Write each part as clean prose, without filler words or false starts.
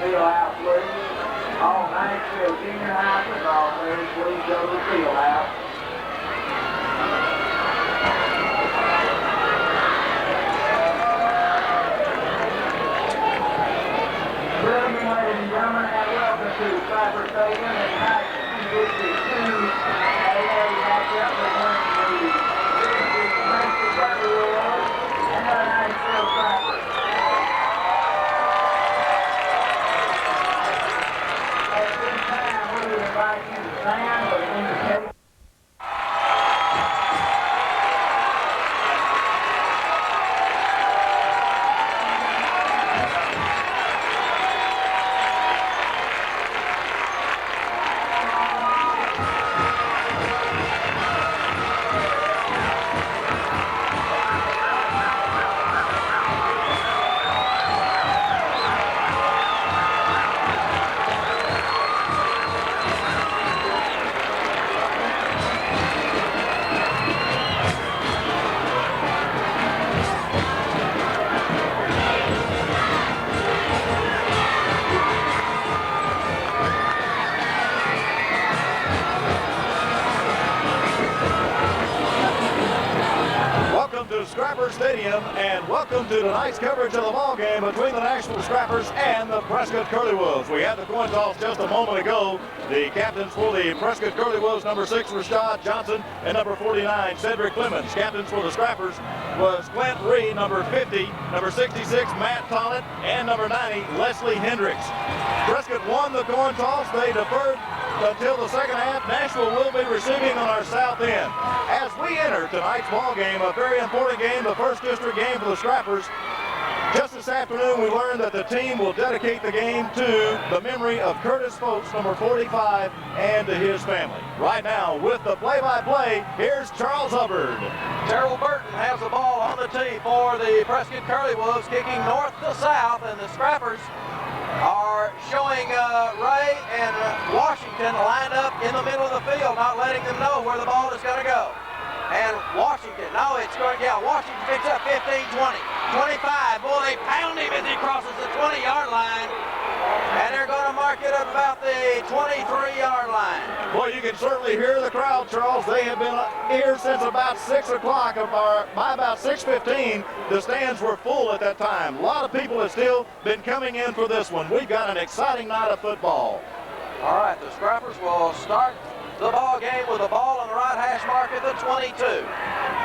field house, please. All Nashville junior high football players, please go to the field house. Good evening, ladies and gentlemen, and welcome to Scrapper Stadium in District 2. A matchup between the Prescott Curley Wolves and the Nashville Scrappers. At this time, we invite you to stand for the invitation. Scrapper Stadium, and welcome to tonight's coverage of the ball game between the Nashville Scrappers and the Prescott Curley Wolves. We had the coin toss just a moment ago. The captains for the Prescott Curley Wolves, number 6 Rashad Johnson and number 49 Cedric Clemens. Captains for the Scrappers was Clint Reed, number 50, number 66 Matt Tollett, and number 90 Leslie Hendricks. Prescott won the coin toss. They deferred until the second half. Nashville will be receiving on our south end. As we enter tonight's ball game, a very important game, the first district game for the Scrappers. Just this afternoon, we learned that the team will dedicate the game to the memory of Curtis Foltz, number 45, and to his family. Right now, with the play-by-play, here's Charles Hubbard. Terrell Burton has the ball on the tee for the Prescott Curley Wolves, kicking north to south, and the Scrappers are showing Ray and Washington lined up in the middle of the field, not letting them know where the ball is going to go. And Washington, no, it's going, yeah, Washington picks up 15, 20, 25. Boy, they pound him as he crosses the 20-yard line. And they're going to mark it at about the 23-yard line. Boy, you can certainly hear the crowd, Charles. They have been here since about 6 o'clock. By about 6:15, the stands were full at that time. A lot of people have still been coming in for this one. We've got an exciting night of football. All right, the Scrappers will start the ball game with the ball on the right hash mark at the 22.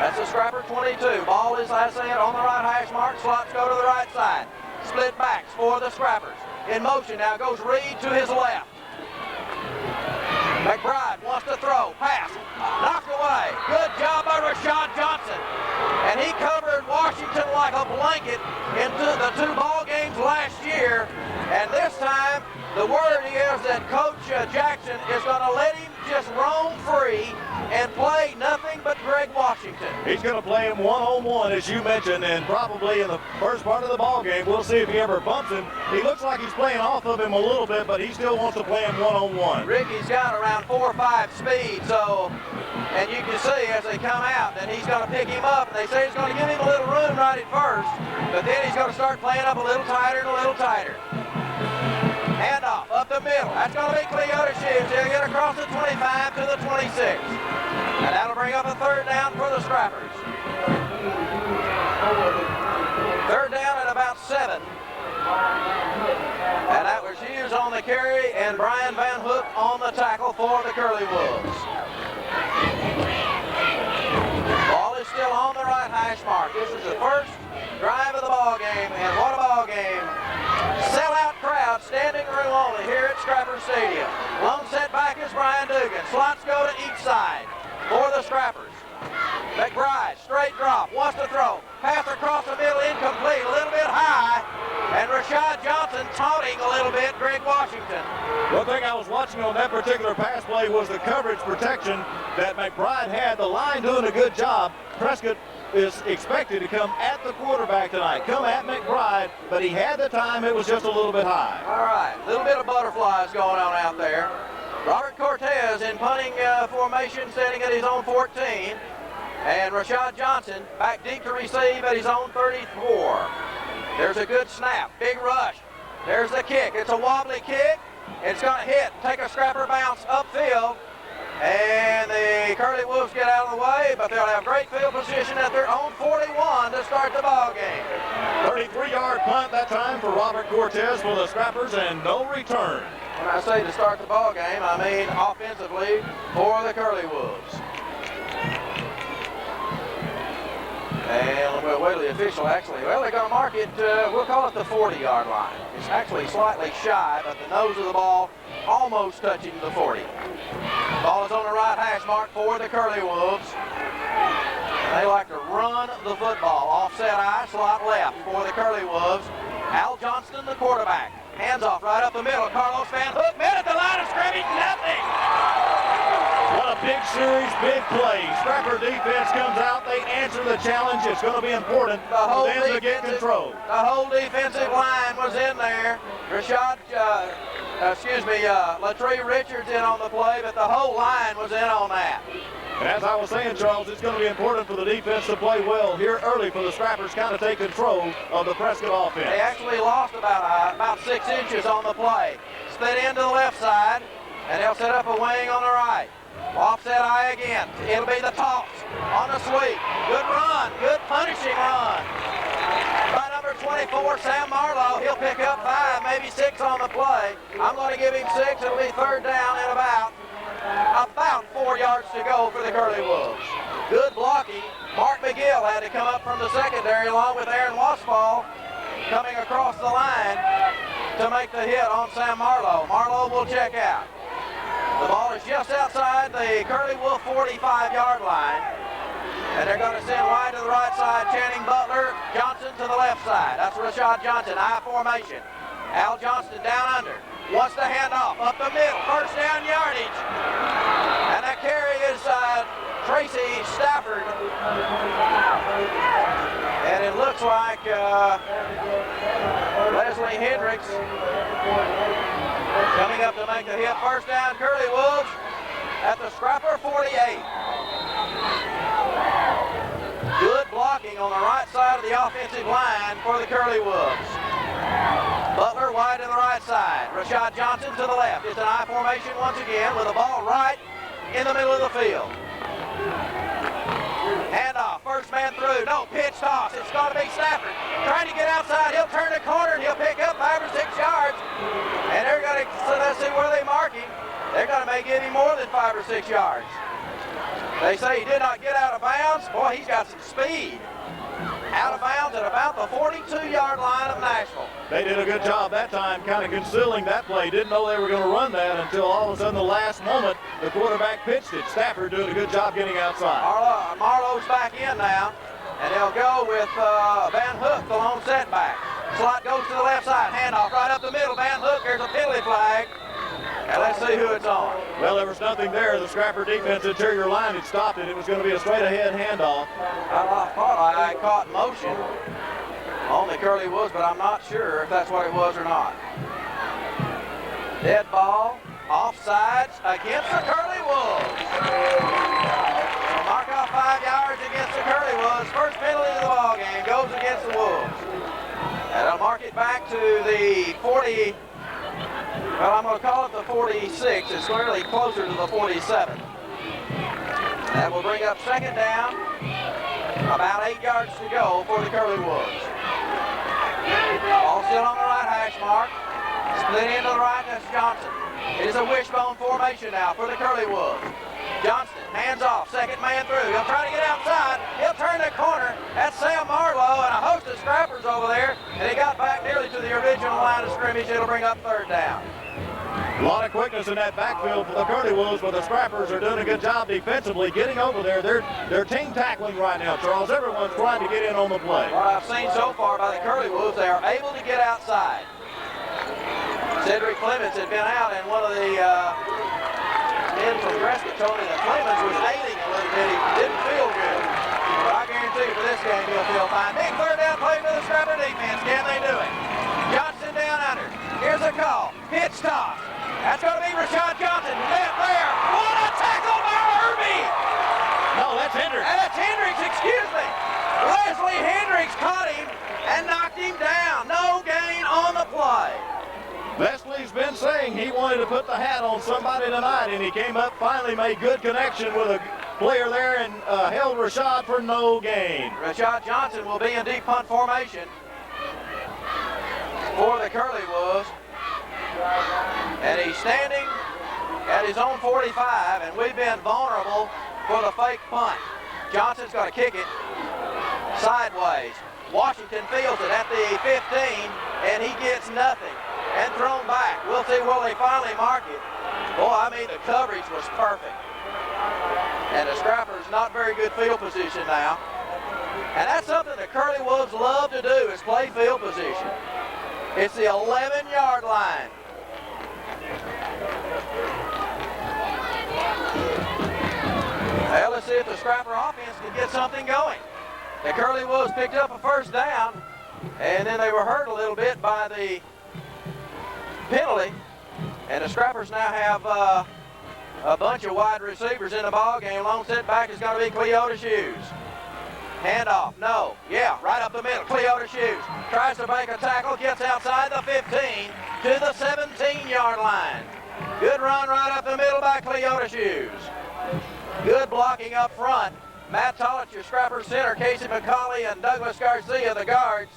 That's the Scrapper 22. Ball is, I say it, on the right hash mark. Slots go to the right side. Split backs for the Scrappers. In motion now goes Reed to his left. McBride wants to throw. Pass. Knocked away. Good job by Rashad Johnson. And he covered Washington like a blanket into the 2 ball games last year. And this time, the word is that Coach Jackson is going to let him just roam free and play nothing but Greg Washington. He's going to play him one-on-one, as you mentioned, and probably in the first part of the ball game. We'll see if he ever bumps him. He looks like he's playing off of him a little bit, but he still wants to play him one-on-one. Ricky's got around 4 or 5 speed, so, and you can see as they come out that he's going to pick him up. They say he's going to give him a little room right at first, but then he's going to start playing up a little tighter and a little tighter. Handoff up the middle. That's going to be Cleota Shoes. He'll get across the 25 to the 26. And that'll bring up a third down for the Scrappers. Third down at about 7. And that was Hughes on the carry and Brian Van Hook on the tackle for the Curley Wolves. Ball is still on the right hash mark. This is the first drive of the ball game, and what a ball game. Sellout crowd, standing room only here at Scrapper Stadium. Lone set back is Brian Dugan. Slots go to each side for the Scrappers. McBride, straight drop, wants to throw. Pass across the middle, incomplete, a little bit high. And Rashad Johnson taunting a little bit Greg Washington. One thing I was watching on that particular pass play was the coverage protection that McBride had. The line doing a good job. Prescott is expected to come at the quarterback tonight. Come at McBride, but he had the time. It was just a little bit high. All right, a little bit of butterflies going on out there. Robert Cortez in punting formation, standing at his own 14. And Rashad Johnson back deep to receive at his own 34. There's a good snap, big rush. There's the kick. It's a wobbly kick. It's going to hit, take a scrapper bounce upfield, and the Curley Wolves get out of the way, but they'll have great field position at their own 41 to start the ball game. 33-yard punt that time for Robert Cortez for the Scrappers, and no return. When I say to start the ball game, I mean offensively for the Curley Wolves. And we'll wait till the official actually, well, they're going to mark it, we'll call it the 40-yard line. It's actually slightly shy, but the nose of the ball almost touching the 40. Ball is on the right hash mark for the Curley Wolves. They like to run the football. Offset I, slot left for the Curley Wolves. Al Johnston, the quarterback. Hands off right up the middle. Carlos Van Hook met at the line of scrimmage, nothing. What a big series, big play. Scrapper defense comes out. They answer the challenge. It's going to be important for them to get control. The whole defensive line was in there. Latree Richards in on the play, but the whole line was in on that. And as I was saying, Charles, it's going to be important for the defense to play well here early for the Scrappers kind of take control of the Prescott offense. They actually lost about 6 inches on the play. Split into the left side, and they'll set up a wing on the right. Offset I again. It'll be the toss on the sweep. Good run, good punishing run. By number 24, Sam Marlowe, he'll pick up 5, maybe 6 on the play. I'm going to give him 6. It'll be third down and about 4 yards to go for the Curley Wolves. Good blocking. Mark McGill had to come up from the secondary along with Aaron Wasfall coming across the line to make the hit on Sam Marlowe. Marlowe will check out. The ball is just outside the Curley Wolf 45-yard line. And they're going to send wide to the right side, Channing Butler, Johnson to the left side. That's Rashad Johnson, I formation. Al Johnston down under. Wants the handoff up the middle. First down yardage. And that carry is Tracy Stafford. And it looks like Leslie Hendricks coming up to make the hit. First down, Curley Wolves at the Scrapper 48. Good blocking on the right side of the offensive line for the Curley Wolves. Butler wide to the right side. Rashad Johnson to the left. It's an I formation once again with the ball right in the middle of the field. Handoff, first man through. No, pitch toss. It's going to be Stafford trying to get outside. He'll turn the corner and he'll pick up 5 or 6 yards. And they're going to, so let's see where they mark him. They're going to make him more than 5 or 6 yards. They say he did not get out of bounds. Boy, he's got some speed. Out of bounds at about the 42-yard line of Nashville. They did a good job that time kind of concealing that play. Didn't know they were going to run that until all of a sudden the last moment the quarterback pitched it. Stafford doing a good job getting outside. Marlowe's back in now, and they'll go with Van Hook, the lone setback. Slot goes to the left side. Handoff right up the middle. Van Hook, there's a penalty flag. And let's see who it's on. Well, there was nothing there. The Scrapper defense interior line had stopped it. It was going to be a straight-ahead handoff. I thought I caught motion on the Curley Wolves, but I'm not sure if that's what it was or not. Dead ball, offsides against the Curley Wolves. So mark off 5 yards against the Curley Wolves. First penalty of the ball game goes against the Wolves. And I'll mark it back to the 40. Well, I'm going to call it the 46. It's clearly closer to the 47. That will bring up second down. About 8 yards to go for the Curley Wolves. Ball still on the right hash mark. Split into the right, that's Johnson. It is a wishbone formation now for the Curley Wolves. Johnston, hands off, second man through. He'll try to get outside. He'll turn the corner. That's Sam Marlowe and a host of Scrappers over there. And he got back nearly to the original line of scrimmage. It'll bring up third down. A lot of quickness in that backfield for the Curley Wolves, but the Scrappers are doing a good job defensively getting over there. They're team tackling right now, Charles. Everyone's trying to get in on the play. What I've seen so far by the Curley Wolves, they are able to get outside. Cedric Clemens had been out, and one of the men from Prescott told me that Clemens was ailing a little bit. He didn't feel good. But I guarantee you for this game, he'll feel fine. Big third down play for the Scrapper defense. Can they do it? Johnson down under. Here's a call. Pitch toss. That's going to be Rashad Johnson. Left there. What a tackle by Irby! No, that's Hendricks. And that's Hendricks, excuse me. Leslie Hendricks caught him and knocked him down. No gain on the play. Leslie's been saying he wanted to put the hat on somebody tonight, and he came up, finally made good connection with a player there and held Rashad for no gain. Rashad Johnson will be in deep punt formation for the Curley Wolves. And he's standing at his own 45, and we've been vulnerable for the fake punt. Johnson's going to kick it sideways. Washington fields it at the 15, and he gets nothing. And thrown back. We'll see will they finally mark it. Boy, I mean, the coverage was perfect. And the Scrappers not very good field position now. And that's something the Curley Wolves love to do, is play field position. It's the 11-yard line. Well, let's see if the Scrapper offense can get something going. The Curley Wolves picked up a first down, and then they were hurt a little bit by the penalty, and the Scrappers now have a bunch of wide receivers in the ball game. Lone setback is going to be Cleota Shoes. Handoff, no, yeah, right up the middle. Cleota Shoes tries to make a tackle, gets outside the 15 to the 17-yard line. Good run right up the middle by Cleota Shoes. Good blocking up front. Matt Tollett, your Scrapper center, Casey McCauley and Douglas Garcia, the guards,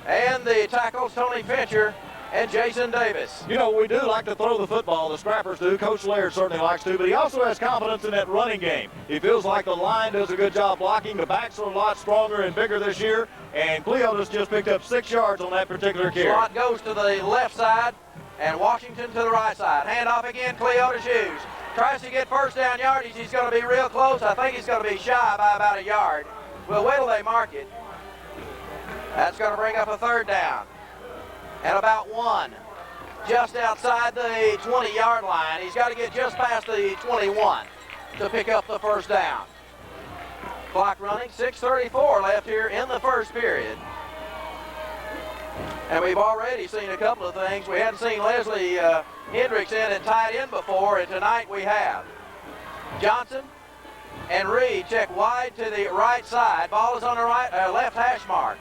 and the tackles, Tony Fincher and Jason Davis. You know, we do like to throw the football, the Scrappers do. Coach Laird certainly likes to, but he also has confidence in that running game. He feels like the line does a good job blocking. The backs are a lot stronger and bigger this year, and Cleota's just picked up 6 yards on that particular carry. Slot goes to the left side, and Washington to the right side. Handoff again, Cleota Shoes. Tries to get first down yardage. He's going to be real close. I think he's going to be shy by about a yard. Well, wait till they mark it. That's going to bring up a third down. And about 1. Just outside the 20-yard line. He's got to get just past the 21 to pick up the first down. Clock running, 6:34 left here in the first period. And we've already seen a couple of things. We hadn't seen Leslie Hendricks in at tight end before, and tonight we have. Johnson and Reed check wide to the right side. Ball is on the left hash mark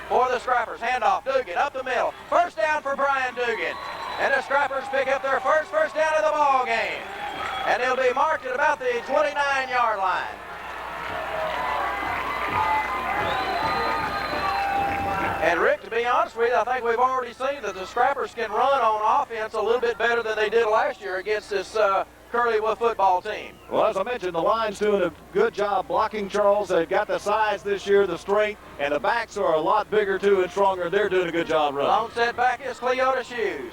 for the Scrappers. Handoff, Dugan up the middle. First down for Brian Dugan. And the Scrappers pick up their first down of the ball game. And they'll be marked at about the 29-yard line. And Rick, to be honest with you, I think we've already seen that the Scrappers can run on offense a little bit better than they did last year against this Curleywood football team. Well, as I mentioned, the line's doing a good job blocking, Charles. They've got the size this year, the strength, and the backs are a lot bigger, too, and stronger. They're doing a good job running. Lone setback is Cleota Shoes.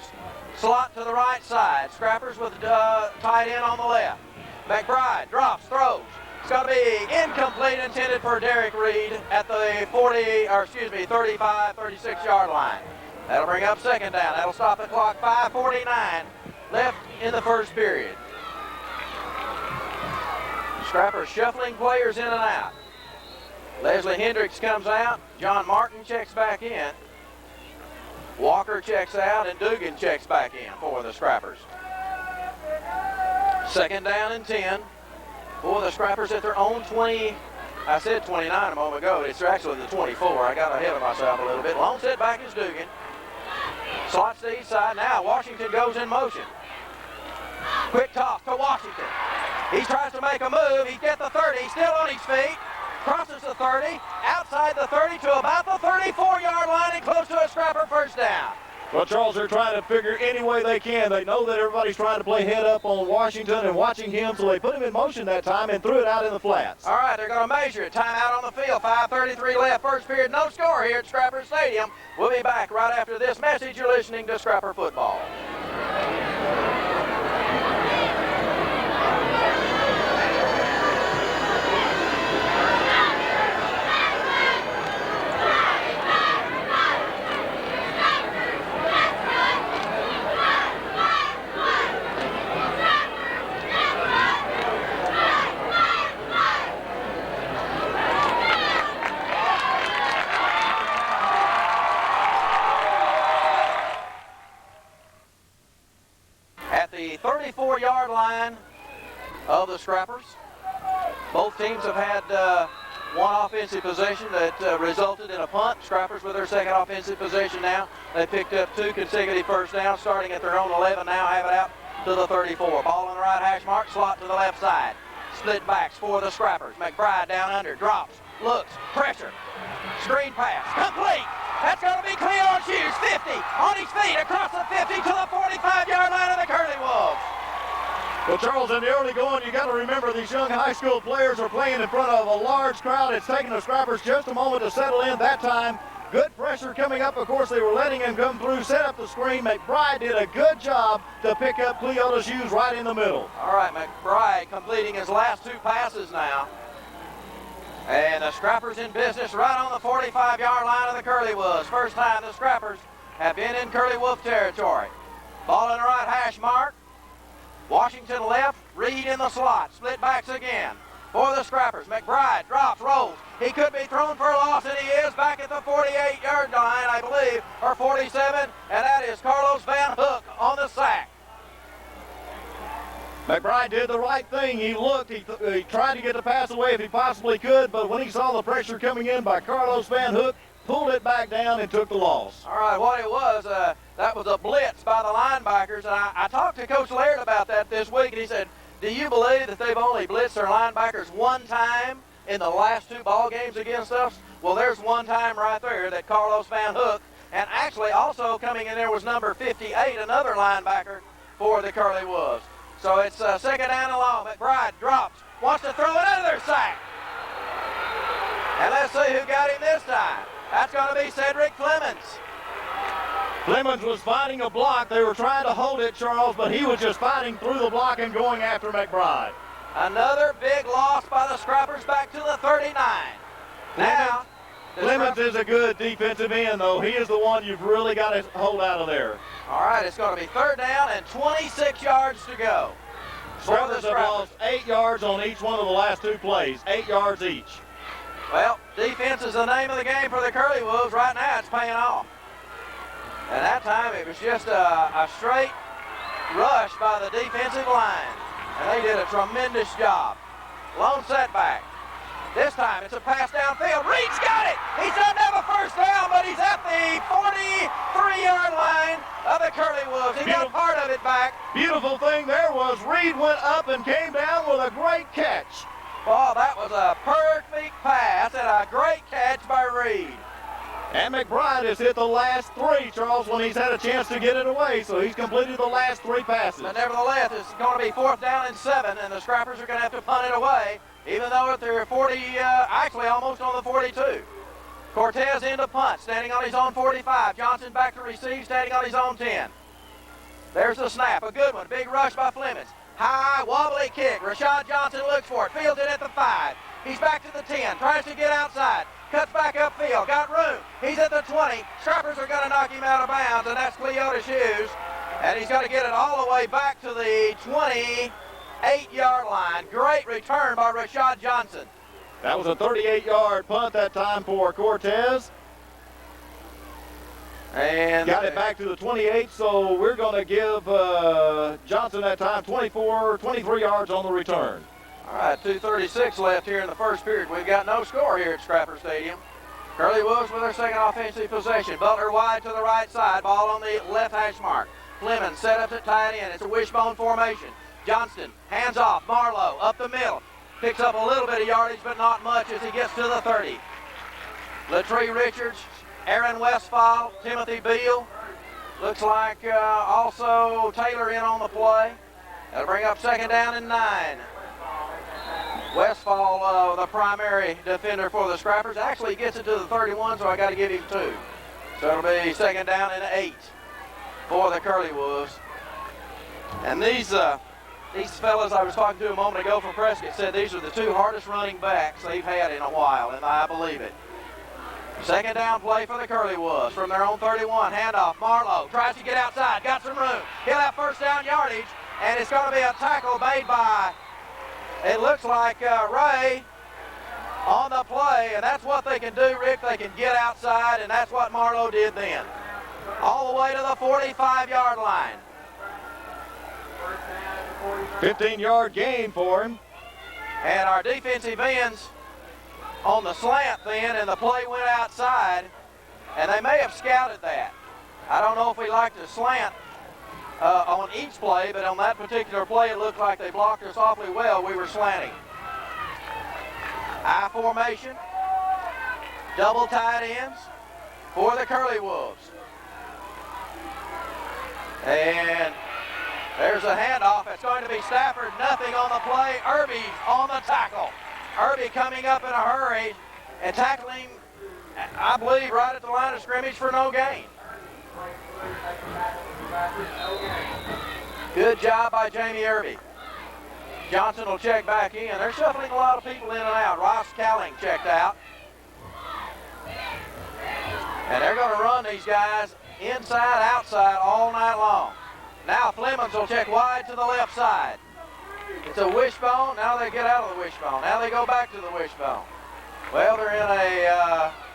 Slot to the right side. Scrappers with tight end on the left. McBride drops, throws. It's going to be incomplete, intended for Derek Reed at the 35, 36-yard line. That'll bring up second down. That'll stop the clock. 5:49 left in the first period. Scrappers shuffling players in and out. Leslie Hendricks comes out. John Martin checks back in. Walker checks out, and Dugan checks back in for the Scrappers. Second down and 10 for the Scrappers at their own 20. I said 29 a moment ago. It's actually the 24. I got ahead of myself a little bit. Lone setback is Dugan. Slots to east side now. Washington goes in motion. Quick toss to Washington. He tries to make a move. He's at the 30. Still on his feet. Crosses the 30. Outside the 30 to about the 34-yard line and close to a Scrapper first down. Well, Charles, they're trying to figure any way they can. They know that everybody's trying to play head up on Washington and watching him, so they put him in motion that time and threw it out in the flats. All right, they're going to measure it. Timeout on the field. 5:33 left. First period. No score here at Scrapper Stadium. We'll be back right after this message. You're listening to Scrapper Football. At the 34-yard line of the Scrappers, both teams have had one offensive possession that resulted in a punt. Scrappers with their second offensive possession now. They picked up 2 consecutive first downs, starting at their own 11, now have it out to the 34. Ball on the right hash mark, slot to the left side. Split backs for the Scrappers. McBride down under, drops, looks, pressure, screen pass, complete. That's going to be Cleon Hughes, 50, on his feet, across the 50 to the 45-yard line of the Curley Wolves. Well, Charles, in the early going, you got to remember these young high school players are playing in front of a large crowd. It's taken the Scrappers just a moment to settle in that time. Good pressure coming up. Of course, they were letting him come through, set up the screen. McBride did a good job to pick up Cleotis Hughes right in the middle. All right, McBride completing his last 2 passes now. And the Scrappers in business right on the 45-yard line of the Curley Wolves. First time the Scrappers have been in Curley Wolf territory. Ball in the right hash mark. Washington left, Reed in the slot. Split backs again for the Scrappers. McBride drops, rolls. He could be thrown for a loss, and he is back at the 48-yard line, I believe, or 47, and that is Carlos Van Hook on the sack. McBride did the right thing. He looked, he tried to get the pass away if he possibly could, but when he saw the pressure coming in by Carlos Van Hook, pulled it back down and took the loss. All right, what it was, that was a blitz by the linebackers, and I talked to Coach Laird about that this week, and he said, do you believe that they've only blitzed their linebackers 1 time in the last 2 ball games against us? Well, there's 1 time right there that Carlos Van Hook, and actually also coming in there was number 58, another linebacker for the Curley Wolves. So it's second down and long. McBride drops, wants to throw another sack. And let's see who got him this time. That's going to be Cedric Clemens. Clemens was fighting a block. They were trying to hold it, Charles, but he was just fighting through the block and going after McBride. Another big loss by the Scrappers back to the 39. Now, Clemens is a good defensive end, though. He is the one you've really got to hold out of there. All right, it's going to be 3rd down and 26 yards to go. Scrappers have lost 8 yards on each one of the last 2 plays, 8 yards each. Well, defense is the name of the game for the Curley Wolves. Right now, it's paying off. And that time, it was just a straight rush by the defensive line. And they did a tremendous job. Lone setback. This time, it's a pass downfield. Reed's got it! He doesn't have a first down, but he's at the 43-yard line of the Curley Wolves. He got part of it back. Beautiful thing there was Reed went up and came down with a great catch. Oh, that was a perfect pass and a great catch by Reed. And McBride has hit the last 3, Charles, when he's had a chance to get it away. So he's completed the last 3 passes. But nevertheless, it's going to be 4th down and 7, and the Scrappers are going to have to punt it away, even though they're 40, actually almost on the 42. Cortez into punt, standing on his own 45. Johnson back to receive, standing on his own 10. There's the snap, a good one. Big rush by Flemings. High, wobbly kick. Rashad Johnson looks for it, fields it at the 5. He's back to the 10, tries to get outside. Cuts back upfield, got room. He's at the 20. Scrappers are going to knock him out of bounds, and that's Cleotis Hughes. And he's got to get it all the way back to the 28-yard line. Great return by Rashad Johnson. That was a 38-yard punt that time for Cortez. And got it back to the 28, so we're going to give Johnson that time 23 yards on the return. All right, 2:36 left here in the first period. We've got no score here at Scrapper Stadium. Curley Wolves with their second offensive possession. Butler wide to the right side. Ball on the left hash mark. Fleming set up to tight end. It's a wishbone formation. Johnston hands off. Marlowe up the middle. Picks up a little bit of yardage, but not much as he gets to the 30. Latree Richards, Aaron Westfall, Timothy Beal. Looks like also Taylor in on the play. That'll bring up second down and 9. Westfall, the primary defender for the Scrappers, actually gets it to the 31, so I got to give him 2. So it'll be second down and 8 for the Curley Wolves. And these fellas I was talking to a moment ago from Prescott said these are the 2 hardest running backs they've had in a while, and I believe it. Second down play for the Curley Wolves from their own 31. Handoff, Marlowe tries to get outside, got some room. He'll have first down yardage, and it's going to be a tackle made by, it looks like Ray on the play, and that's what they can do, Rick. They can get outside, and that's what Marlowe did then. All the way to the 45-yard line. 15-yard gain for him. And our defensive ends on the slant then, and the play went outside, and they may have scouted that. I don't know if we like to slant on each play, but on that particular play, it looked like they blocked us awfully well. We were slanting. I formation, double tight ends for the Curley Wolves. And there's a handoff. It's going to be Stafford. Nothing on the play. Irby on the tackle. Irby coming up in a hurry and tackling, I believe, right at the line of scrimmage for no gain. Good job by Jamie Irby. Johnson will check back in. They're shuffling a lot of people in and out. Ross Cowling checked out. And they're going to run these guys inside, outside all night long. Now Flemings will check wide to the left side. It's a wishbone. Now they get out of the wishbone. Now they go back to the wishbone. Well, they're in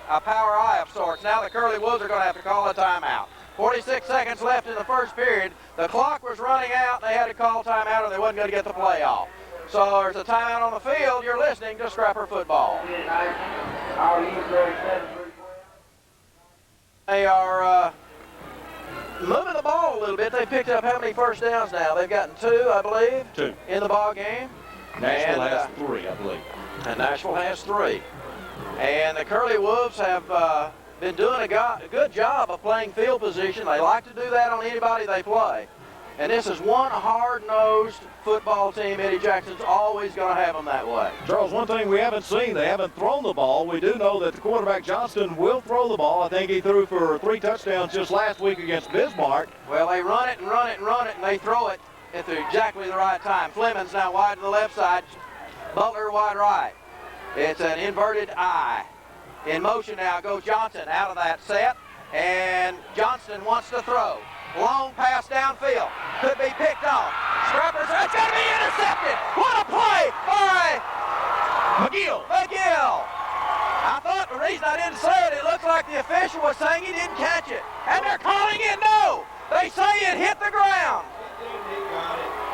a power eye of sorts. Now the Curley Wolves are going to have to call a timeout. 46 seconds left in the first period. The clock was running out. They had to call timeout or they wasn't going to get the play off. So there's a timeout on the field. You're listening to Scrapper Football. They are moving the ball a little bit. They picked up how many first downs now? They've gotten 2, I believe. 2 in the ball game. Nashville has 3, I believe. And Nashville has 3. And the Curley Wolves have been doing a good job of playing field position. They like to do that on anybody they play. And this is one hard-nosed football team. Eddie Jackson's always going to have them that way. Charles, one thing we haven't seen, they haven't thrown the ball. We do know that the quarterback Johnston will throw the ball. I think he threw for 3 touchdowns just last week against Bismarck. Well, they run it and run it and run it, and they throw it at exactly the right time. Flemings now wide to the left side. Butler wide right. It's an inverted I. In motion now goes Johnson out of that set, and Johnston wants to throw. Long pass downfield. Could be picked off. Scrappers, it's going to be intercepted. What a play by McGill. I thought the reason I didn't say it, it looked like the official was saying he didn't catch it. And they're calling it no. They say it hit the ground.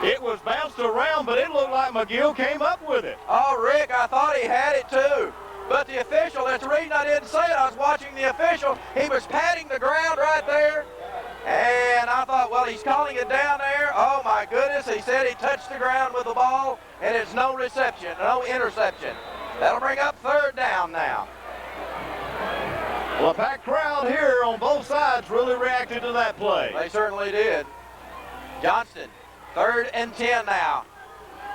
It was bounced around, but it looked like McGill came up with it. Oh, Rick, I thought he had it too. But the official, that's the reason I didn't say it. I was watching the official. He was patting the ground right there. And I thought, well, he's calling it down there. Oh, my goodness. He said he touched the ground with the ball, and it's no reception, no interception. That'll bring up 3rd down now. Well, a packed crowd here on both sides really reacted to that play. They certainly did. Johnston, 3rd and 10 now.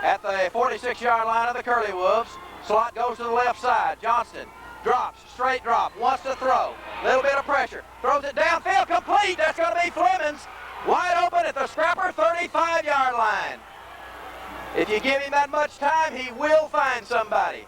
At the 46-yard line of the Curley Wolves. Slot goes to the left side. Johnston drops, straight drop, wants to throw. Little bit of pressure. Throws it downfield, complete. That's going to be Flemings. Wide open at the Scrapper 35-yard line. If you give him that much time, he will find somebody.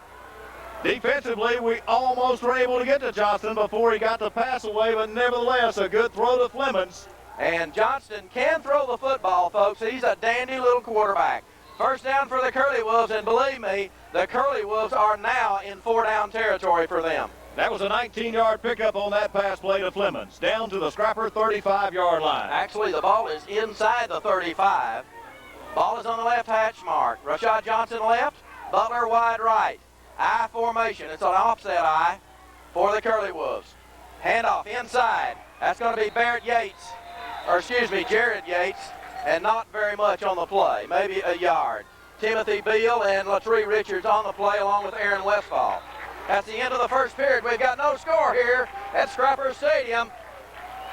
Defensively, we almost were able to get to Johnston before he got the pass away, but nevertheless, a good throw to Flemings. And Johnston can throw the football, folks. He's a dandy little quarterback. 1st down for the Curley Wolves, and believe me, the Curley Wolves are now in 4-down territory for them. That was a 19-yard pickup on that pass play to Flemings, down to the Scrapper 35-yard line. Actually, the ball is inside the 35. Ball is on the left hatch mark. Rashad Johnson left, Butler wide right. I formation. It's an offset I for the Curley Wolves. Handoff inside. That's going to be Jared Yates, and not very much on the play, maybe a yard. Timothy Beal and Latree Richards on the play along with Aaron Westfall. That's the end of the first period. We've got no score here at Scrapper Stadium.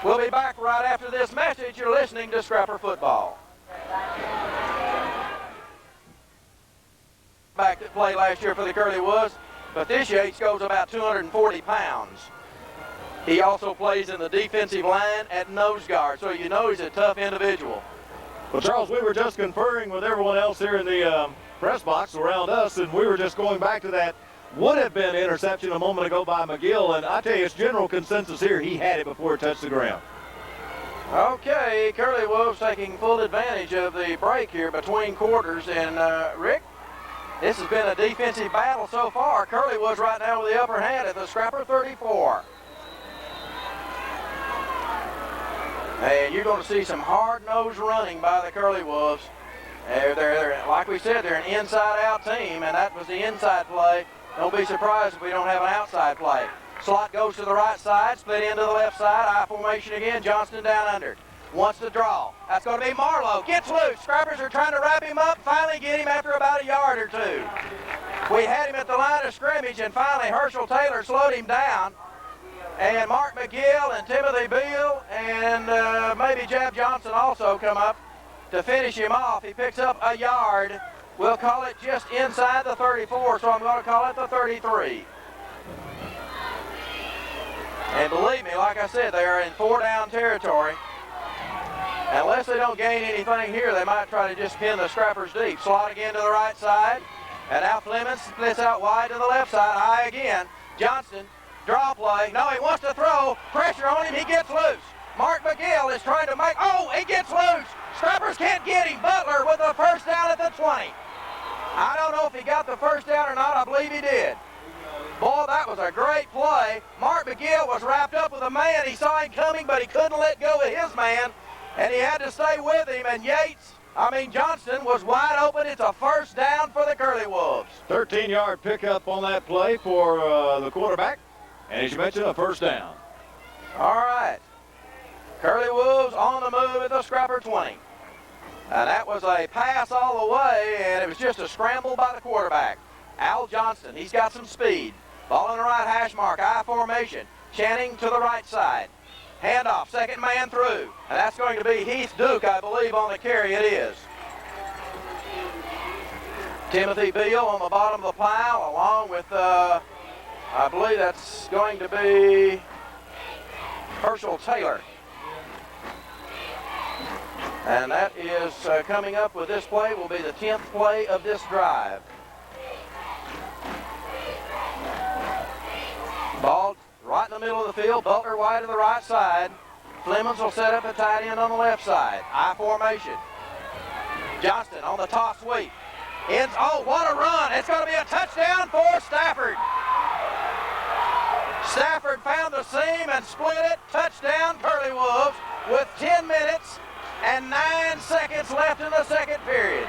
We'll be back right after this message. You're listening to Scrapper Football. Back that play last year for the Curley Wolves, but this Yates goes about 240 pounds. He also plays in the defensive line at nose guard, so you know he's a tough individual. Well, Charles, we were just conferring with everyone else here in the press box around us, and we were just going back to that would have been interception a moment ago by McGill, and I tell you, it's general consensus here. He had it before it touched the ground. Okay, Curley Wolves taking full advantage of the break here between quarters, and Rick, this has been a defensive battle so far. Curley Wolves right now with the upper hand at the Scrapper 34. And you're going to see some hard-nosed running by the Curley Wolves. They're, like we said, they're an inside-out team, and that was the inside play. Don't be surprised if we don't have an outside play. Slot goes to the right side, split into the left side, I formation again, Johnston down under. Wants to draw. That's going to be Marlowe. Gets loose. Scrappers are trying to wrap him up, finally get him after about a yard or two. We had him at the line of scrimmage, and finally Herschel Taylor slowed him down. And Mark McGill and Timothy Beal and maybe Jab Johnson also come up to finish him off. He picks up a yard. We'll call it just inside the 34, so I'm going to call it the 33. And believe me, like I said, they are in 4-down territory. Unless they don't gain anything here, they might try to just pin the Scrappers deep. Slot again to the right side. And now Fleming splits out wide to the left side. High again. Johnston, draw play. No, he wants to throw. Pressure on him. He gets loose. Mark McGill is trying to make, oh, he gets loose. Scrappers can't get him. Butler with the first down at the 20. I don't know if he got the first down or not. I believe he did. Boy, that was a great play. Mark McGill was wrapped up with a man. He saw him coming, but he couldn't let go of his man, and he had to stay with him. And Johnston was wide open. It's a first down for the Curley Wolves. 13-yard pickup on that play for the quarterback, and as you mentioned, a first down. All right. Curley Wolves on the move at the Scrapper 20. And that was a pass all the way, and it was just a scramble by the quarterback. Al Johnston, he's got some speed. Ball in the right hash mark, I formation. Channing to the right side. Handoff, second man through. And that's going to be Heath Duke, I believe, on the carry. It is. Timothy Beal on the bottom of the pile, along with, I believe that's going to be Herschel Taylor. And that is coming up with this play, will be the 10th play of this drive. Ball right in the middle of the field. Butler wide to the right side. Flemings will set up a tight end on the left side. I formation. Johnston on the toss sweep. Oh, what a run. It's going to be a touchdown for Stafford. Stafford found the seam and split it. Touchdown, Curley Wolves, with 10 minutes and 9 seconds left in the second period.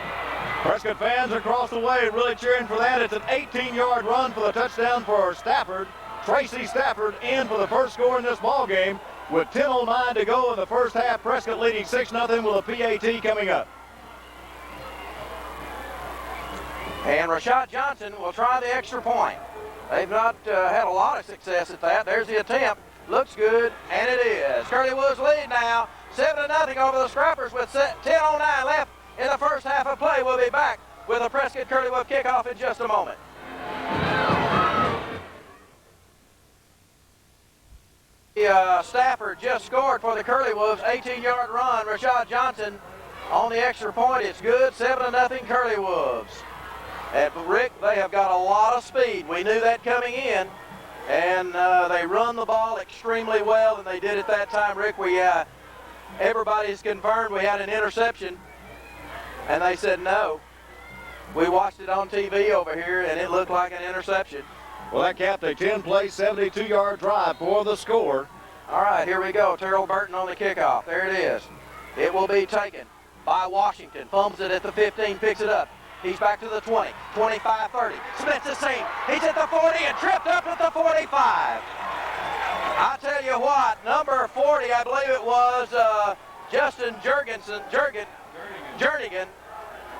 Prescott fans across the way really cheering for that. It's an 18-yard run for the touchdown for Stafford. Tracy Stafford in for the first score in this ball game with 10:09 to go in the first half. Prescott leading 6-0 with a PAT coming up. And Rashad Johnson will try the extra point. They've not had a lot of success at that. There's the attempt. Looks good, and it is. Curley Wolves lead now, 7-0 over the Scrappers with 10:09 left in the first half of play. We'll be back with a Prescott Curley Wolf kickoff in just a moment. Stafford just scored for the Curley Wolves, 18-yard run. Rashad Johnson on the extra point. It's good, 7-0 Curley Wolves. And Rick, they have got a lot of speed. We knew that coming in, and they run the ball extremely well, and they did it that time. Rick, everybody's confirmed we had an interception, and they said no. We watched it on TV over here, and it looked like an interception. Well, that capped a 10-play, 72-yard drive for the score. All right, here we go. Terrell Burton on the kickoff. There it is. It will be taken by Washington. Fumbles it at the 15, picks it up. He's back to the 20, 25, 30. Splits the seam. He's at the 40 and tripped up at the 45. I tell you what, number 40, I believe it was Justin Jernigan,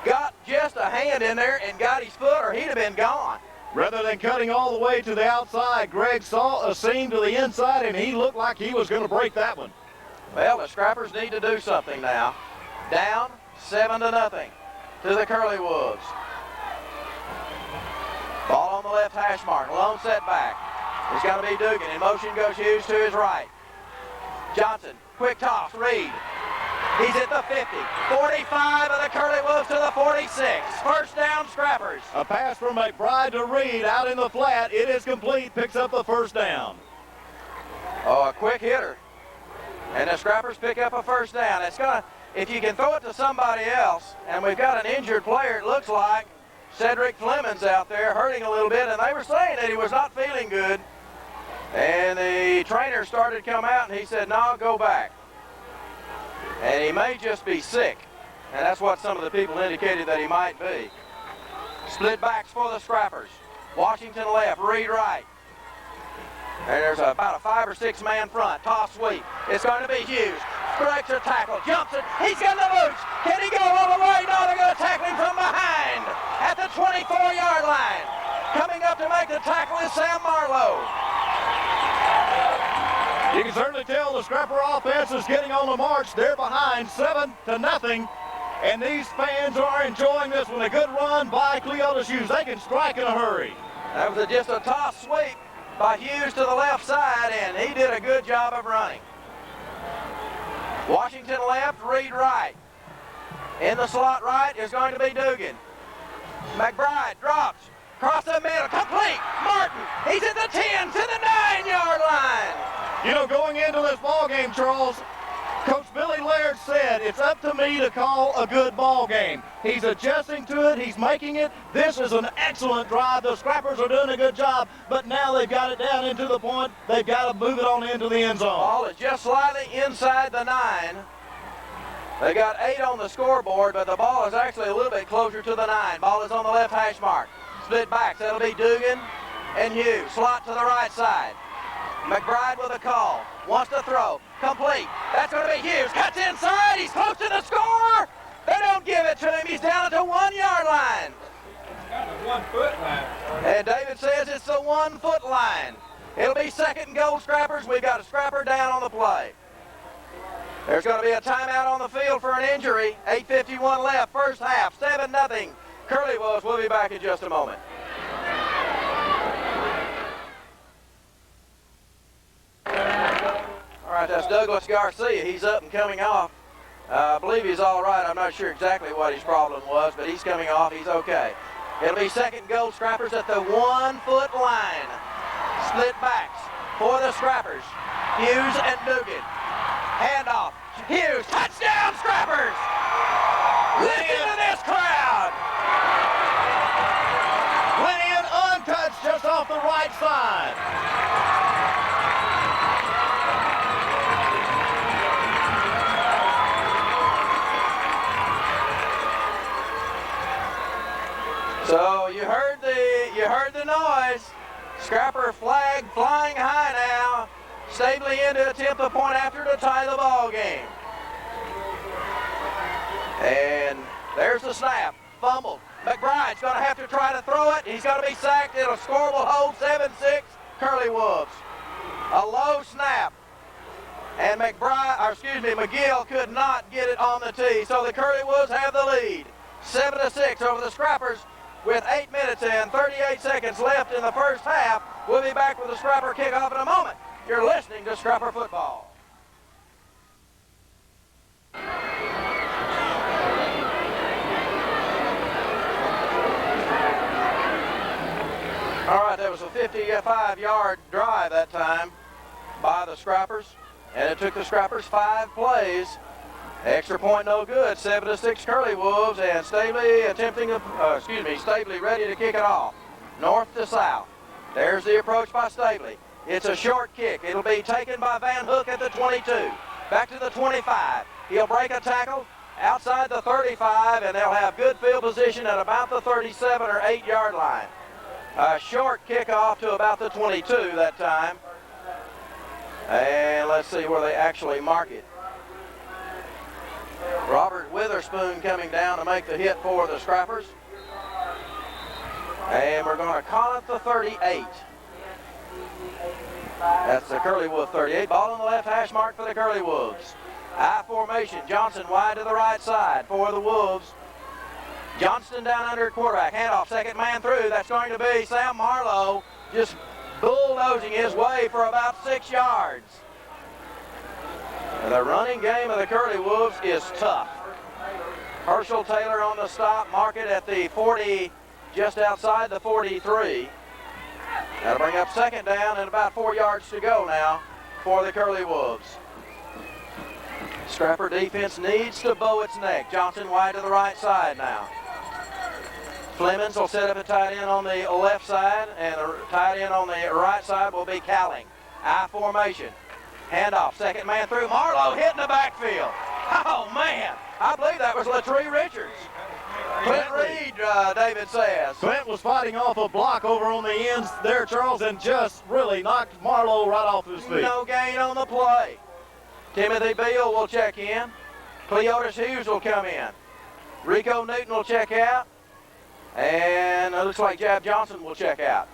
got just a hand in there and got his foot, or he'd have been gone. Rather than cutting all the way to the outside, Greg saw a seam to the inside, and he looked like he was going to break that one. Well, the Scrappers need to do something now. Down 7-0 to the Curley Wolves. Ball on the left hash mark, lone setback. It's got to be Dugan. In motion goes Hughes to his right. Johnson, quick toss, Reed. He's at the 50, 45 of the Curley Wolves to the 46. First down, Scrappers. A pass from McBride to Reed out in the flat. It is complete, picks up the first down. Oh, a quick hitter. And the Scrappers pick up a first down. It's gonna, if you can throw it to somebody else, and we've got an injured player, it looks like Cedric Flemings out there hurting a little bit, and they were saying that he was not feeling good. And the trainer started to come out, and he said, no, go back. And he may just be sick. And that's what some of the people indicated that he might be. Split backs for the Scrappers. Washington left, Reed right. And there's about a 5 or 6 man front. Toss sweep. It's going to be Hughes. Breaks a tackle. Jumps it. He's got the boots. Can he go all the way? No, they're going to tackle him from behind at the 24-yard line. Coming up to make the tackle is Sam Marlowe. You can certainly tell the Scrapper offense is getting on the march. They're behind 7-0. And these fans are enjoying this one. A good run by Cleotis Hughes. They can strike in a hurry. That was just a toss sweep by Hughes to the left side, and he did a good job of running. Washington left, Reed right. In the slot right is going to be Dugan. McBride drops, across the middle, complete. Martin, he's at the 10, to the 9-yard line. You know, going into this ball game, Charles, Coach Billy Laird said, it's up to me to call a good ball game. He's adjusting to it. He's making it. This is an excellent drive. The Scrappers are doing a good job, but now they've got it down into the point. They've got to move it on into the end zone. Ball is just slightly inside the 9. They got 8 on the scoreboard, but the ball is actually a little bit closer to the 9. Ball is on the left hash mark. Split backs. That'll be Dugan and Hughes. Slot to the right side. McBride with a call. Wants to throw. Complete. That's going to be Hughes. Cuts inside. He's close to the score. They don't give it to him. He's down at the 1-yard line. Got the 1 foot line. And David says it's the 1 foot line. It'll be 2nd and goal, Scrappers. We've got a Scrapper down on the play. There's going to be a timeout on the field for an injury. 8:51 left, first half, 7-0. Curley Wolves. We'll be back in just a moment. All right, that's Douglas Garcia. He's up and coming off. I believe he's all right. I'm not sure exactly what his problem was, but he's coming off. He's okay. It'll be 2nd goal, Scrappers at the 1 foot line. Split backs for the Scrappers. Hughes and Dugan. Handoff. Hughes. Touchdown, Scrappers! Listen to this crowd! Went in untouched just off the right side. So you heard the noise. Scrapper flag flying high now. Stabley in to attempt the point after to tie the ball game. And there's the snap. Fumbled. McBride's going to have to try to throw it. He's going to be sacked. It'll scoreable hold 7-6. Curley Wolves. A low snap. And McGill could not get it on the tee. So the Curley Wolves have the lead. 7-6 over the Scrappers with 8 minutes and 38 seconds left in the first half. We'll be back with the Scrapper kickoff in a moment. You're listening to Scrapper Football. All right, that was a 55-yard drive that time by the Scrappers, and it took the Scrappers 5 plays. Extra point no good. 7-6 Curley Wolves, and Stabley Stabley ready to kick it off. North to south. There's the approach by Stabley. It's a short kick. It'll be taken by Van Hook at the 22. Back to the 25. He'll break a tackle outside the 35, and they'll have good field position at about the 37 or 8-yard line. A short kickoff to about the 22 that time. And let's see where they actually mark it. Robert Witherspoon coming down to make the hit for the Scrappers. And we're going to call it the 38. That's the Curley Wolf 38. Ball on the left hash mark for the Curley Wolves. I formation. Johnson wide to the right side for the Wolves. Johnston down under quarterback. Handoff, 2nd man through. That's going to be Sam Marlowe just bulldozing his way for about 6 yards. The running game of the Curley Wolves is tough. Herschel Taylor on the stop, mark it at the 40, just outside the 43. That'll bring up 2nd down and about 4 yards to go now for the Curley Wolves. Scrapper defense needs to bow its neck. Johnson wide to the right side now. Flemings will set up a tight end on the left side, and a tight end on the right side will be Cowling. I formation. Handoff, 2nd man through. Marlowe hitting the backfield. Oh, man. I believe that was Latree Richards. Clint Reed David says. Clint was fighting off a block over on the ends there, Charles, and just really knocked Marlowe right off his feet. No gain on the play. Timothy Beal will check in. Cleotis Hughes will come in. Rico Newton will check out. And it looks like Jab Johnson will check out.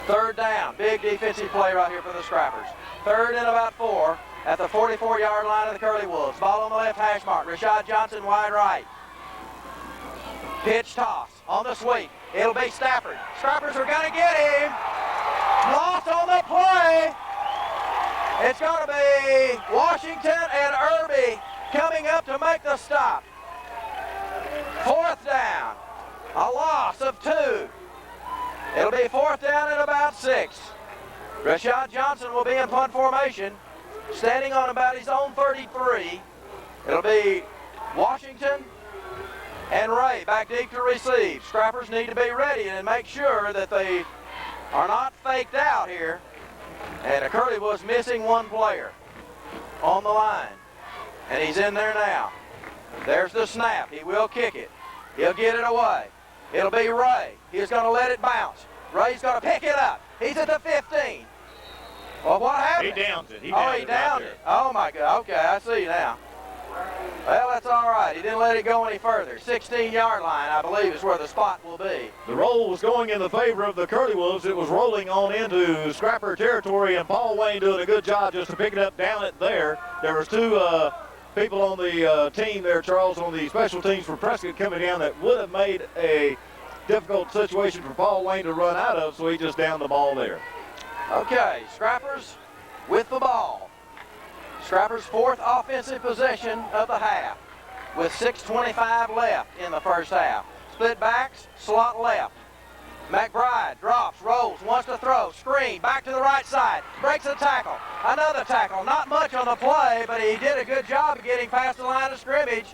Third down. Big defensive play right here for the Scrappers. Third and about 4 at the 44-yard line of the Curley Wolves. Ball on the left hash mark. Rashad Johnson wide right. Pitch toss on the sweep. It'll be Stafford. Scrappers are going to get him. Lost on the play. It's going to be Washington and Irby coming up to make the stop. Fourth down. A loss of 2. It'll be fourth down at about 6. Rashad Johnson will be in punt formation, standing on about his own 33. It'll be Washington and Ray back deep to receive. Scrappers need to be ready and make sure that they are not faked out here. And Curley was missing one player on the line. And he's in there now. There's the snap. He will kick it. He'll get it away. It'll be Ray. He's going to let it bounce. Ray's going to pick it up. He's at the 15. Well, what happened? He downs it. He downed it. Oh, my God. Okay, I see now. Well, that's all right. He didn't let it go any further. 16-yard line, I believe, is where the spot will be. The roll was going in the favor of the Curley Wolves. It was rolling on into Scrapper territory, and Paul Wayne doing a good job just to pick it up, down it there. There was 2 people on the team there, Charles, on the special teams for Prescott coming down that would have made a difficult situation for Paul Wayne to run out of, so he just downed the ball there. Okay, Scrappers with the ball. Scrappers' 4th offensive possession of the half with 6:25 left in the first half. Split backs, slot left. McBride drops, rolls, wants to throw, screen, back to the right side, breaks a tackle, another tackle. Not much on the play, but he did a good job of getting past the line of scrimmage.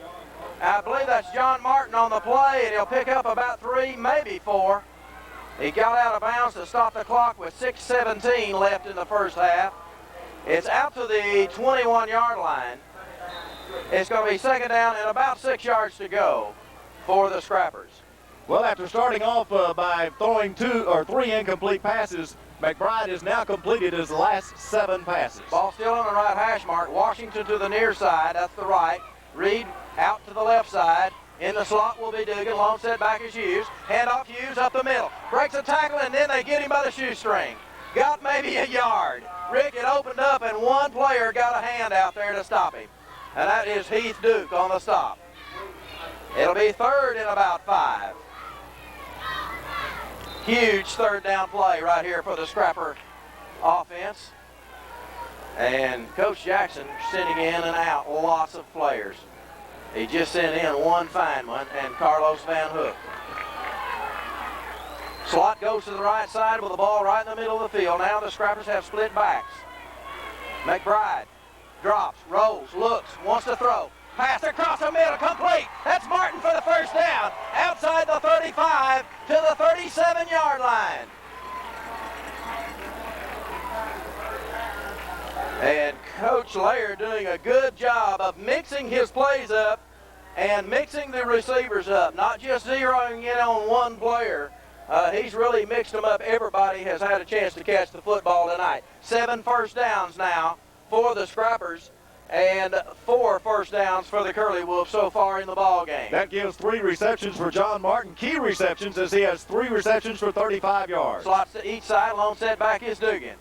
I believe that's John Martin on the play, and he'll pick up about 3, maybe 4. He got out of bounds to stop the clock with 6:17 left in the first half. It's out to the 21-yard line. It's going to be second down and about 6 yards to go for the Scrappers. Well, after starting off by throwing 2 or 3 incomplete passes, McBride has now completed his last 7 passes. Ball still on the right hash mark. Washington to the near side. That's the right. Reed out to the left side. In the slot will be Dugan. Long set back is Hughes. Hand off Hughes up the middle. Breaks a tackle, and then they get him by the shoestring. Got maybe a yard. Rick, it opened up, and one player got a hand out there to stop him. And that is Heath Duke on the stop. It'll be third and about 5. Huge third down play right here for the Scrapper offense. And Coach Jackson sending in and out lots of players. He just sent in one fine one, and Carlos Van Hook. Slot goes to the right side with the ball right in the middle of the field. Now the Scrappers have split backs. McBride drops, rolls, looks, wants to throw. Pass across the middle, complete. That's Martin for the first down. Outside the 35 to the 37-yard line. And Coach Laird doing a good job of mixing his plays up and mixing the receivers up, not just zeroing in on one player. He's really mixed them up. Everybody has had a chance to catch the football tonight. 7 first downs now for the Scrappers and 4 first downs for the Curley Wolves so far in the ball game. That gives 3 receptions for John Martin. Key receptions as he has 3 receptions for 35 yards. Slots to each side. Lone setback is Dugan.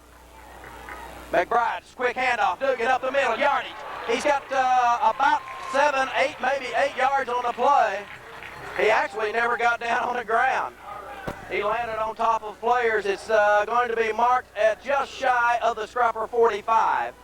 McBride's quick handoff. Dugan up the middle. Yardage. He's got about 7, 8, maybe 8 yards on the play. He actually never got down on the ground. He landed on top of players. It's going to be marked at just shy of the Scrapper 45.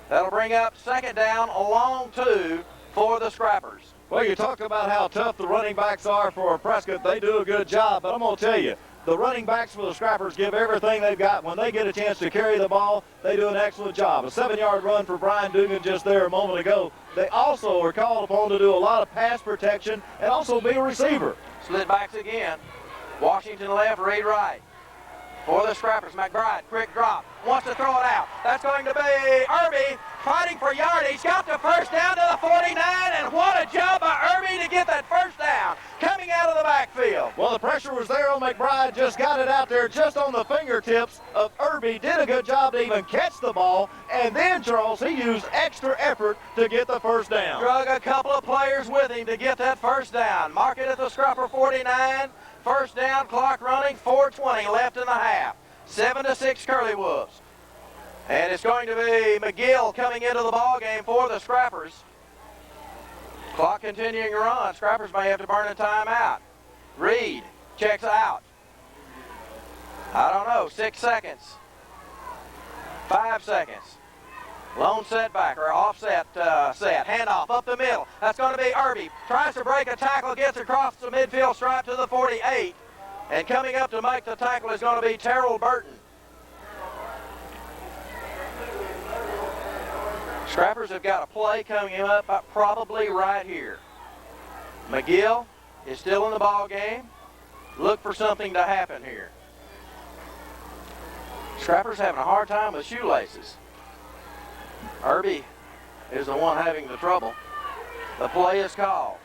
That'll bring up second down along 2 for the Scrappers. Well, you talk about how tough the running backs are for Prescott. They do a good job, but I'm going to tell you, the running backs for the Scrappers give everything they've got. When they get a chance to carry the ball, they do an excellent job. A 7-yard run for Brian Dugan just there a moment ago. They also are called upon to do a lot of pass protection and also be a receiver. Split backs again. Washington left, Reed right. For the Scrappers, McBride, quick drop, wants to throw it out. That's going to be Irby fighting for yardage. Got the first down to the 49, and what a job by Irby to get that first down. Coming out of the backfield. Well, the pressure was there on McBride, just got it out there just on the fingertips of Irby. Did a good job to even catch the ball. And then, Charles, he used extra effort to get the first down. Drug a couple of players with him to get that first down. Mark it at the Scrapper 49. First down, clock running, 4:20 left in the half. 7-6 Curley Wolves. And it's going to be McGill coming into the ball game for the Scrappers. Clock continuing to run. Scrappers may have to burn a timeout. Reed checks out. I don't know, 6 seconds. 5 seconds. Lone setback or offset set. Handoff up the middle. That's going to be Irby. Tries to break a tackle, gets across the midfield stripe to the 48. And coming up to make the tackle is going to be Terrell Burton. Scrappers have got a play coming up probably right here. McGill is still in the ball game. Look for something to happen here. Scrappers having a hard time with shoelaces. Irby is the one having the trouble. The play is called.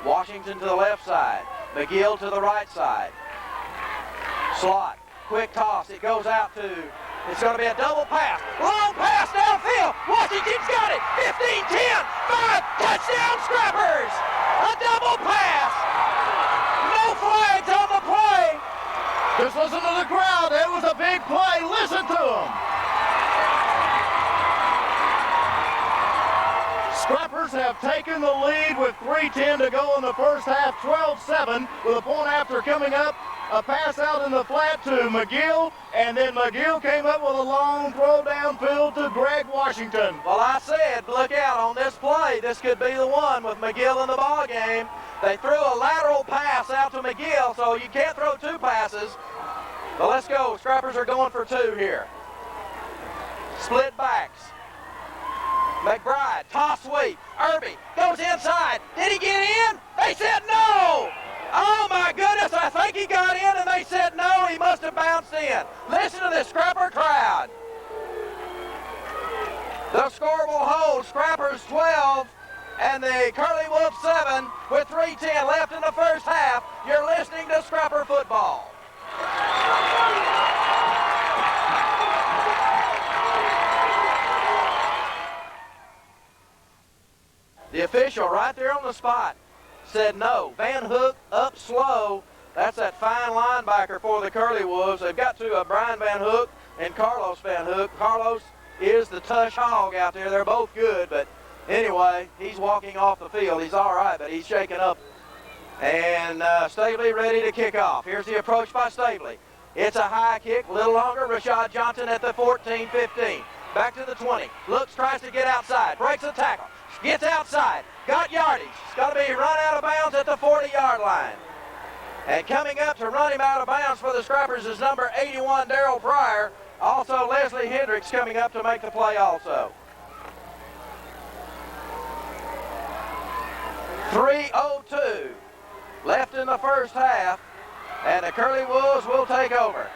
Washington to the left side. McGill to the right side. Slot. Quick toss. It goes out to, it's going to be a double pass. Long pass downfield. Washington's got it. 15, 10, 5. Touchdown Scrappers. A double pass. No flags on the play. Just listen to the crowd. It was a big play. Listen to them. Scrappers have taken the lead with 3:10 to go in the first half, 12-7, with a point after coming up. A pass out in the flat to McGill, and then McGill came up with a long throw downfield to Greg Washington. Well, I said, look out on this play. This could be the one with McGill in the ball game. They threw a lateral pass out to McGill, so you can't throw two passes. But let's go. Scrappers are going for two here. Split backs. McBride, toss sweep. Irby goes inside. Did he get in? They said no. Oh my goodness, I think he got in and they said no. He must have bounced in. Listen to this Scrapper crowd. The score will hold. Scrappers 12 and the Curley Wolves 7 with 3:10 left in the first half. You're listening to Scrapper football. The official right there on the spot said no. Van Hook up slow. That's that fine linebacker for the Curley Wolves. They've got to Brian Van Hook and Carlos Van Hook. Carlos is the tush hog out there. They're both good, but anyway, he's walking off the field. He's all right, but he's shaking up. And Stavely ready to kick off. Here's the approach by Stavely. It's a high kick, a little longer. Rashad Johnson at the 14-15. Back to the 20. Looks, tries to get outside. Breaks the tackle. Gets outside. Got yardage. It's got to be run out of bounds at the 40-yard line. And coming up to run him out of bounds for the Scrappers is number 81, Darrell Pryor. Also, Leslie Hendricks coming up to make the play also. 3:02 left in the first half. And the Curley Wolves will take over.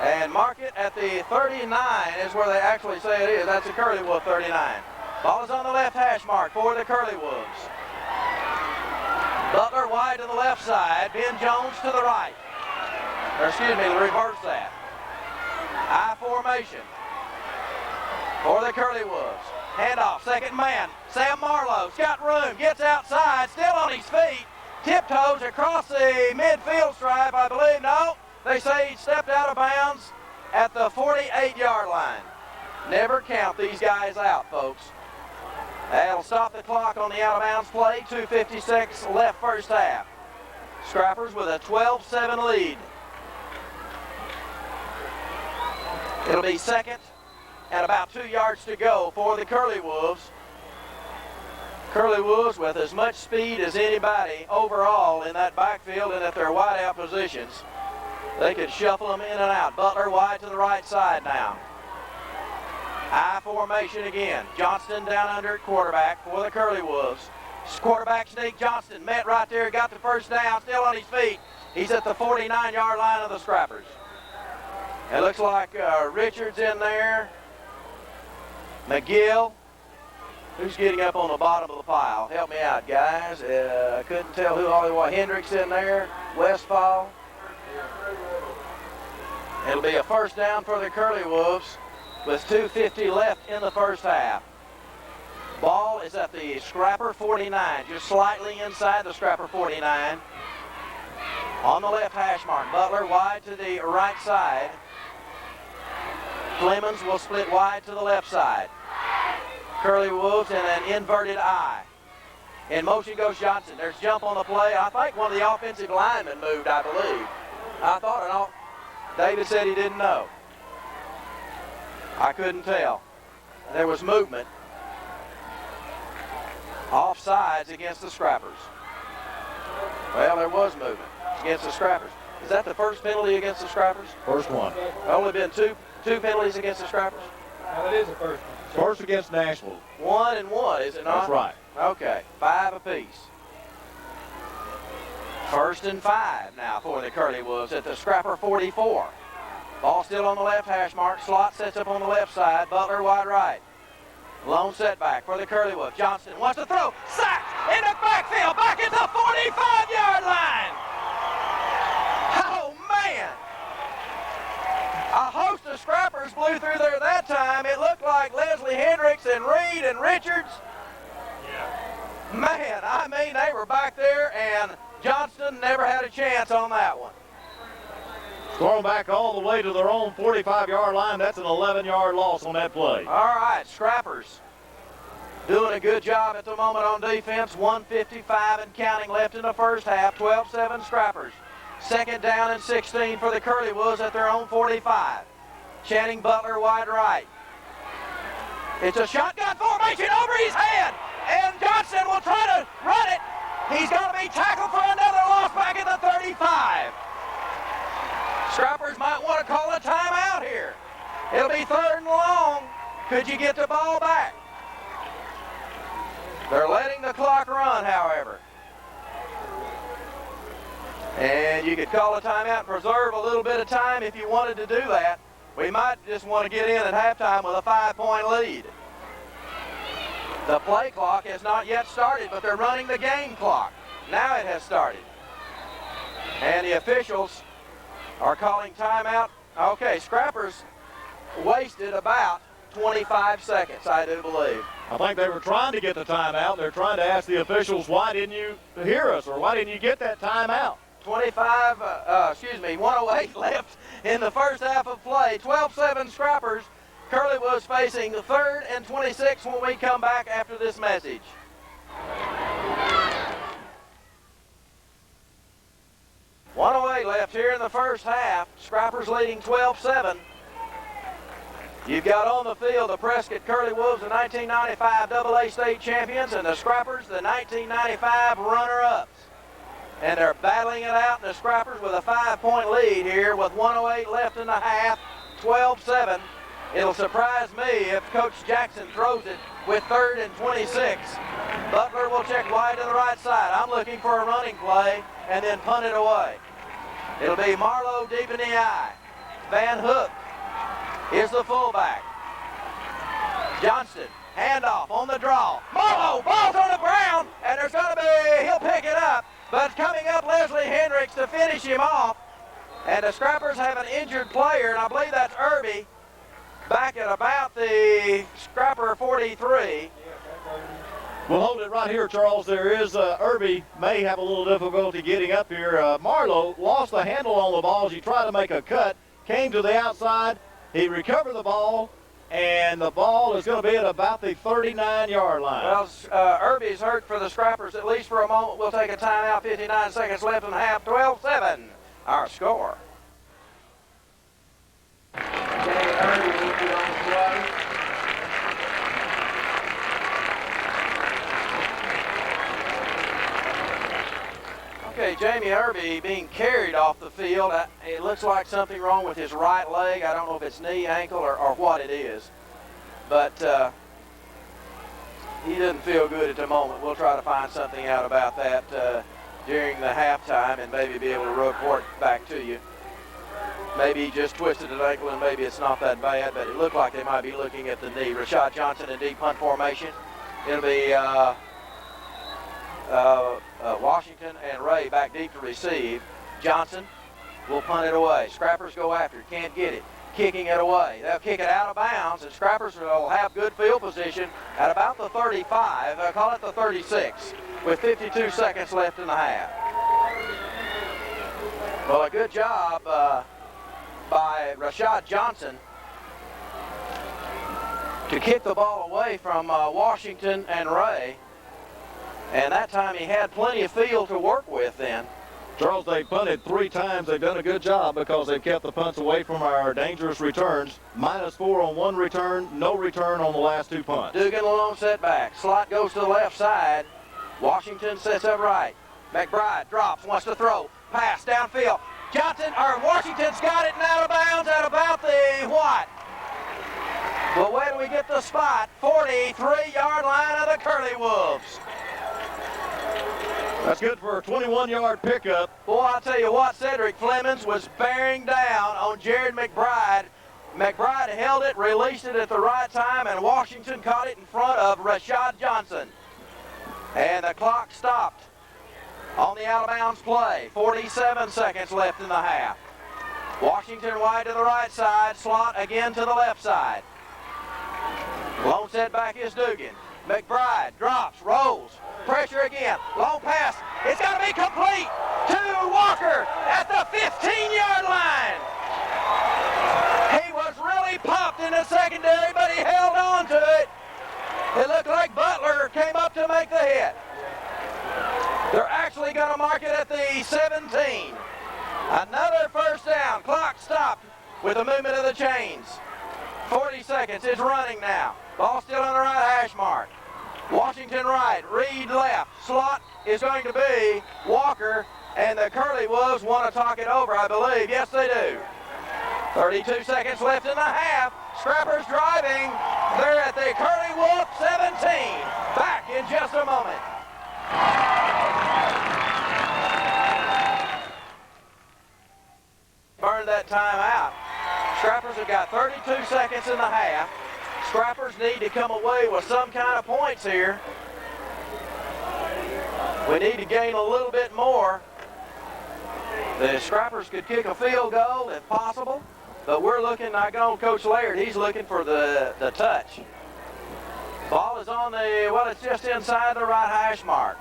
And mark it at the 39 is where they actually say it is. That's the Curley Wolf 39. Ball is on the left hash mark for the Curley Wolves. Butler wide to the left side. Ben Jones to the right. Or excuse me, reverse that. I formation for the Curley Wolves. Handoff, second man. Sam Marlowe's got room, gets outside, still on his feet. Tiptoes across the midfield stripe, I believe. No, they say he stepped out of bounds at the 48-yard line. Never count these guys out, folks. That'll stop the clock on the out-of-bounds play. 2:56 left first half. Scrappers with a 12-7 lead. It'll be second and about 2 yards to go for the Curley Wolves. Curley Wolves with as much speed as anybody overall in that backfield and at their wide-out positions. They could shuffle them in and out. Butler wide to the right side now. I formation again. Johnston down under at quarterback for the Curley Wolves. Quarterback sneak. Johnston met right there, got the first down, still on his feet. He's at the 49-yard line of the Scrappers. It looks like Richards in there. McGill. Who's getting up on the bottom of the pile? Help me out, guys. I couldn't tell who all it was. Hendricks in there, Westfall. It'll be a first down for the Curley Wolves with 2:50 left in the first half. Ball is at the Scrapper 49, just slightly inside the Scrapper 49. On the left hash mark, Butler wide to the right side. Clemens will split wide to the left side. Curley Wolves in an inverted I. In motion goes Johnson. There's jump on the play. I think one of the offensive linemen moved, I believe. I thought David said he didn't know. I couldn't tell. There was movement. Offsides against the Scrappers. Well, there was movement against the Scrappers. Is that the first penalty against the Scrappers? First one. Only been two penalties against the Scrappers? No, it is the first one. First against Nashville. 1 and 1, is it not? That's right. Okay, 5 apiece. 1st and 5 now for the Curley Wolves at the Scrapper 44. Ball still on the left hash mark. Slot sets up on the left side. Butler wide right. Lone setback for the Curley Wolves. Johnson wants to throw. Sacked in the backfield. Back at the 45-yard line. Oh, man. A host of Scrappers blew through there that time. It looked like Leslie Hendricks and Reed and Richards. Yeah. Man, I mean, they were back there, and Johnston never had a chance on that one. Thrown back all the way to their own 45-yard line. That's an 11-yard loss on that play. All right, Scrappers doing a good job at the moment on defense. 1:55 and counting left in the first half. 12-7 Scrappers. 2nd down and 16 for the Curley Wolves at their own 45. Channing Butler wide right. It's a shotgun formation over his head, and Johnson will try to run it. He's going to be tackled for another loss back at the 35. Scrappers might want to call a timeout here. It'll be 3rd and long. Could you get the ball back? They're letting the clock run, however. And you could call a timeout and preserve a little bit of time if you wanted to do that. We might just want to get in at halftime with a 5-point lead. The play clock has not yet started, but they're running the game clock. Now it has started. And the officials are calling timeout. Okay, Scrappers wasted about 25 seconds, I do believe. I think they were trying to get the timeout. They're trying to ask the officials, why didn't you hear us, or why didn't you get that timeout? 108 left in the first half of play. 12-7 Scrappers. Curley was facing the 3rd and 26 when we come back after this message. .108 left here in the first half. Scrappers leading 12-7. You've got on the field the Prescott Curley Wolves, the 1995 AA state champions, and the Scrappers, the 1995 runner-ups. And they're battling it out in the Scrappers with a 5-point lead here with 108 left in the half, 12-7. It'll surprise me if Coach Jackson throws it with 3rd and 26. Butler will check wide to the right side. I'm looking for a running play and then punt it away. It'll be Marlowe deep in the eye. Van Hook is the fullback. Johnston, handoff on the draw. Marlowe, ball's on the ground, and there's going to be, he'll pick it up. But coming up, Leslie Hendricks to finish him off. And the Scrappers have an injured player, and I believe that's Irby, back at about the Scrapper 43. We'll hold it right here, Charles. There is Irby may have a little difficulty getting up here. Marlowe lost the handle on the ball as he tried to make a cut, came to the outside. He recovered the ball, and the ball is going to be at about the 39-yard line. Well, Irby's hurt for the Scrappers, at least for a moment. We'll take a timeout. 59 seconds left in the half. 12-7, our score. Okay, Jamie Irby being carried off the field. It looks like something wrong with his right leg. I don't know if it's knee, ankle, or what it is. But he doesn't feel good at the moment. We'll try to find something out about that during the halftime and maybe be able to report back to you. Maybe he just twisted an ankle and maybe it's not that bad, but it looked like they might be looking at the knee. Rashad Johnson in deep punt formation. It'll be Washington and Ray back deep to receive. Johnson will punt it away. Scrappers go after it, can't get it. Kicking it away. They'll kick it out of bounds, and Scrappers will have good field position at about the 35, call it the 36, with 52 seconds left in the half. Well, a good job by Rashad Johnson to kick the ball away from Washington and Ray, and that time he had plenty of field to work with then. Charles, they punted 3 times. They've done a good job because they've kept the punts away from our dangerous returns. -4 on 1 return, no return on the last 2 punts. Dugan alone setback. Slot goes to the left side. Washington sets up right. McBride drops, wants to throw. Pass downfield. Washington's got it and out of bounds at about the what? Well, where do we get the spot? 43-yard line of the Curley Wolves. That's good for a 21-yard pickup. Boy, I'll tell you what, Cedric Flemings was bearing down on Jared McBride. McBride held it, released it at the right time, and Washington caught it in front of Rashad Johnson. And the clock stopped on the out-of-bounds play. 47 seconds left in the half. Washington wide to the right side, slot again to the left side. Lone setback is Dugan. McBride drops, rolls. Pressure again, long pass, it's got to be complete to Walker at the 15-yard line. He was really popped in the secondary, but he held on to it. It looked like Butler came up to make the hit. They're actually going to mark it at the 17. Another first down, clock stopped with the movement of the chains. 40 seconds, it's running now. Ball still on the right hash mark. Washington right, Reed left. Slot is going to be Walker, and the Curley Wolves want to talk it over, I believe. Yes, they do. 32 seconds left in the half. Scrappers driving. They're at the Curley Wolf 17. Back in just a moment. Burn that time out. Scrappers have got 32 seconds in the half. Scrappers need to come away with some kind of points here. We need to gain a little bit more. The Scrappers could kick a field goal if possible, but we're looking, I go Coach Laird, he's looking for the touch. Ball is on it's just inside the right hash mark.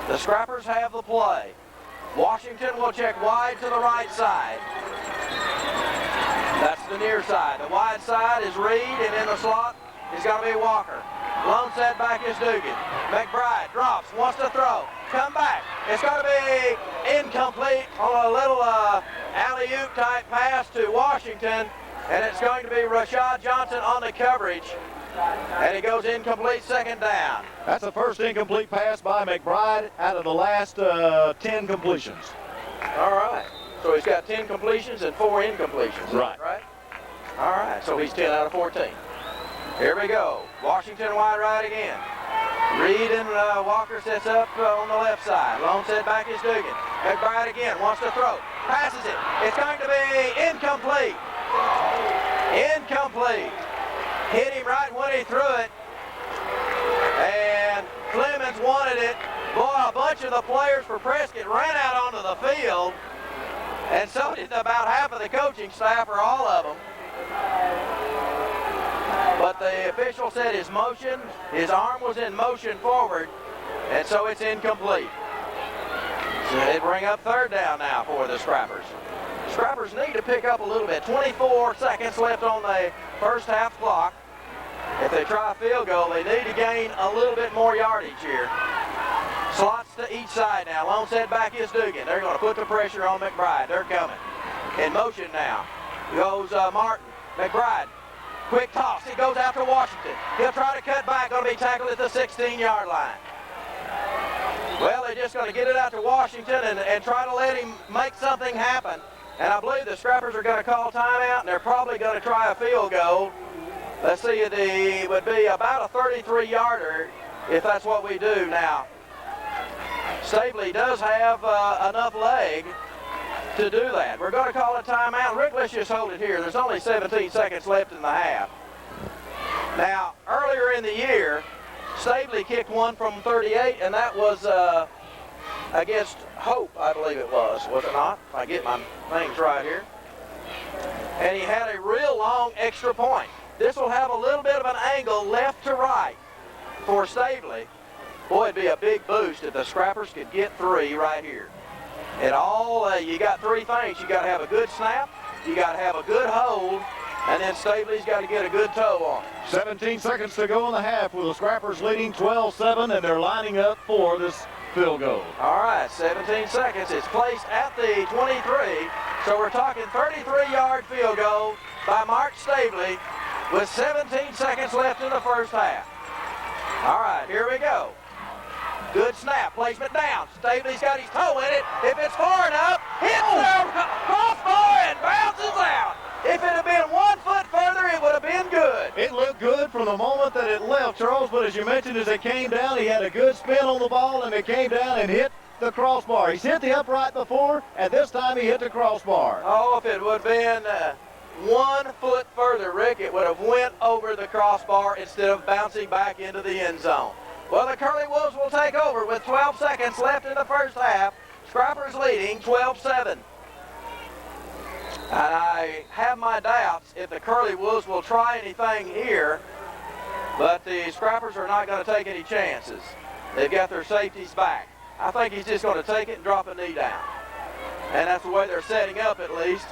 The Scrappers have the play. Washington will check wide to the right side. That's the near side. The wide side is Reed, and in the slot is going to be Walker. Lone setback is Dugan. McBride drops, wants to throw. Come back. It's going to be incomplete on a little alley-oop type pass to Washington, and it's going to be Rashad Johnson on the coverage, and he goes incomplete, second down. That's the first incomplete pass by McBride out of the last 10 completions. All right. So he's got 10 completions and 4 incompletions. Right. All right, so he's 10 out of 14. Here we go. Washington wide right again. Reed and Walker sets up on the left side. Lone setback is Dugan. McBride again wants to throw. Passes it. It's going to be incomplete. Incomplete. Hit him right when he threw it. And Flemings wanted it. Boy, a bunch of the players for Prescott ran out onto the field. And so did about half of the coaching staff, or all of them. But the official said his arm was in motion forward, and so it's incomplete. So they bring up third down now for the Scrappers. Scrappers need to pick up a little bit. 24 seconds left on the first half clock. If they try a field goal, they need to gain a little bit more yardage here. Slots to each side now. Lone setback is Dugan. They're going to put the pressure on McBride. They're coming. In motion now goes Martin. McBride, quick toss. He goes after Washington. He'll try to cut back. Going to be tackled at the 16-yard line. Well, they're just going to get it out to Washington and try to let him make something happen. And I believe the Scrappers are going to call timeout, and they're probably going to try a field goal. Let's see, it would be about a 33-yarder if that's what we do now. Stabley does have enough leg to do that. We're going to call a timeout. Rick, let's just hold it here. There's only 17 seconds left in the half. Now, earlier in the year, Staveley kicked one from 38, and that was against Hope, I believe it was it not? If I get my things right here. And he had a real long extra point. This will have a little bit of an angle left to right for Staveley. Boy, it'd be a big boost if the Scrappers could get three right here. It all, you got three things. You got to have a good snap, you got to have a good hold, and then Staveley's got to get a good toe on it. 17 seconds to go in the half with the Scrappers leading 12-7, and they're lining up for this field goal. All right, 17 seconds. It's placed at the 23, so we're talking 33-yard field goal by Mark Staveley with 17 seconds left in the first half. All right, here we go. Good snap, placement down. Staveley's got his toe in it. If it's far enough, hits the crossbar and bounces out. If it had been 1 foot further, it would have been good. It looked good from the moment that it left, Charles, but as you mentioned, as it came down, he had a good spin on the ball, and it came down and hit the crossbar. He's hit the upright before, and this time he hit the crossbar. Oh, if it would have been 1 foot further, Rick, it would have went over the crossbar instead of bouncing back into the end zone. Well, the Curley Wolves will take over with 12 seconds left in the first half. Scrappers leading 12-7. And I have my doubts if the Curley Wolves will try anything here, but the Scrappers are not going to take any chances. They've got their safeties back. I think he's just going to take it and drop a knee down. And that's the way they're setting up at least.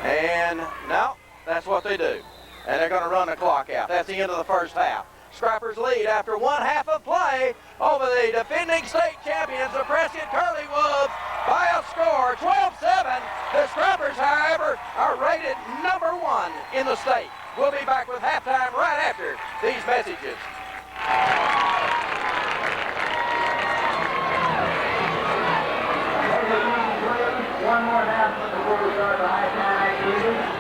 And no, that's what they do. And they're going to run the clock out. That's the end of the first half. Scrappers lead after 1 half of play over the defending state champions, the Prescott Curley Wolves, by a score 12-7. The Scrappers, however, are rated #1 in the state. We'll be back with halftime right after these messages. One more announcement before we start the halftime activity.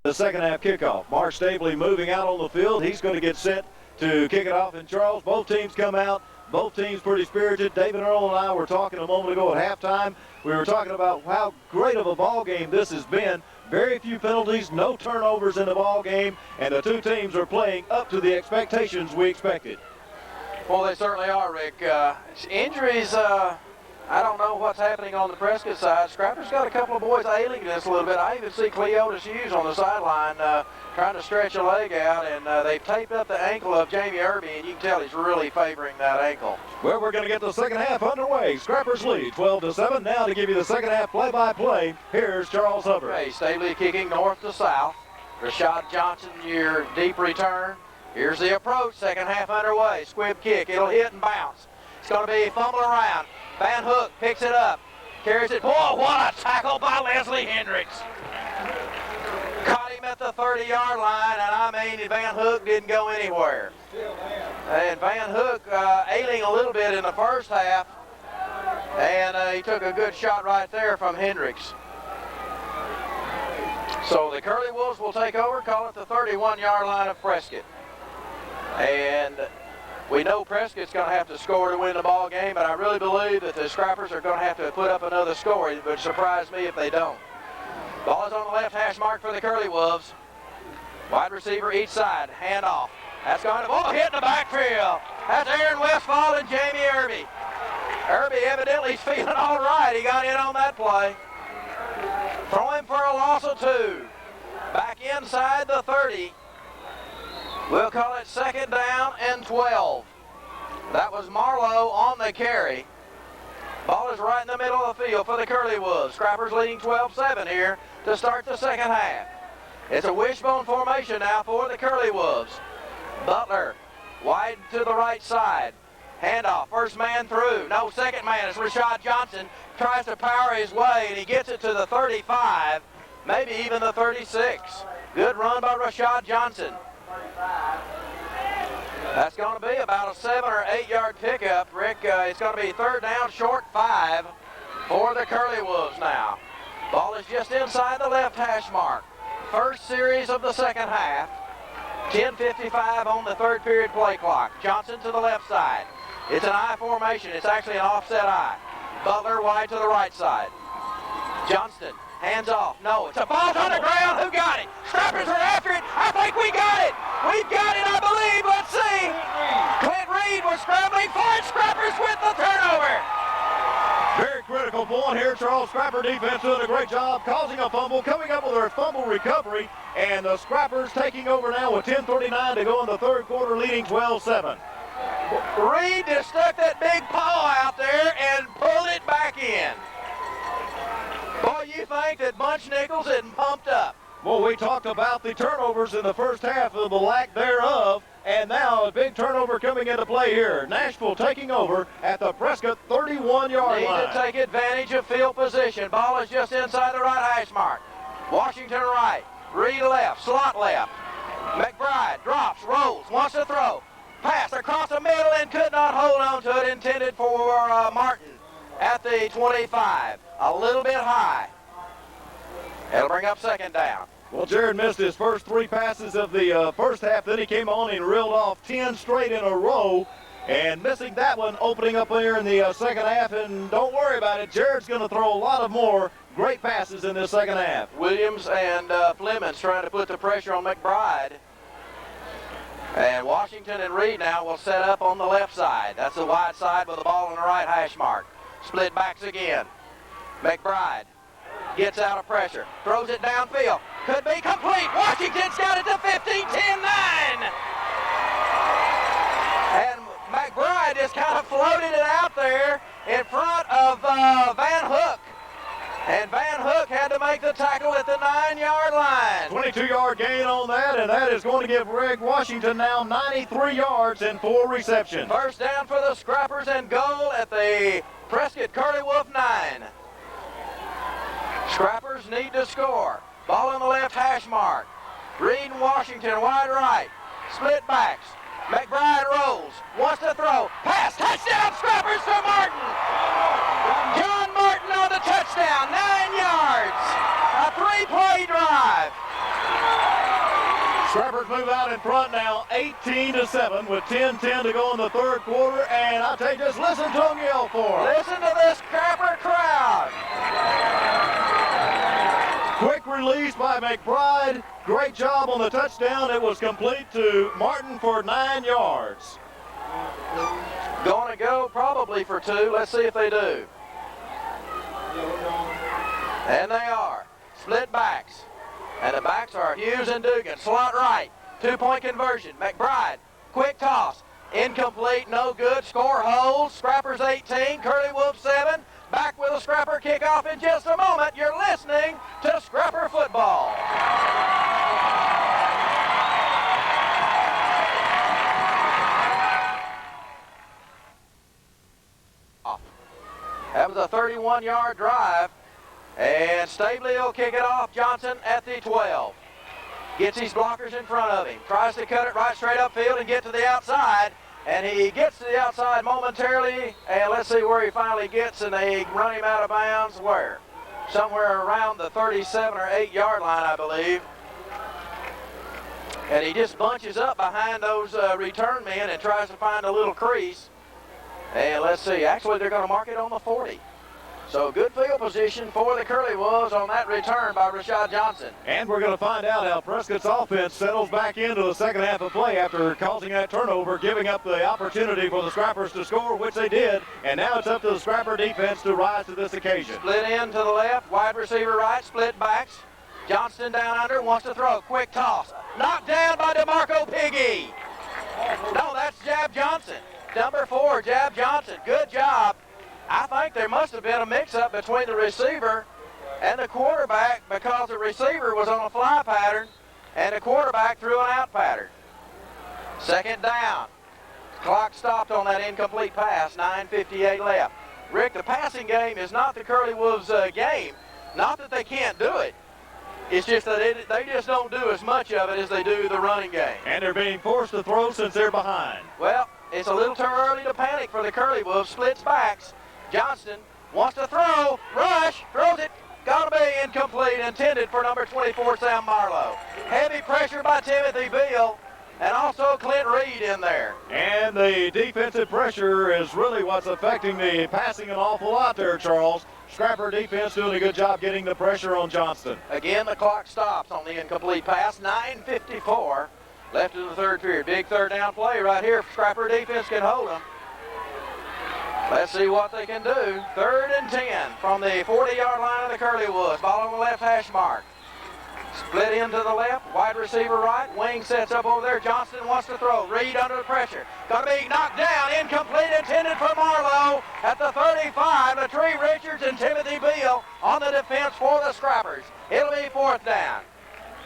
The second half kickoff. Mark Staveley moving out on the field. He's going to get set to kick it off. And Charles, both teams come out. Both teams pretty spirited. David Earl and I were talking a moment ago at halftime. We were talking about how great of a ball game this has been. Very few penalties, no turnovers in the ball game, and the two teams are playing up to the expectations we expected. Well, they certainly are, Rick. Injuries, I don't know what's happening on the Prescott side. Scrappers got a couple of boys ailing this a little bit. I even see Cleotis Hughes on the sideline trying to stretch a leg out, and they've taped up the ankle of Jamie Irby, and you can tell he's really favoring that ankle. Well, we're going to get the second half underway. Scrappers lead 12-7. Now to give you the second half play-by-play, here's Charles Hubbard. Okay, Staveley kicking north to south. Rashad Johnson, your deep return. Here's the approach, second half underway. Squib kick, it'll hit and bounce. It's going to be fumble around. Van Hook picks it up, carries it. Boy, what a tackle by Leslie Hendricks. Caught him at the 30-yard line, and I mean, Van Hook didn't go anywhere. And Van Hook ailing a little bit in the first half, and he took a good shot right there from Hendricks. So the Curley Wolves will take over, call it the 31-yard line of Prescott. And we know Prescott's going to have to score to win the ball game, but I really believe that the Scrappers are going to have to put up another score. It would surprise me if they don't. Ball is on the left hash mark for the Curley Wolves. Wide receiver each side, hand off. That's going to, hit in the backfield. That's Aaron Westfall and Jamie Irby. Irby evidently is feeling all right. He got in on that play. Throw him for a loss of 2. Back inside the 30. We'll call it second down and 12. That was Marlowe on the carry. Ball is right in the middle of the field for the Curley Wolves. Scrappers leading 12-7 here to start the second half. It's a wishbone formation now for the Curley Wolves. Butler wide to the right side. Handoff, first man through. No, second man. It's Rashad Johnson. Tries to power his way, and he gets it to the 35, maybe even the 36. Good run by Rashad Johnson. That's going to be about a 7 or 8 yard pickup, Rick. It's going to be third down, short 5 for the Curley Wolves now. Ball is just inside the left hash mark. First series of the second half. 10:55 on the third period play clock. Johnson to the left side. It's an I formation. It's actually an offset I. Butler wide to the right side. Johnston, hands off. No, it's a ball on the ground. Who got it? Scrappers are after it. I think we got it. We've got it, I believe. Let's see. Clint Reed was scrambling for it. Scrappers with the turnover. Very critical point here. Charles Scrapper defense doing a great job, causing a fumble, coming up with their fumble recovery, and the Scrappers taking over now with 10:39 to go in the third quarter, leading 12-7. Reed just stuck that big paw out there and pulled it back in. Boy, you think that Bunch Nichols isn't pumped up. Well, we talked about the turnovers in the first half of the lack thereof, and now a big turnover coming into play here. Nashville taking over at the Prescott 31-yard line. Need to take advantage of field position. Ball is just inside the right hash mark. Washington right, Reed left, slot left. McBride drops, rolls, wants to throw. Pass across the middle and could not hold on to it. Intended for Martin at the 25. A little bit high. It'll bring up second down. Well, Jared missed his first 3 passes of the first half. Then he came on and reeled off 10 straight in a row. And missing that one, opening up there in the second half. And don't worry about it. Jared's going to throw a lot of more great passes in this second half. Williams and Flemings trying to put the pressure on McBride. And Washington and Reed now will set up on the left side. That's the wide side with the ball on the right hash mark. Split backs again. McBride gets out of pressure, throws it downfield. Could be complete. Washington's got it to 15, 10, 9. And McBride just kind of floated it out there in front of Van Hook. And Van Hook had to make the tackle at the 9-yard line. 22-yard gain on that, and that is going to give Greg Washington now 93 yards and 4 receptions. First down for the Scrappers and goal at the Prescott Curley Wolf 9. Scrappers need to score. Ball on the left hash mark. Reed and Washington wide right. Split backs. McBride rolls. Wants to throw. Pass. Touchdown Scrappers to Martin. John Martin on the touchdown. 9 yards. A 3-play drive. Scrappers move out in front now, 18-7 with 10:10 to go in the third quarter. And I'll tell you, just listen to them yell for it. Listen to this Scrapper crowd. Quick release by McBride. Great job on the touchdown. It was complete to Martin for 9 yards. Going to go probably for 2. Let's see if they do. And they are. Split backs. And the backs are Hughes and Dugan. Slot right. 2-point conversion. McBride. Quick toss. Incomplete. No good. Score holds. Scrappers 18. Curley Wolf 7. Back with a Scrapper kickoff in just a moment. You're listening to Scrapper Football. That was a 31-yard drive. And Stabley will kick it off. Johnson at the 12. Gets his blockers in front of him. Tries to cut it right straight upfield and get to the outside. And he gets to the outside momentarily. And let's see where he finally gets. And they run him out of bounds. Where? Somewhere around the 37 or 8-yard line, I believe. And he just bunches up behind those return men and tries to find a little crease. And let's see. Actually, they're going to mark it on the 40. So good field position for the Curley Wolves on that return by Rashad Johnson. And we're going to find out how Prescott's offense settles back into the second half of play after causing that turnover, giving up the opportunity for the Scrappers to score, which they did. And now it's up to the Scrapper defense to rise to this occasion. Split in to the left, wide receiver right, split backs. Johnston down under, wants to throw. Quick toss. Knocked down by DeMarco Piggy. No, that's Jab Johnson. Number 4, Jab Johnson. Good job. I think there must have been a mix-up between the receiver and the quarterback because the receiver was on a fly pattern and the quarterback threw an out pattern. Second down. Clock stopped on that incomplete pass, 9:58 left. Rick, the passing game is not the Curley Wolves' game. Not that they can't do it. It's just that they just don't do as much of it as they do the running game. And they're being forced to throw since they're behind. Well, it's a little too early to panic for the Curley Wolves. Splits backs. Johnston wants to throw. Rush. Throws it. Got to be incomplete. Intended for number 24, Sam Marlowe. Heavy pressure by Timothy Beal. And also Clint Reed in there. And the defensive pressure is really what's affecting the passing an awful lot there, Charles. Scrapper defense doing a good job getting the pressure on Johnston. Again, the clock stops on the incomplete pass. 9:54 left in the third period. Big third down play right here. Scrapper defense can hold them. Let's see what they can do. 3rd and 10 from the 40-yard line of the Curley Wolves. Ball on the left hash mark. Split into the left, wide receiver right, wing sets up over there. Johnston wants to throw. Reed under the pressure. Going to be knocked down, incomplete, intended for Marlowe at the 35. Latree Richards and Timothy Beal on the defense for the Scrappers. It'll be 4th down.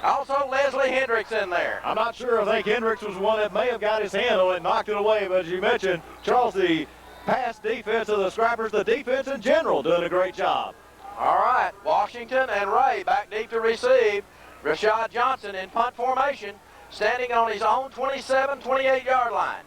Also Leslie Hendricks in there. I'm not sure. I think Hendricks was one that may have got his hand on it and knocked it away. But as you mentioned, Charles, the pass defense of the Scrappers, the defense in general, doing a great job. All right, Washington and Ray back deep to receive. Rashad Johnson in punt formation, standing on his own 27, 28-yard line.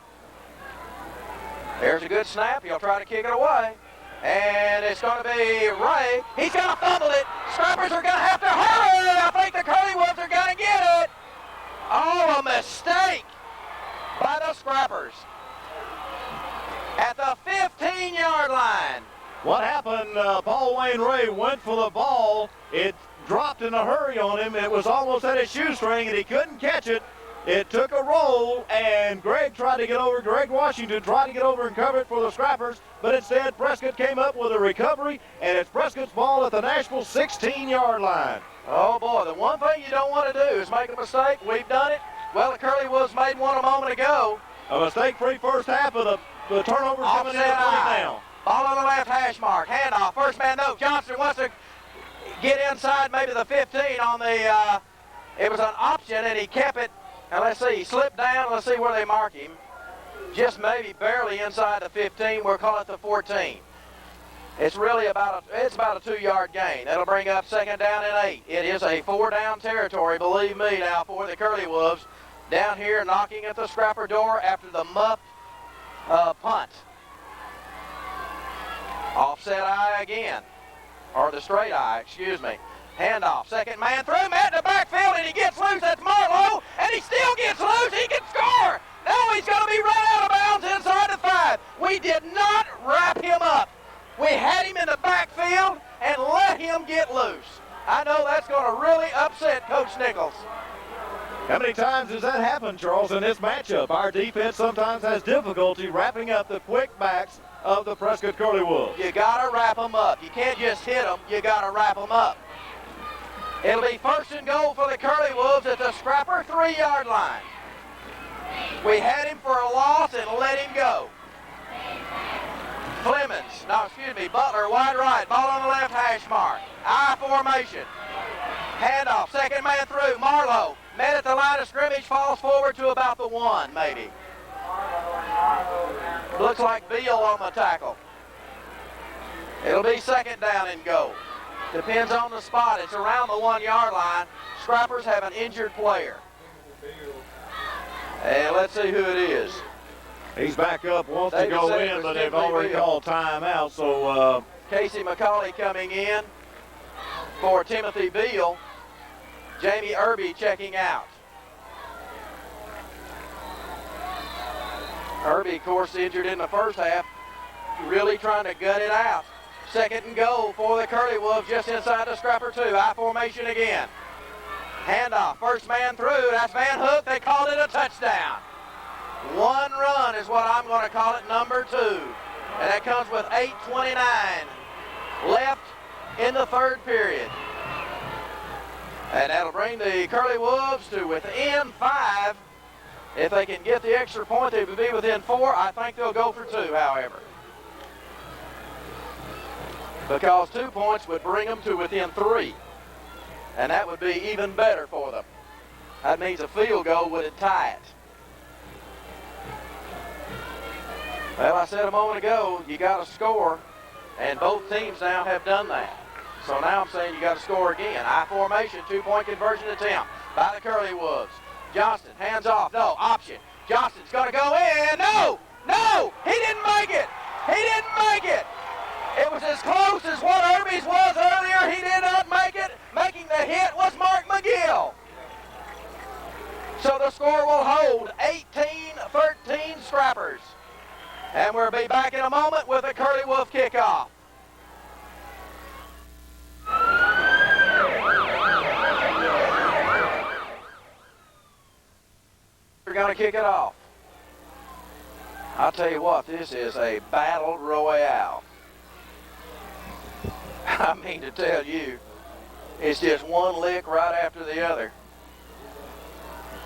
There's a good snap. He'll try to kick it away. And it's going to be Ray. He's going to fumble it. Scrappers are going to have to hurry. I think the Curley Wolves are going to get it. Oh, a mistake by the Scrappers at the 15-yard line. What happened? Paul Wayne Ray went for the ball. It dropped in a hurry on him. It was almost at his shoestring, and he couldn't catch it. It took a roll, and Greg Washington tried to get over and cover it for the Scrappers, but instead Prescott came up with a recovery, and it's Prescott's ball at the Nashville 16-yard line. Oh, boy, the one thing you don't want to do is make a mistake. We've done it. Well, the Curley Wolves made one a moment ago. A mistake-free first half of the turnovers coming in now. Ball on the left hash mark. Handoff. First man, no. Johnson wants to get inside maybe the 15 on the, it was an option, and he kept it. And let's see, he slipped down. Let's see where they mark him. Just maybe barely inside the 15. We'll call it the 14. It's really about a 2-yard gain. That'll bring up 2nd down and 8. It is a 4-down territory, believe me now, for the Curley Wolves. Down here knocking at the Scrapper door after the muffed punt. Offset eye again. Or the straight eye, excuse me. Handoff, second man through, Matt in the backfield, and he gets loose. That's Marlowe, and he still gets loose. He can score. Now he's going to be run out of bounds inside the 5. We did not wrap him up. We had him in the backfield and let him get loose. I know that's going to really upset Coach Nichols. How many times has that happened, Charles, in this matchup? Our defense sometimes has difficulty wrapping up the quick backs of the Prescott Curley Wolves. You got to wrap them up. You can't just hit them. You got to wrap them up. It'll be 1st and goal for the Curley Wolves at the Scrapper 3-yard line. We had him for a loss and let him go. Butler wide right, ball on the left hash mark. I formation. Handoff, second man through, Marlowe. Met at the line of scrimmage, falls forward to about the 1, maybe. Looks like Beal on the tackle. It'll be 2nd down and goal. Depends on the spot. It's around the 1-yard line. Scrappers have an injured player. And let's see who it is. He's back up, wants to go in, but they've already called timeout. So Casey McCauley coming in for Timothy Beal. Jamie Irby checking out. Irby, of course, injured in the first half. Really trying to gut it out. 2nd and goal for the Curley Wolves just inside the Scrapper 2. I formation again. Handoff, first man through. That's Van Hook. They called it a touchdown. 1 run is what I'm going to call it, number 2. And that comes with 8:29 left in the 3rd period. And that'll bring the Curley Wolves to within 5. If they can get the extra point, they would be within 4. I think they'll go for 2, however. because 2 points would bring them to within 3. And that would be even better for them. That means a field goal would tie it. Well, I said a moment ago, you got to score, and both teams now have done that. So now I'm saying you got to score again. I formation, 2-point conversion attempt by the Curley Wolves. Johnston, hands off, no, option. Johnston's going to go in, no, he didn't make it. He didn't make it. It was as close as what Irby's was earlier. He did not make it. Making the hit was Mark McGill. So the score will hold 18-13 Scrappers. And we'll be back in a moment with a Curley Wolf kickoff. We're going to kick it off. I'll tell you what, this is a battle royale. I mean to tell you, it's just one lick right after the other.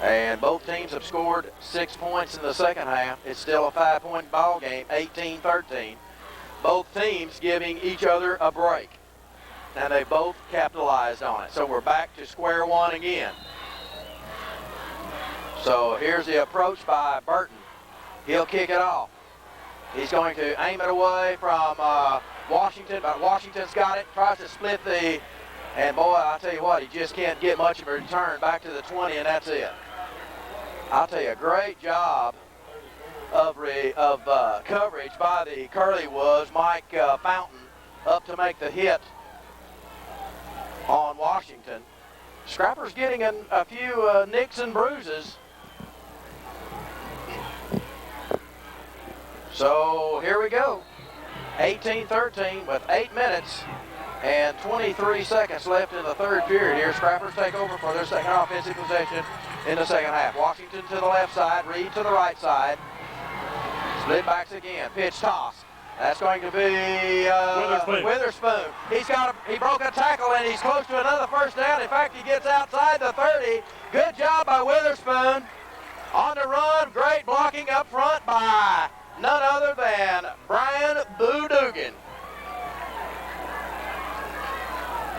And both teams have scored 6 points in the second half. It's still a 5-point ball game, 18-13. Both teams giving each other a break. And they both capitalized on it. So we're back to square one again. So here's the approach by Burton. He'll kick it off. He's going to aim it away from Washington, but Washington's got it, tries to split the, and boy, I'll tell you what, he just can't get much of a return back to the 20, and that's it. I'll tell you, a great job of coverage by the Curley Wolves. Mike Fountain up to make the hit on Washington. Scrappers getting a few nicks and bruises. So here we go. 18-13 with 8 minutes and 23 seconds left in the third period here. Scrappers take over for their second offensive possession in the second half. Washington to the left side, Reed to the right side. Split backs again, pitch toss. That's going to be Witherspoon. He broke a tackle and he's close to another first down. In fact, he gets outside the 30. Good job by Witherspoon. On the run, great blocking up front by none other than Brian Boo Dugan.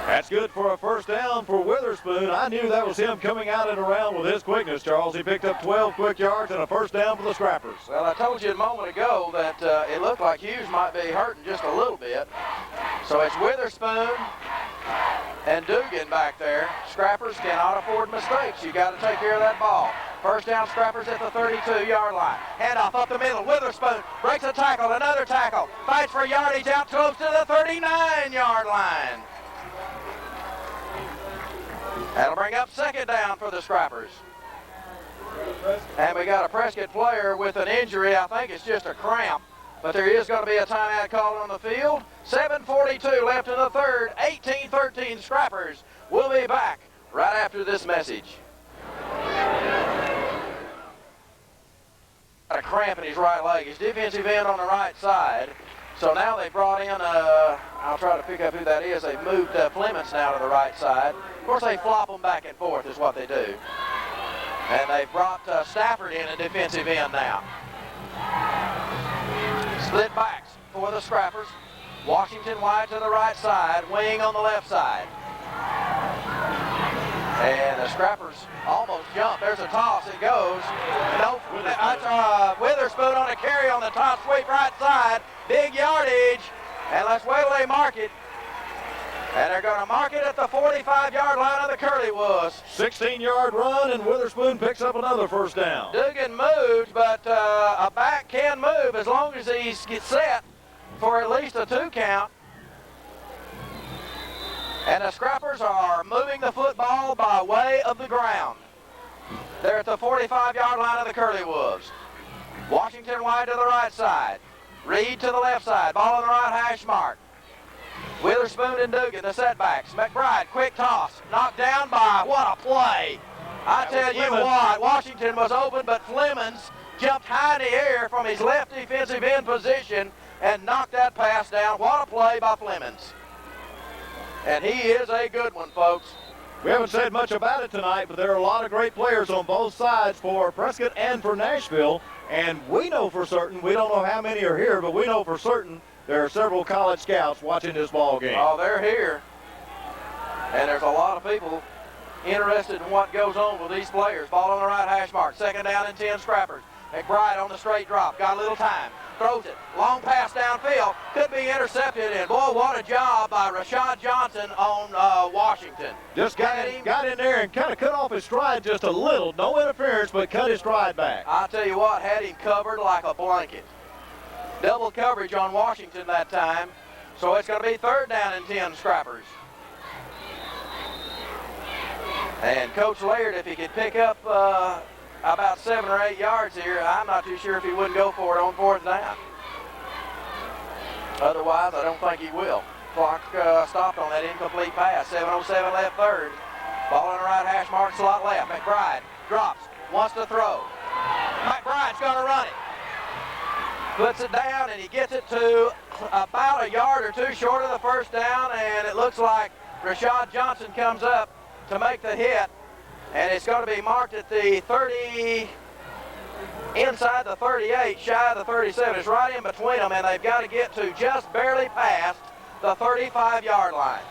That's good for a first down for Witherspoon. I knew that was him coming out and around with his quickness, Charles. He picked up 12 quick yards and a first down for the Scrappers. Well, I told you a moment ago that it looked like Hughes might be hurting just a little bit. So it's Witherspoon and Dugan back there. Scrappers cannot afford mistakes. You got to take care of that ball. First down, Scrappers at the 32-yard line. Handoff up the middle. Witherspoon breaks a tackle, another tackle. Fights for yardage out close to the 39-yard line. That'll bring up second down for the Scrappers. And we got a Prescott player with an injury. I think it's just a cramp. But there is going to be a timeout called on the field. 7:42 left in the third. 18-13 Scrappers. We'll be back right after this message. Got a cramp in his right leg. His defensive end on the right side. So now they brought in, I'll try to pick up who that is. They've moved Flemings now to the right side. Of course, they flop them back and forth is what they do. And they've brought Stafford in a defensive end now. Split backs for the Scrappers. Washington wide to the right side, wing on the left side. And the Scrappers almost jump. There's a toss. It goes. Nope. That's Witherspoon on a carry on the top sweep right side. Big yardage. And let's wait till they mark it. And they're going to mark it at the 45-yard line of the Curley Wolves. 16-yard run, and Witherspoon picks up another first down. Dugan moves, but a back can move as long as he gets set for at least a 2 count. And the Scrappers are moving the football by way of the ground. They're at the 45-yard line of the Curley Wolves. Washington wide to the right side. Reed to the left side. Ball on the right hash mark. Witherspoon and Dugan, the setbacks. McBride, quick toss. Knocked down by, what a play. I tell you what, Washington was open, but Flemings jumped high in the air from his left defensive end position and knocked that pass down. What a play by Flemings. And he is a good one, folks. We haven't said much about it tonight, but there are a lot of great players on both sides for Prescott and for Nashville. And we know for certain, we don't know how many are here, but we know for certain there are several college scouts watching this ball game. Oh, they're here. And there's a lot of people interested in what goes on with these players. Ball on the right hash mark. 2nd down and 10 Scrappers. McBride on the straight drop. Got a little time. Throws it. Long pass downfield. Could be intercepted. And boy, what a job by Rashad Johnson on Washington. Just got in there and kind of cut off his stride just a little. No interference, but cut his stride back. I'll tell you what, had him covered like a blanket. Double coverage on Washington that time. So it's going to be 3rd down and 10 Scrappers. And Coach Laird, if he could pick up about 7 or 8 yards here, I'm not too sure if he wouldn't go for it on 4th down. Otherwise, I don't think he will. Clock stopped on that incomplete pass. 7:07 left 3rd. Ball on the right hash mark, slot left. McBride drops, wants to throw. McBride's going to run it. Puts it down, and he gets it to about a yard or two short of the 1st down, and it looks like Rashad Johnson comes up to make the hit, and it's going to be marked at the 30, inside the 38, shy of the 37. It's right in between them, and they've got to get to just barely past the 35-yard line.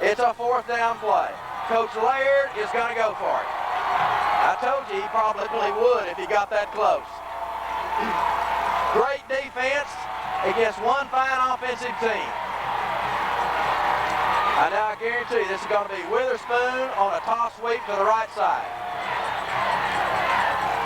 It's a 4th down play. Coach Laird is going to go for it. I told you he probably would if he got that close. Great defense against one fine offensive team. And now I guarantee this is going to be Witherspoon on a toss sweep to the right side.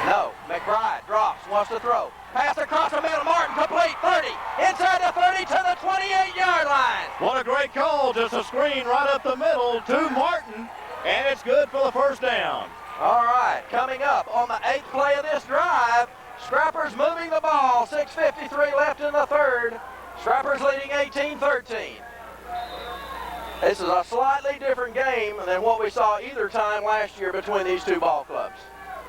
No, McBride drops, wants to throw. Pass across the middle, Martin complete, 30, inside the 30 to the 28-yard line. What a great call, just a screen right up the middle to Martin, and it's good for the 1st down. All right, coming up on the 8th play of this drive, Scrappers moving the ball, 6:53 left in the 3rd. Scrappers leading 18-13. This is a slightly different game than what we saw either time last year between these two ball clubs.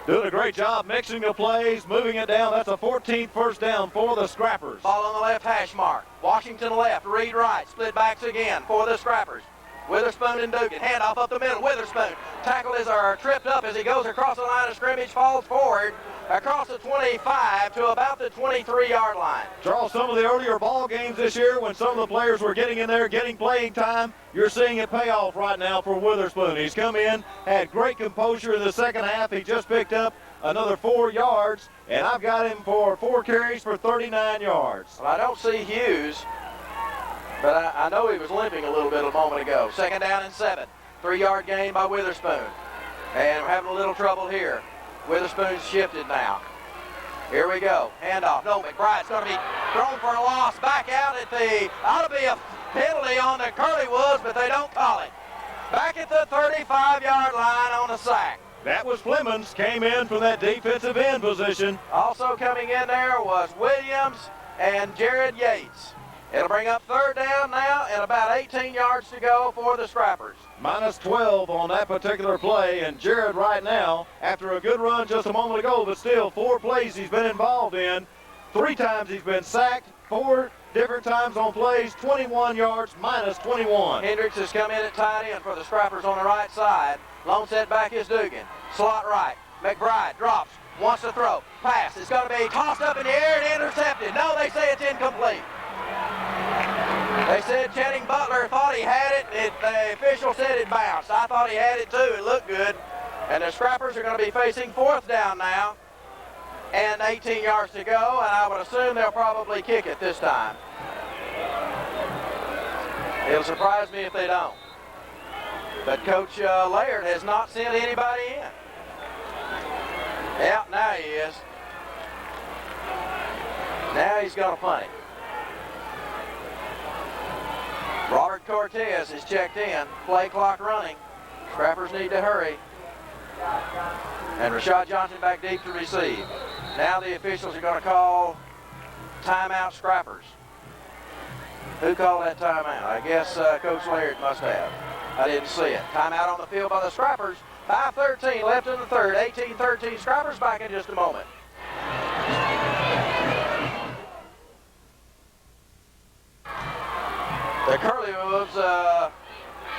Doing a great job mixing the plays, moving it down. That's a 14th 1st down for the Scrappers. Ball on the left hash mark. Washington left, Reed right. Split backs again for the Scrappers. Witherspoon and Dugan. Handoff up the middle. Witherspoon. Tackle is tripped up as he goes across the line of scrimmage, falls forward across the 25 to about the 23-yard line. Charles, some of the earlier ball games this year when some of the players were getting in there, getting playing time, you're seeing it pay off right now for Witherspoon. He's come in, had great composure in the 2nd half. He just picked up another 4 yards, and I've got him for 4 carries for 39 yards. Well, I don't see Hughes, but I know he was limping a little bit a moment ago. 2nd down and 7. 3-yard gain by Witherspoon. And we're having a little trouble here. Witherspoon's shifted now. Here we go. Handoff. No, McBride's going to be thrown for a loss. Back out at the, ought to be a penalty on the Curley Woods, but they don't call it. Back at the 35-yard line on the sack. That was Clemens, came in from that defensive end position. Also coming in there was Williams and Jared Yates. It'll bring up 3rd down now and about 18 yards to go for the Scrappers. Minus 12 on that particular play, and Jared right now, after a good run just a moment ago, but still 4 plays he's been involved in. 3 times he's been sacked, 4 different times on plays, 21 yards, minus 21. Hendricks has come in at tight end for the Scrappers on the right side. Lone setback is Dugan. Slot right. McBride drops, wants to throw. Pass. It's going to be tossed up in the air and intercepted. No, they say it's incomplete. They said Channing Butler thought he had it. The official said it bounced. I thought he had it too. It looked good. And the Scrappers are going to be facing 4th down now and 18 yards to go, and I would assume they'll probably kick it this time. It'll surprise me if they don't. But Coach Laird has not sent anybody in. Yeah, now he is. Now he's going to punt it. Robert Cortez is checked in. Play clock running. Scrappers need to hurry. And Rashad Johnson back deep to receive. Now the officials are going to call timeout Scrappers. Who called that timeout? I guess Coach Laird must have. I didn't see it. Timeout on the field by the Scrappers. 5:13 left in the 3rd. 18-13 Scrappers back in just a moment. The Curley Wolves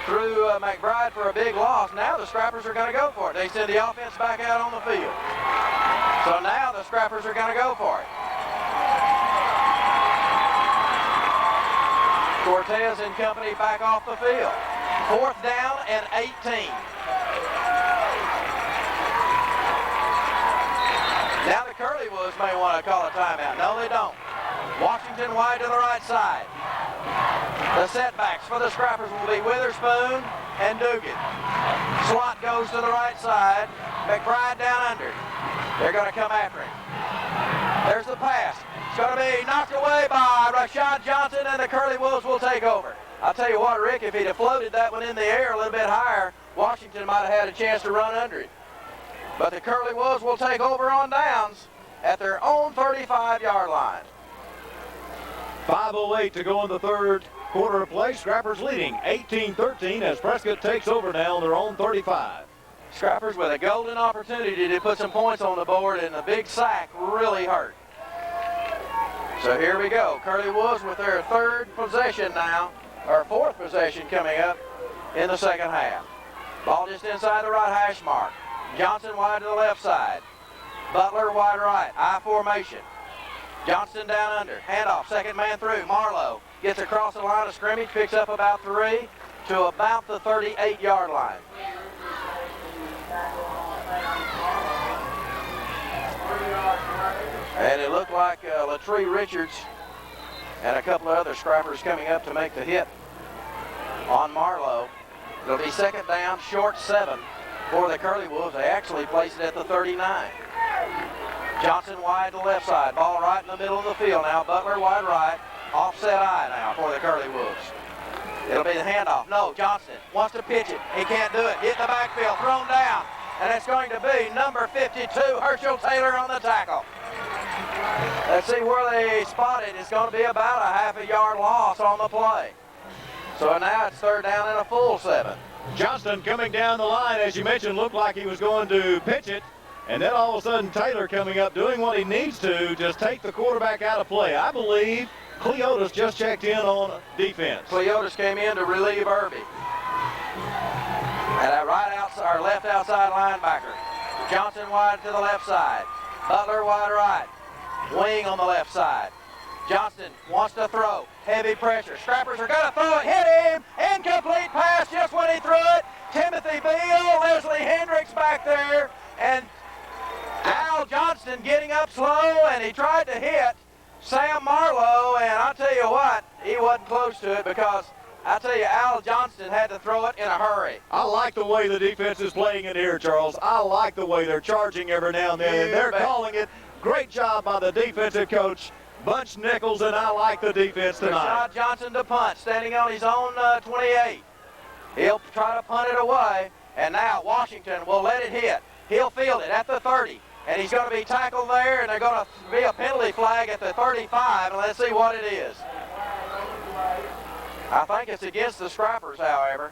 threw McBride for a big loss. Now the Scrappers are going to go for it. They send the offense back out on the field. So now the Scrappers are going to go for it. Cortez and company back off the field. 4th down and 18. Now the Curley Wolves may want to call a timeout. No, they don't. Washington wide to the right side. The setbacks for the Scrappers will be Witherspoon and Dugan. Slot goes to the right side. McBride down under. They're going to come after him. There's the pass. It's going to be knocked away by Rashad Johnson, and the Curley Wolves will take over. I'll tell you what, Rick, if he'd have floated that one in the air a little bit higher, Washington might have had a chance to run under it. But the Curley Wolves will take over on downs at their own 35-yard line. 5:08 to go in the third quarter of play. Scrappers leading 18-13 as Prescott takes over now on their own 35. Scrappers with a golden opportunity to put some points on the board, and the big sack really hurt. So here we go. Curley Wolves with their third possession now, or fourth possession coming up in the second half. Ball just inside the right hash mark. Johnson wide to the left side. Butler wide right. I formation. Johnston down under. Handoff. Second man through. Marlowe gets across the line of scrimmage. Picks up about 3 to about the 38-yard line. And it looked like Latree Richards and a couple of other Scrappers coming up to make the hit on Marlowe. It'll be second down, short 7 for the Curley Wolves. They actually placed it at the 39. Johnson wide to the left side. Ball right in the middle of the field now. Butler wide right. Offset eye now for the Curley Wolves. It'll be the handoff. No, Johnston wants to pitch it. He can't do it. Hit the backfield. Thrown down. And it's going to be number 52, Herschel Taylor on the tackle. Let's see where they spot it. It's going to be about a half-a-yard loss on the play. So now it's third down and a full 7. Johnston coming down the line, as you mentioned, looked like he was going to pitch it. And then all of a sudden, Taylor coming up, doing what he needs to, just take the quarterback out of play. I believe Cleotis just checked in on defense. Cleotis came in to relieve Irby. And that right outside, or left outside linebacker. Johnson wide to the left side. Butler wide right. Wing on the left side. Johnston wants to throw. Heavy pressure. Scrappers are going to throw it. Hit him. Incomplete pass just when he threw it. Timothy Beal, Leslie Hendricks back there. And Al Johnston getting up slow, and he tried to hit Sam Marlowe, and I'll tell you what, he wasn't close to it because I tell you, Al Johnston had to throw it in a hurry. I like the way the defense is playing in here, Charles. I like the way they're charging every now and then, and they're calling it. Great job by the defensive coach, Bunch Nichols, and I like the defense tonight. Rashad Johnson to punt, standing on his own 28. He'll try to punt it away, and now Washington will let it hit. He'll field it at the 30, and he's going to be tackled there, and they're going to be a penalty flag at the 35, and let's see what it is. I think it's against the Scrappers, however.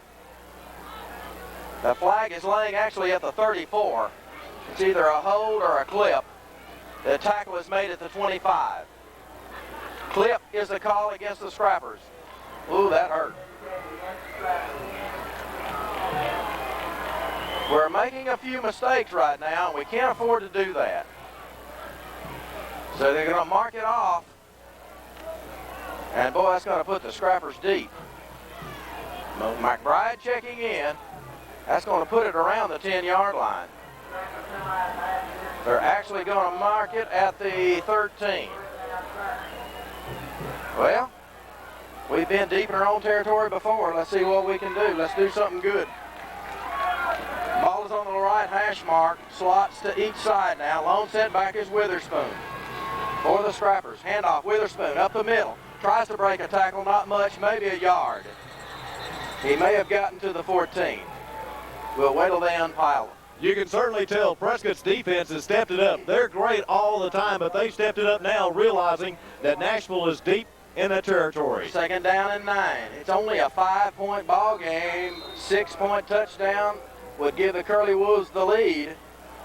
The flag is laying actually at the 34. It's either a hold or a clip. The tackle is made at the 25. Clip is the call against the Scrappers. Ooh, that hurt. We're making a few mistakes right now, and we can't afford to do that. So they're going to mark it off. And boy, that's going to put the Scrappers deep. McBride checking in. That's going to put it around the 10-yard line. They're actually going to mark it at the 13. Well, we've been deep in our own territory before. Let's see what we can do. Let's do something good. Ball is on the right hash mark. Slots to each side now. Lone setback is Witherspoon for the Scrappers. Handoff, Witherspoon up the middle. Tries to break a tackle, not much, maybe a yard. He may have gotten to the 14. We'll wait till they unpile them. You can certainly tell Prescott's defense has stepped it up. They're great all the time, but they stepped it up now, realizing that Nashville is deep in that territory. Second down and 9. It's only a 5-point ball game. 6-point touchdown would give the Curley Wolves the lead.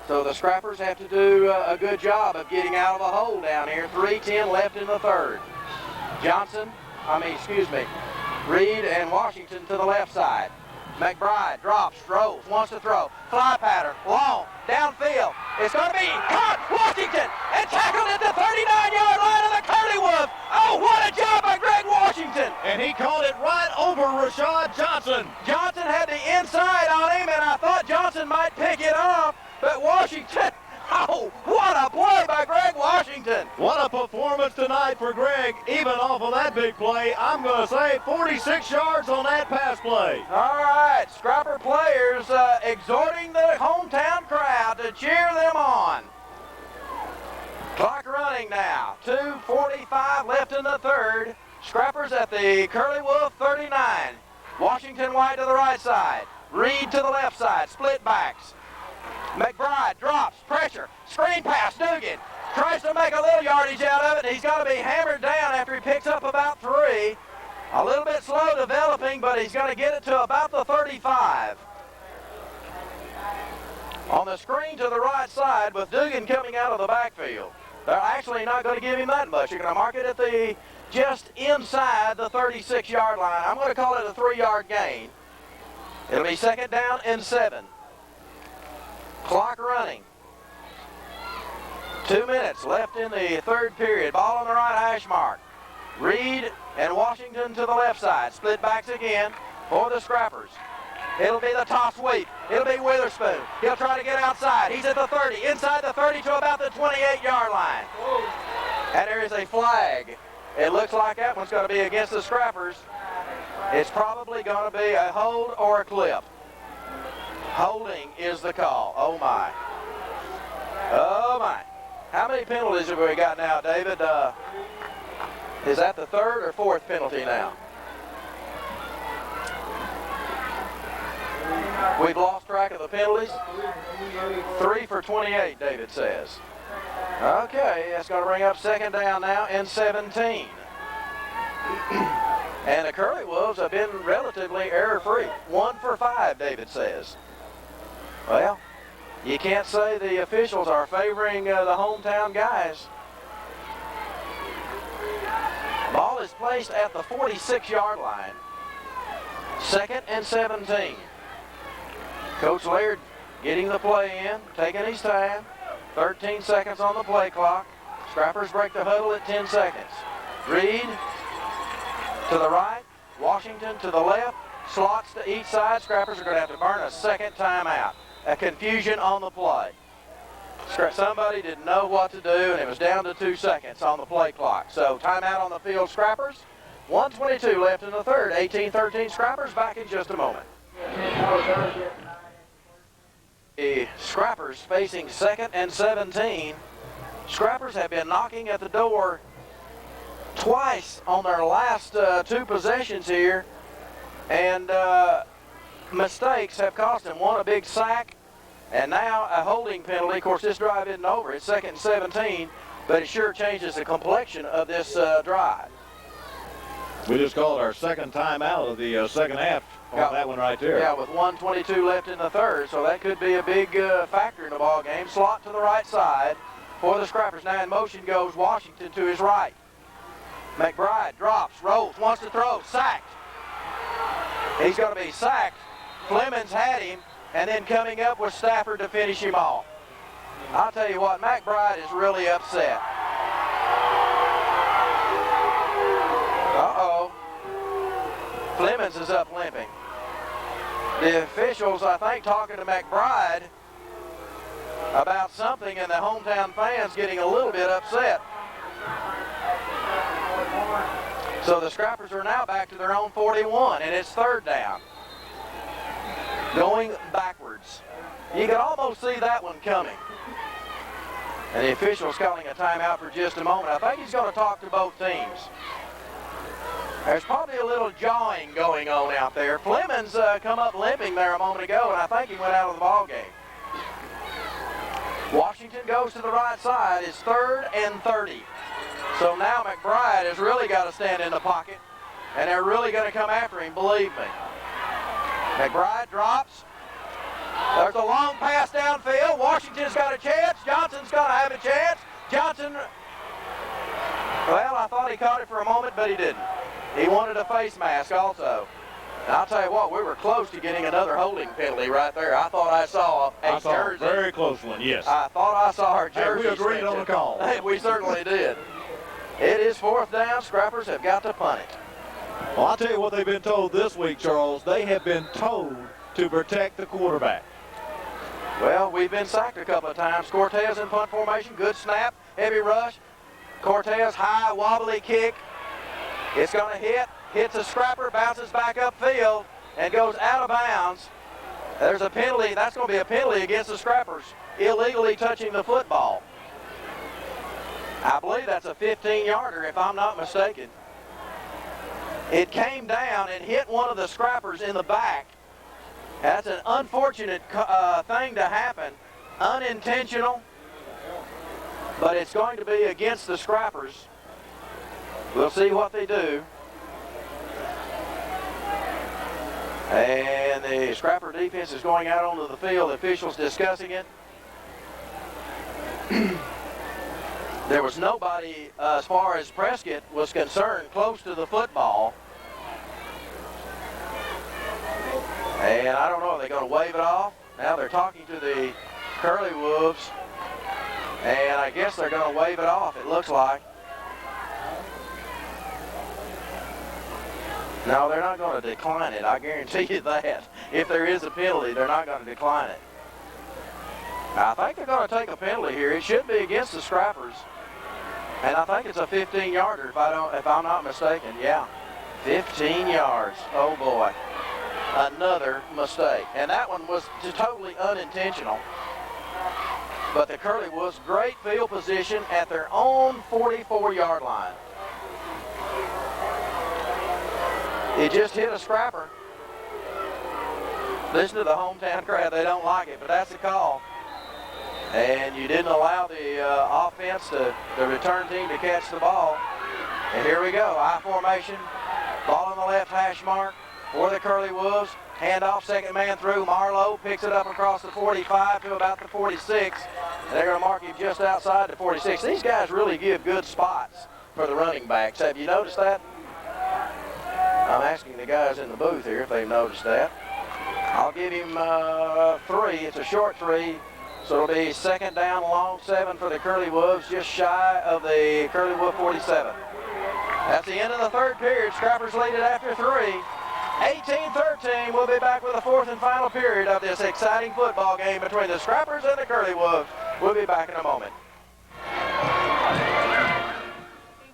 So the Scrappers have to do a good job of getting out of a hole down here. 3:10 left in the third. Reed and Washington to the left side. McBride drops, throws, wants to throw. Fly pattern, long, downfield. It's going to be caught. Washington and tackled at the 39-yard line of the Curley Wolves. Oh, what a job by Greg Washington. And he caught Rashad Johnson. Johnson had the inside on him, and I thought Johnson might pick it off, but Washington, oh, what a play by Greg Washington. What a performance tonight for Greg, even off of that big play. I'm going to say 46 yards on that pass play. All right, Scrapper players exhorting the hometown crowd to cheer them on. Clock running now, 2:45 left in the third. Scrappers at the Curley Wolf 39. Washington wide to the right side. Reed to the left side, split backs. McBride drops, pressure, screen pass, Dugan. Tries to make a little yardage out of it, and he's got to be hammered down after he picks up about 3. A little bit slow developing, but he's going to get it to about the 35. On the screen to the right side with Dugan coming out of the backfield. They're actually not going to give him that much. You're going to mark it at the just inside the 36-yard line. I'm going to call it a 3-yard gain. It'll be 2nd down and 7. Clock running. 2 minutes left in the third period. Ball on the right hash mark. Reed and Washington to the left side. Split backs again for the Scrappers. It'll be the toss sweep. It'll be Witherspoon. He'll try to get outside. He's at the 30, inside the 30 to about the 28-yard line. And there is a flag. It looks like that one's going to be against the Scrappers. It's probably going to be a hold or a clip. Holding is the call. Oh, my. Oh, my. How many penalties have we got now, David? Is that the 3rd or 4th penalty now? We've lost track of the penalties. 3 for 28, David says. Okay, that's going to bring up 2nd down now and 17. And the Curley Wolves have been relatively error-free. 1 for 5, David says. Well, you can't say the officials are favoring the hometown guys. Ball is placed at the 46-yard line. 2nd and 17. Coach Laird getting the play in, taking his time. 13 seconds on the play clock. Scrappers break the huddle at 10 seconds. Reed to the right, Washington to the left, slots to each side. Scrappers are going to have to burn a 2nd timeout. A confusion on the play. Somebody didn't know what to do, and it was down to 2 seconds on the play clock. So timeout on the field, Scrappers. 1:22 left in the third. 18-13 Scrappers, back in just a moment. The Scrappers facing 2nd and 17. Scrappers have been knocking at the door twice on their last 2 possessions here, and mistakes have cost them. One, a big sack, and now a holding penalty. Of course, this drive isn't over. It's 2nd and 17, but it sure changes the complexion of this drive. We just called our 2nd timeout of the 2nd half on that one right there. Yeah, with 1:22 left in the third, so that could be a big factor in the ball game. Slot to the right side for the Scrappers. Now in motion goes Washington to his right. McBride drops, rolls, wants to throw, sacked. He's going to be sacked. Flemings had him, and then coming up with Stafford to finish him off. I'll tell you what, McBride is really upset. Uh-oh. Flemings is up limping. The officials, I think, talking to McBride about something, and the hometown fans getting a little bit upset. So the Scrappers are now back to their own 41, and it's 3rd down. Going backwards. You can almost see that one coming. And the official's calling a timeout for just a moment. I think he's going to talk to both teams. There's probably a little jawing going on out there. Flemings come up limping there a moment ago, and I think he went out of the ball game. Washington goes to the right side. It's 3rd and 30. So now McBride has really got to stand in the pocket, and they're really going to come after him, believe me. McBride drops. There's a long pass downfield. Washington's got a chance. Johnson's going to have a chance. Johnson, well, I thought he caught it for a moment, but he didn't. He wanted a face mask also. And I'll tell you what, we were close to getting another holding penalty right there. I thought I saw a jersey. A very close one, yes. I thought I saw our jersey. Hey, we agreed on the call. We certainly did. It is 4th down. Scrappers have got to punt it. Well, I'll tell you what they've been told this week, Charles. They have been told to protect the quarterback. Well, we've been sacked a couple of times. Cortez in punt formation, good snap, heavy rush. Cortez, high, wobbly kick. It's going to hits a scrapper, bounces back upfield, and goes out of bounds. There's a penalty. That's going to be a penalty against the scrappers, illegally touching the football. I believe that's a 15-yarder, if I'm not mistaken. It came down and hit one of the scrappers in the back. That's an unfortunate thing to happen, unintentional, but it's going to be against the scrappers. We'll see what they do. And the scrapper defense is going out onto the field. The officials discussing it. There was nobody, as far as Prescott was concerned, close to the football. And I don't know, are they going to wave it off? Now they're talking to the Curley Wolves. And I guess they're going to wave it off, it looks like. No, they're not going to decline it. I guarantee you that. If there is a penalty, they're not going to decline it. I think they're going to take a penalty here. It should be against the scrappers. And I think it's a 15-yarder if I'm not mistaken. Yeah, 15 yards. Oh boy. Another mistake. And that one was totally unintentional. But the Curley Wolves, great field position at their own 44-yard line. It just hit a scrapper. Listen to the hometown crowd. They don't like it, but that's the call. And you didn't allow the offense, the return team, to catch the ball. And here we go, I formation. Ball on the left hash mark for the Curley Wolves. Handoff, second man through. Marlowe picks it up across the 45 to about the 46. And they're going to mark him just outside the 46. These guys really give good spots for the running backs. Have you noticed that? I'm asking the guys in the booth here if they've noticed that. I'll give him 3. It's a short 3. So it'll be second down, long 7 for the Curley Wolves, just shy of the Curley Wolf 47. That's the end of the third period. Scrappers lead it after 3. 18-13. We'll be back with the fourth and final period of this exciting football game between the Scrappers and the Curley Wolves. We'll be back in a moment.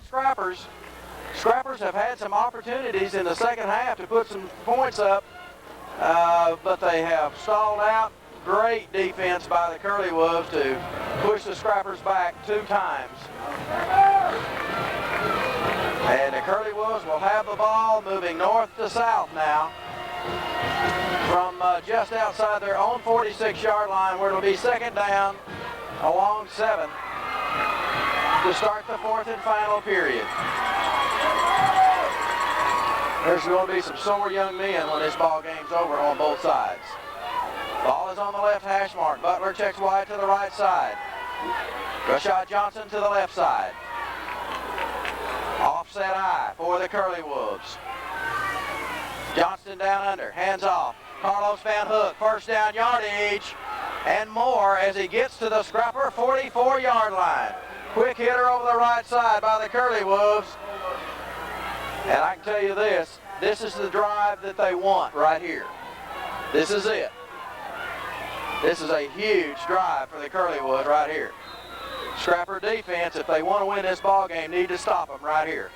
Scrappers have had some opportunities in the second half to put some points up, but they have stalled out. Great defense by the Curley Wolves to push the Scrappers back 2 times. And the Curley Wolves will have the ball moving north to south now from just outside their own 46-yard line, where it'll be second down along 7 to start the fourth and final period. There's going to be some sore young men when this ball game's over on both sides. Ball is on the left hash mark. Butler checks wide to the right side. Rashad Johnson to the left side. Offset I for the Curley Wolves. Johnston down under, hands off. Carlos Van Hook, first down yardage and more as he gets to the Scrapper 44-yard line. Quick hitter over the right side by the Curley Wolves. And I can tell you this is the drive that they want right here. This is it. This is a huge drive for the Curley Wolves right here. Scrapper defense, if they want to win this ball game, need to stop them right here.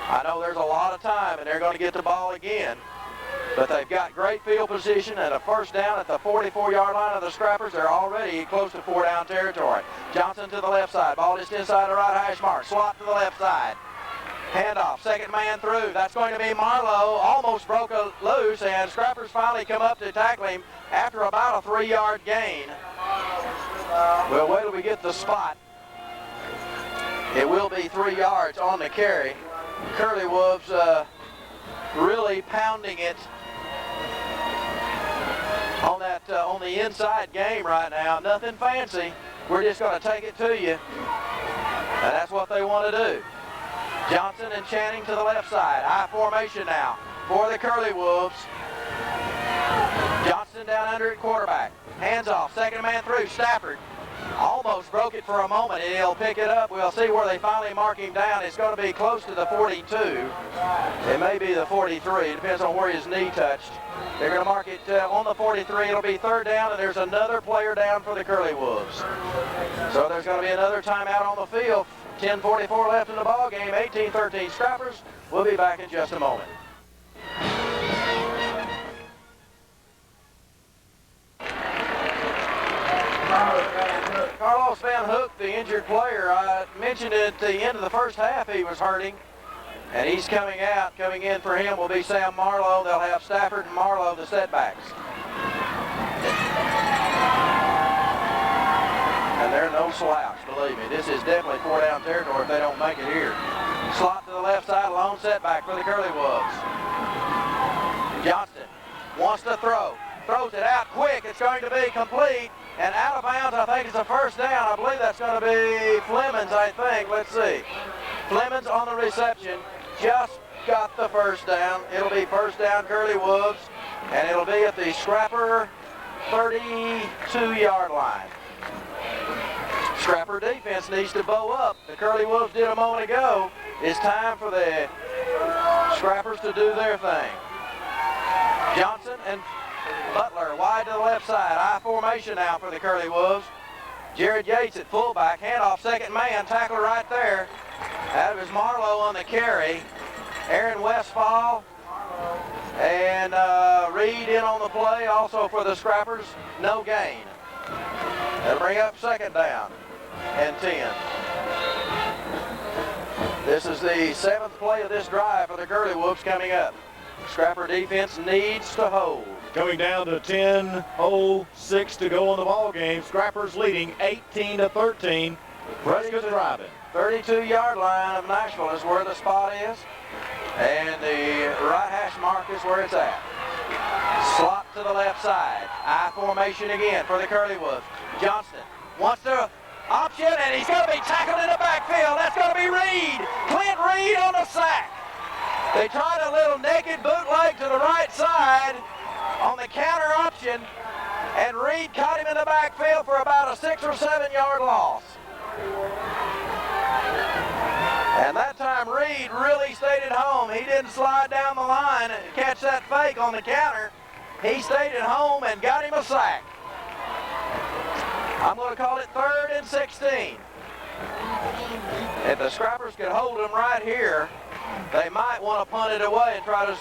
I know there's a lot of time and they're going to get the ball again, but they've got great field position and a first down at the 44-yard line of the Scrappers. They're already close to 4-down territory. Johnson to the left side. Ball just inside the right hash mark. Slot to the left side. Handoff, second man through. That's going to be Marlowe. Almost broke loose, and Scrappers finally come up to tackle him after about a 3-yard gain. Well, wait till we get the spot. It will be 3 yards on the carry. Curley Wolves really pounding it on that on the inside game right now. Nothing fancy. We're just going to take it to you, and that's what they want to do. Johnson and Channing to the left side. I formation now for the Curley Wolves. Johnson down under at quarterback. Hands off. Second man through. Stafford Almost broke it for a moment, and he'll pick it up. We'll see where they finally mark him down. It's going to be close to the 42. It may be the 43. It depends on where his knee touched. They're going to mark it on the 43. It'll be third down, and there's another player down for the Curley Wolves. So there's going to be another timeout on the field. 10:44 left in the ball game. 18-13 Scrappers. We'll be back in just a moment. Carlos Van Hook, the injured player, I mentioned at the end of the first half he was hurting, and he's coming out. Coming in for him will be Sam Marlowe. They'll have Stafford and Marlowe, the setbacks. And they're no slouch, believe me. This is definitely four-down territory if they don't make it here. Slot to the left side, lone setback for the Curley Wolves. Johnston wants to throw. Throws it out quick. It's going to be complete. And out of bounds, I think it's a first down. I believe that's going to be Flemings, I think. Let's see. Flemings on the reception. Just got the first down. It'll be first down Curley Wolves. And it'll be at the Scrapper 32-yard line. Scrapper defense needs to bow up. The Curley Wolves did a moment ago. It's time for the Scrappers to do their thing. Johnson and Butler wide to the left side. I formation now for the Curley Wolves. Jared Yates at fullback. Handoff second man. Tackler right there. That was Marlowe on the carry. Aaron Westfall and Reed in on the play. Also for the Scrappers. No gain. That'll bring up second down and 10. This is the 7th play of this drive for the Curley Wolves coming up. Scrapper defense needs to hold. Coming down to 10:06 to go in the ball game. Scrappers leading 18-13. Prescott driving. 32-yard line of Nashville is where the spot is. And the right hash mark is where it's at. Slot to the left side. I formation again for the Curley Wolves. Johnston wants to option, and he's going to be tackled in the backfield. That's going to be Reed. Clint Reed on the sack. They tried a little naked bootleg to the right side on the counter option, and Reed caught him in the backfield for about a 6 or 7 yard loss. And that time Reed really stayed at home. He didn't slide down the line and catch that fake on the counter. He stayed at home and got him a sack. I'm going to call it 3rd and 16. If the Scrappers could hold him right here, they might want to punt it away and try to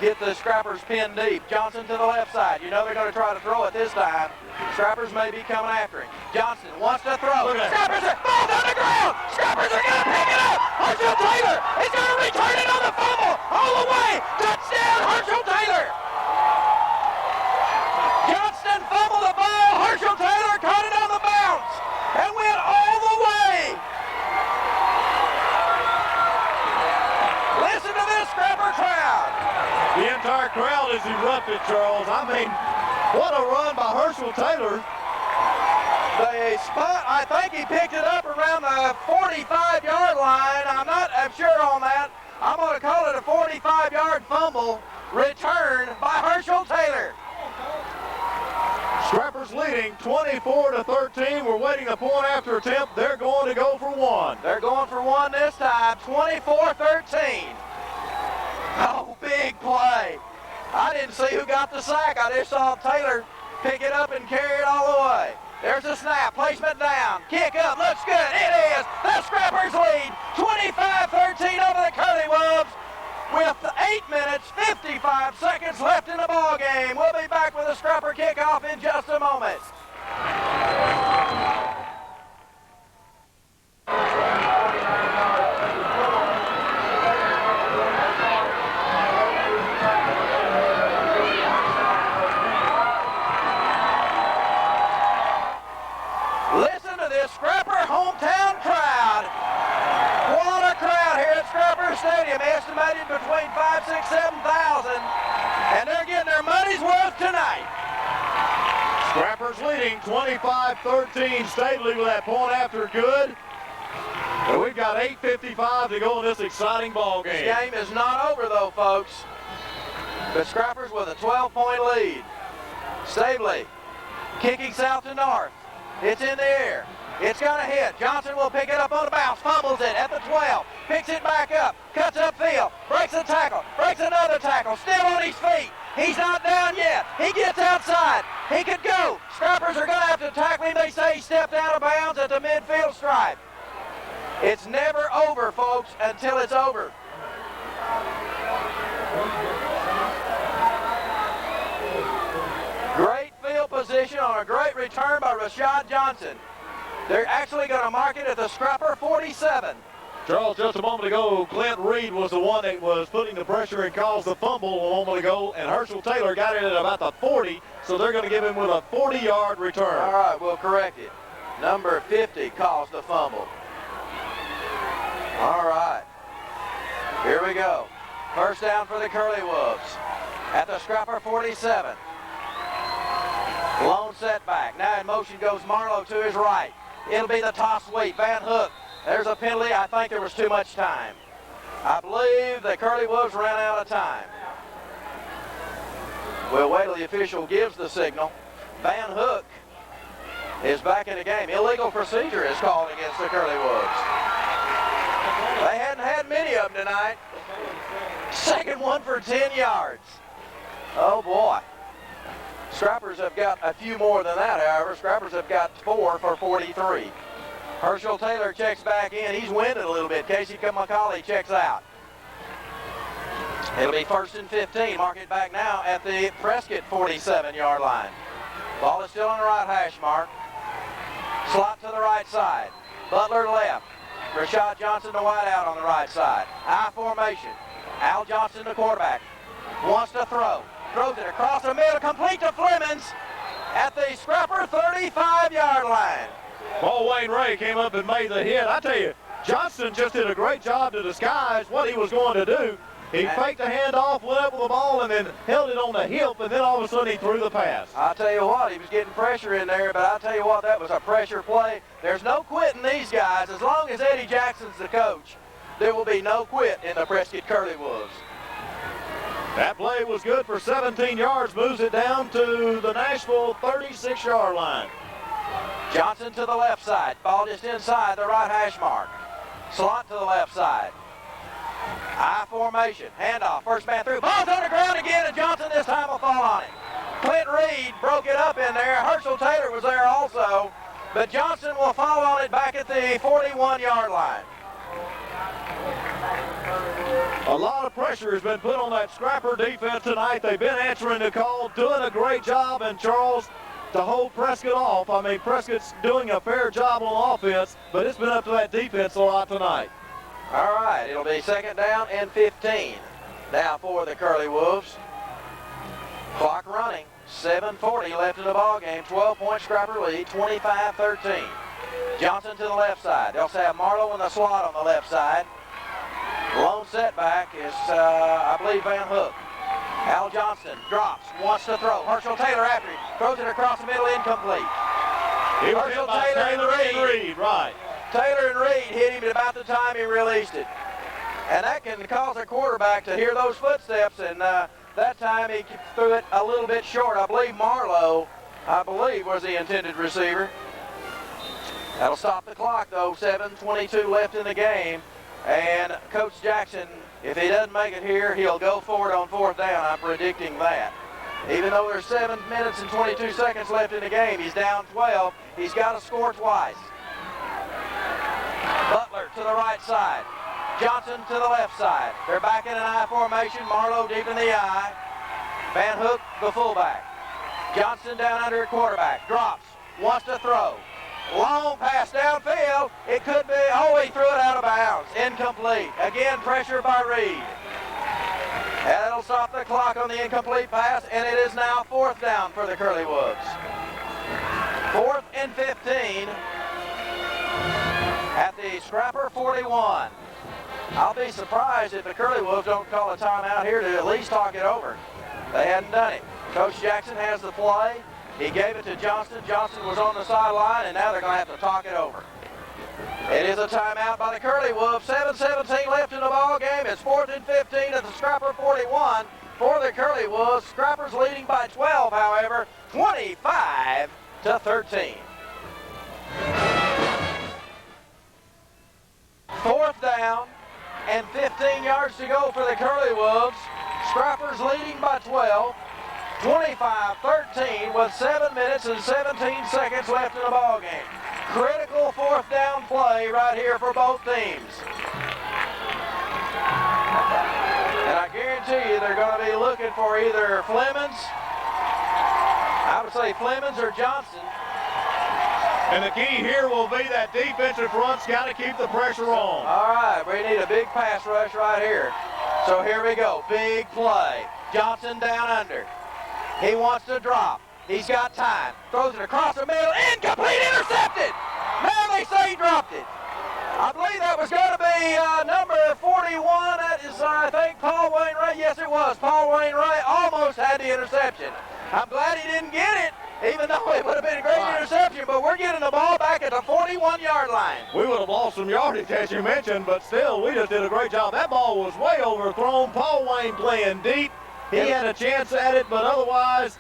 get the Scrappers pinned deep. Johnson to the left side. You know they're going to try to throw it this time. Scrappers may be coming after him. Johnson wants to throw. Scrappers are ball's on the ground. Scrappers are going to pick it up. Herschel Taylor is going to return it on the fumble all the way. Touchdown, Herschel Taylor. Johnston fumbled the ball. Herschel Taylor caught it on the bounce and went all the way. Listen to this Scrapper crowd. The entire crowd is erupted, Charles. I mean, what a run by Herschel Taylor. The spot, I think he picked it up around the 45-yard line. I'm sure on that. I'm going to call it a 45-yard fumble return by Herschel Taylor. Scrappers leading 24-13. We're waiting a point after attempt. They're going to go for one. They're going for one this time, 24-13. Oh, big play. I didn't see who got the sack. I just saw Taylor pick it up and carry it all the way. There's a snap, placement down, kick up, looks good. It is. The Scrappers lead 25-13 over the Curley Wolves with 8 minutes, 55 seconds left in the ball game. We'll be back with a Scrapper kickoff in just a moment. Listen to this Scrapper hometown crowd. What a crowd here at Scrapper Stadium, estimated between 5, 6, 7,000, and they're getting their money's worth tonight. Scrappers leading 25-13. Stately with that point after good. And we've got 8:55 to go in this exciting ball game. This game is not over though, folks. The Scrappers with a 12-point lead. Stabley kicking south to north. It's in the air. It's going to hit. Johnson will pick it up on the bounce, fumbles it at the 12, picks it back up, cuts upfield, breaks a tackle, breaks another tackle, still on his feet. He's not down yet. He gets outside. He could go. Scrappers are going to have to tackle him. They say he stepped out of bounds at the midfield stripe. It's never over, folks, until it's over. Great field position on a great return by Rashad Johnson. They're actually going to mark it at the Scrapper 47. Charles, just a moment ago, Clint Reed was the one that was putting the pressure and caused the fumble a moment ago, and Herschel Taylor got it at about the 40, so they're going to give him with a 40-yard return. All right, we'll correct it. Number 50 caused the fumble. All right, here we go. First down for the Curley Wolves at the Scrapper 47. Lone setback. Now in motion goes Marlowe to his right. It'll be the toss sweep. Van Hook. There's a penalty. I think there was too much time. I believe the Curley Wolves ran out of time. We'll wait till the official gives the signal. Van Hook is back in the game. Illegal procedure is called against the Curley Wolves. They hadn't had many of them tonight. Second one for 10 yards. Oh boy. Scrappers have got a few more than that, however. Scrappers have got 4 for 43. Herschel Taylor checks back in. He's winded a little bit. Casey McCauley checks out. It'll be 1st and 15. Mark it back now at the Prescott 47-yard line. Ball is still on the right hash mark. Slot to the right side. Butler left. Rashad Johnson to wide out on the right side. I formation. Al Johnson, the quarterback, wants to throw. Throws it across the middle, complete to Flemings at the Scrapper 35-yard line. Paul Wayne Ray came up and made the hit. I tell you, Johnson just did a great job to disguise what he was going to do. He faked the handoff, went up with the ball, and then held it on the hip, and then all of a sudden he threw the pass. I'll tell you what, he was getting pressure in there, but I'll tell you what, that was a pressure play. There's no quitting these guys. As long as Eddie Jackson's the coach, there will be no quit in the Prescott Curley Wolves. That play was good for 17 yards, moves it down to the Nashville 36-yard line. Johnson to the left side, ball just inside the right hash mark. Slot to the left side. I formation, handoff, first man through. Ball's on the ground again, and Johnson this time will fall on it. Clint Reed broke it up in there. Herschel Taylor was there also, but Johnson will fall on it back at the 41-yard line. A lot of pressure has been put on that Scrapper defense tonight. They've been answering the call, doing a great job, and Charles, to hold Prescott off. I mean, Prescott's doing a fair job on offense, but it's been up to that defense a lot tonight. All right, it'll be 2nd down and 15 now for the Curley Wolves. Clock running, 7:40 left in the ball game. 12-point Scrapper lead, 25-13. Johnson to the left side. They'll have Marlowe in the slot on the left side. Lone setback is, I believe, Van Hook. Al Johnson drops, wants to throw. Herschel Taylor after him, throws it across the middle, incomplete. He was hit by Taylor and Reed, right. Taylor and Reed hit him at about the time he released it. And that can cause a quarterback to hear those footsteps, and that time he threw it a little bit short. I believe Marlowe, was the intended receiver. That'll stop the clock, though. 7:22 left in the game. And Coach Jackson, if he doesn't make it here, he'll go for it on 4th down. I'm predicting that. Even though there's 7 minutes and 22 seconds left in the game, he's down 12. He's got to score twice. Butler to the right side. Johnson to the left side. They're back in an I formation. Marlowe deep in the I. Van Hook, the fullback. Johnson down under a quarterback. Drops. Wants to throw. Long pass downfield. It could be, he threw it out of bounds. Incomplete. Again, pressure by Reed. And that'll stop the clock on the incomplete pass, and it is now 4th down for the Curley Wolves. 4th and 15 at the Scrapper 41. I'll be surprised if the Curley Wolves don't call a timeout here to at least talk it over. They hadn't done it. Coach Jackson has the play. He gave it to Johnston. Johnston was on the sideline, and now they're going to have to talk it over. It is a timeout by the Curley Wolves. 7:17 left in the ball game. It's 4th and 15 at the Scrapper 41 for the Curley Wolves. Scrappers leading by 12, however, 25-13. Fourth down and 15 yards to go for the Curley Wolves. Scrappers leading by 12, 25-13 with 7 minutes and 17 seconds left in the ball game. Critical fourth down play right here for both teams. And I guarantee you they're going to be looking for either Flemings, I would say Flemings or Johnson. And the key here will be that defensive front's got to keep the pressure on. All right, we need a big pass rush right here. So here we go, big play. Johnson down under. He wants to drop. He's got time. Throws it across the middle, incomplete, intercepted. Now they say he dropped it. I believe that was going to be number 41. That is, I think, Paul Wainwright. Yes, it was. Paul Wainwright almost had the interception. I'm glad he didn't get it, even though it would have been a great interception, but we're getting the ball back at the 41-yard line. We would have lost some yardage, as you mentioned, but still, we just did a great job. That ball was way overthrown. Paul Wayne playing deep. He had a chance at it, but otherwise,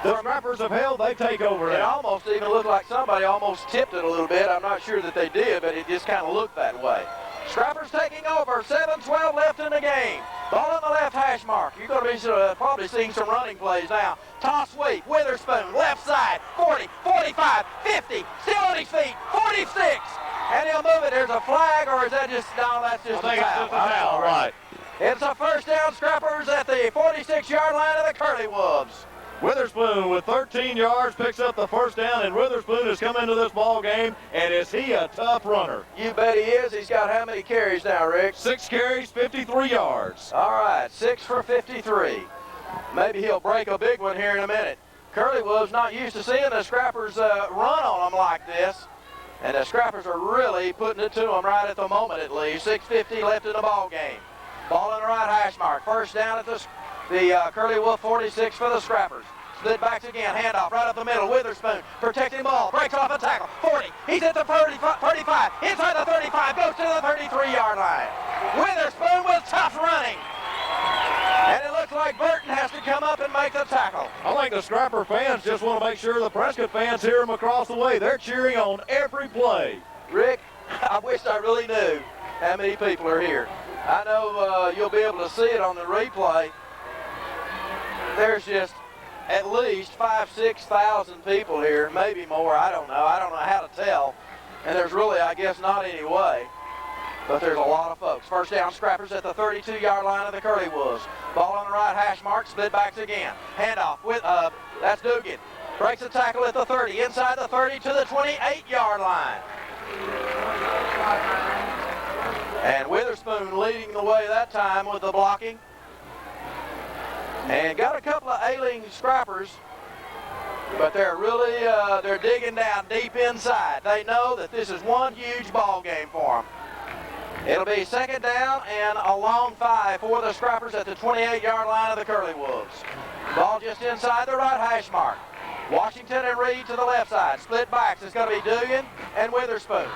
the Scrappers have held. They take over It now. almost even looked like somebody almost tipped it a little bit. I'm not sure that they did, but it just kind of looked that way. Scrappers taking over, 7:12 left in the game. Ball in the left hash mark. You're going to be probably seeing some running plays now. Toss sweep, Witherspoon, left side, 40, 45, 50, still on his feet, 46. And he'll move it. There's a flag, or is that just, no, that's just a foul. I think it's just a foul, right. It's a first down, Scrappers at the 46-yard line of the Curley Wolves. Witherspoon with 13 yards picks up the first down, and Witherspoon has come into this ball game, and is he a tough runner? You bet he is. He's got how many carries now, Rick? 6 carries, 53 yards. All right, 6 for 53. Maybe he'll break a big one here in a minute. Curley Wolves not used to seeing the Scrappers run on them like this, and the Scrappers are really putting it to them right at the moment at least. 6:50 left in the ball game. Ball in the right hash mark. First down at the Curley Wolf 46 for the Scrappers. Split backs again, handoff right up the middle. Witherspoon protecting ball, breaks off a tackle. 40, he's at the 35, inside the 35, goes to the 33-yard line. Witherspoon with tough running. And it looks like Burton has to come up and make the tackle. I think the Scrapper fans just want to make sure the Prescott fans hear them across the way. They're cheering on every play. Rick, I wish I really knew how many people are here. I know you'll be able to see it on the replay. There's just at least 5,000-6,000 people here, maybe more. I don't know how to tell. And there's really, I guess, not any way. But there's a lot of folks. First down, Scrappers at the 32-yard line of the Curley Wolves. Ball on the right hash mark, split backs again. Handoff with, that's Dugan. Breaks the tackle at the 30, inside the 30 to the 28-yard line. And Witherspoon leading the way that time with the blocking. And got a couple of ailing Scrappers, but they're really, they're digging down deep inside. They know that this is one huge ball game for them. It'll be second down and a long 5 for the Scrappers at the 28-yard line of the Curley Wolves. Ball just inside the right hash mark. Washington and Reed to the left side. Split backs. It's going to be Dugan and Witherspoon.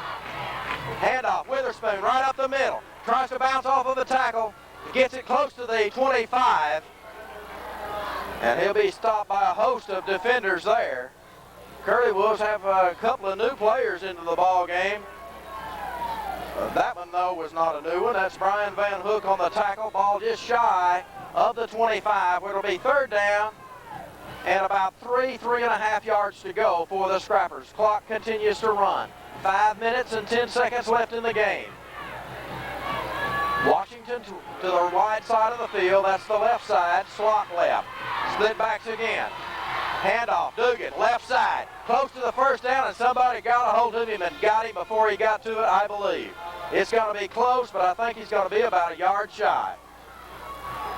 Handoff, Witherspoon right up the middle. Tries to bounce off of the tackle. Gets it close to the 25. And he'll be stopped by a host of defenders there. Curley Wolves have a couple of new players into the ball game. That one, though, was not a new one. That's Brian Van Hook on the tackle. Ball just shy of the 25, where it'll be third down and about 3.5 yards to go for the Scrappers. Clock continues to run. 5 minutes and 10 seconds left in the game. Washington to the wide side of the field. That's the left side, slot left. Split backs again. Handoff, Dugan, left side. Close to the first down, and somebody got a hold of him and got him before he got to it, I believe. It's going to be close, but I think he's going to be about a yard shy.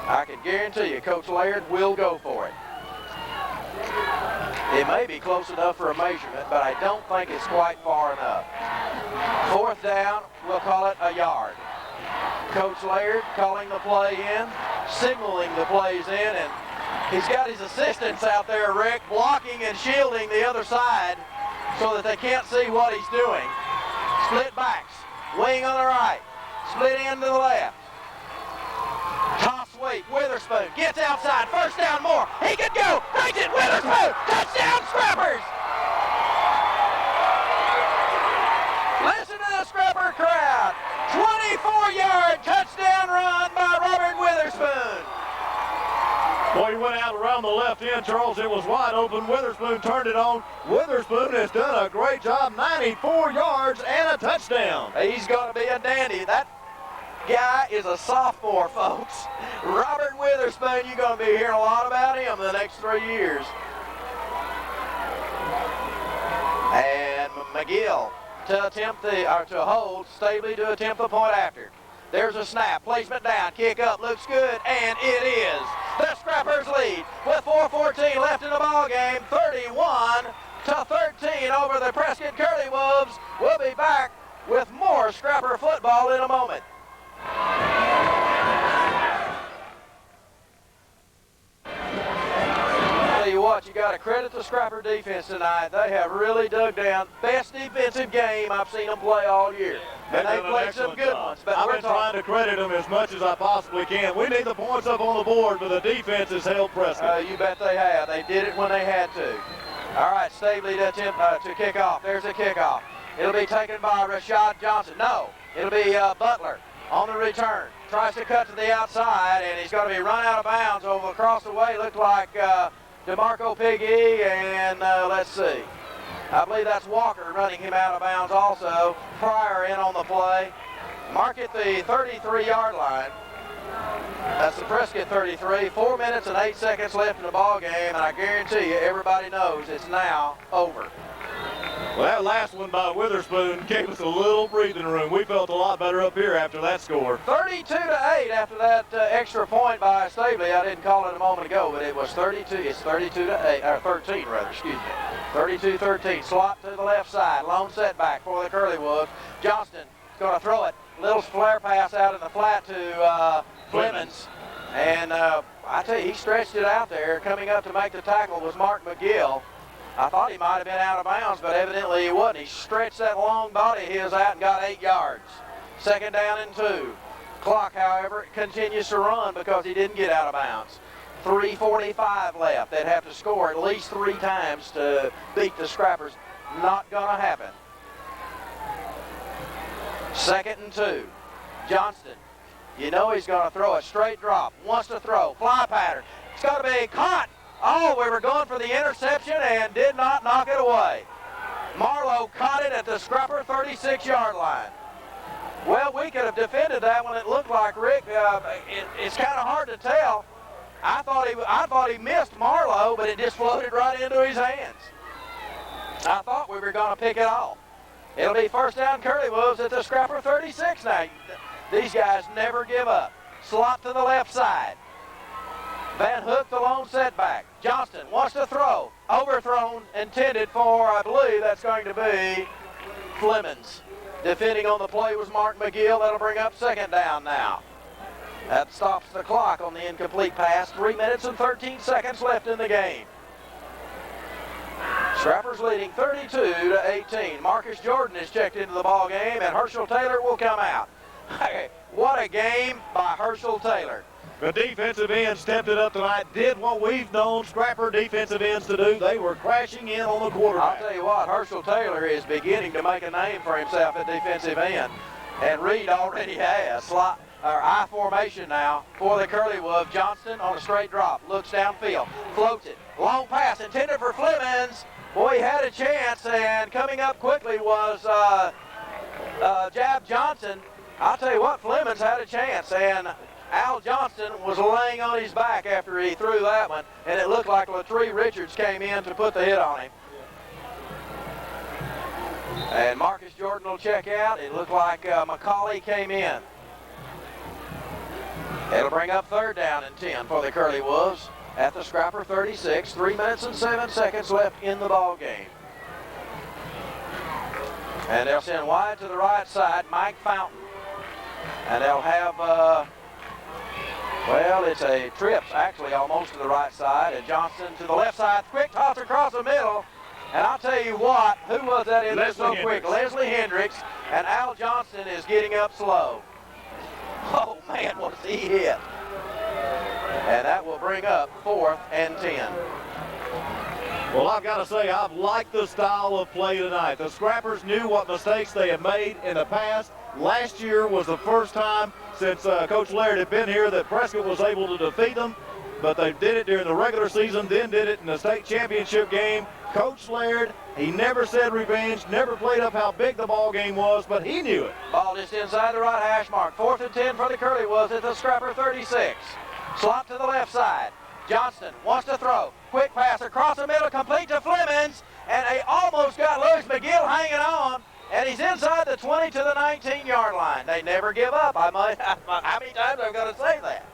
I can guarantee you Coach Laird will go for it. It may be close enough for a measurement, but I don't think it's quite far enough. Fourth down, we'll call it a yard. Coach Laird calling the play in, signaling the plays in, and he's got his assistants out there, Rick, blocking and shielding the other side so that they can't see what he's doing. Split backs, wing on the right, split in to the left. Toss sweep, Witherspoon gets outside, first down more. He could go, breaks it, Witherspoon, touchdown Scrappers! 24-yard touchdown run by Robert Witherspoon. Boy, he went out around the left end, Charles. It was wide open. Witherspoon turned it on. Witherspoon has done a great job. 94 yards and a touchdown. He's going to be a dandy. That guy is a sophomore, folks. Robert Witherspoon, you're going to be hearing a lot about him the next 3 years. And McGill to hold, Stabley to attempt the point after. There's a snap, placement down, kick up, looks good, and it is. The Scrappers lead with 4:14 left in the ball game, 31-13 over the Prescott Curley Wolves. We'll be back with more Scrapper football in a moment. Tell you what, you got to credit the Scrapper defense tonight. They have really dug down. Best defensive game I've seen them play all year. And they played some good ones. But I've been trying to credit them as much as I possibly can. We need the points up on the board, but the defense has held Prescott. You bet they have. They did it when they had to. All right, Stabley to attempt to kick off. There's a kickoff. It'll be taken by Rashad Johnson. No, it'll be Butler on the return. Tries to cut to the outside, and he's going to be run out of bounds over across the way. Looked like DeMarco Piggy, and let's see. I believe that's Walker running him out of bounds also. Pryor in on the play. Mark at the 33-yard line. That's the Prescott 33. 4 minutes and 8 seconds left in the ball game, and I guarantee you everybody knows it's now over. Well, that last one by Witherspoon gave us a little breathing room. We felt a lot better up here after that score. 32-8 after that extra point by Stabley. I didn't call it a moment ago, but it was 32. It's 32-8, or 13 rather, excuse me. 32-13. Slot to the left side. Lone setback for the Curley Wolves. Johnston is going to throw it. Little flare pass out in the flat to Flemings. And I tell you, he stretched it out there. Coming up to make the tackle was Mark McGill. I thought he might have been out of bounds, but evidently he wasn't. He stretched that long body of his out and got 8 yards. Second down and 2. Clock, however, continues to run because he didn't get out of bounds. 3:45 left. They'd have to score at least 3 times to beat the Scrappers. Not going to happen. Second and 2. Johnston. You know he's going to throw a straight drop. Wants to throw. Fly pattern. It's going to be caught. Oh, we were going for the interception and did not knock it away. Marlowe caught it at the Scrapper 36-yard line. Well, we could have defended that one. It looked like Rick. It's kind of hard to tell. I thought he missed Marlowe, but it just floated right into his hands. I thought we were going to pick it off. It'll be first down Curley Wolves at the Scrapper 36 now. These guys never give up. Slot to the left side. Van Hook, the lone setback. Johnston wants to throw. Overthrown, intended for, I believe that's going to be Flemings. Defending on the play was Mark McGill. That'll bring up second down now. That stops the clock on the incomplete pass. 3 minutes and 13 seconds left in the game. Scrappers leading 32-18. Marcus Jordan is checked into the ball game, and Herschel Taylor will come out. What a game by Herschel Taylor. The defensive end stepped it up tonight, did what we've known Scrapper defensive ends to do. They were crashing in on the quarterback. I'll tell you what, Herschel Taylor is beginning to make a name for himself at defensive end. And Reed already has. Slot, or I formation now for the Curley Wolves. Johnston on a straight drop, looks downfield, floats it. Long pass intended for Flemings. Boy, he had a chance, and coming up quickly was Jab Johnson. I'll tell you what, Flemings had a chance, and Al Johnston was laying on his back after he threw that one, and it looked like Latree Richards came in to put the hit on him. And Marcus Jordan will check out. It looked like McCauley came in. It'll bring up third down and 10 for the Curley Wolves at the Scrapper 36. 3 minutes and 7 seconds left in the ball game. And they'll send wide to the right side, Mike Fountain. And they'll have, well, it's a trips actually almost to the right side. And Johnston to the left side, quick toss across the middle. And I'll tell you what, who was that in there so quick? Leslie Hendricks. And Al Johnston is getting up slow. Oh, man, was he hit. And that will bring up 4th and 10. Well, I've got to say, I've liked the style of play tonight. The Scrappers knew what mistakes they had made in the past, Last year was the first time since Coach Laird had been here that Prescott was able to defeat them, but they did it during the regular season, then did it in the state championship game. Coach Laird, he never said revenge, never played up how big the ball game was, but he knew it. Ball just inside the right hash mark. 4th and 10 for the Curley Wolves at the Scrapper 36. Slot to the left side. Johnston wants to throw. Quick pass across the middle, complete to Flemings, and they almost got loose. McGill hanging on, and he's inside the 20 to the 19-yard line. They never give up. How many times I'm going to say that?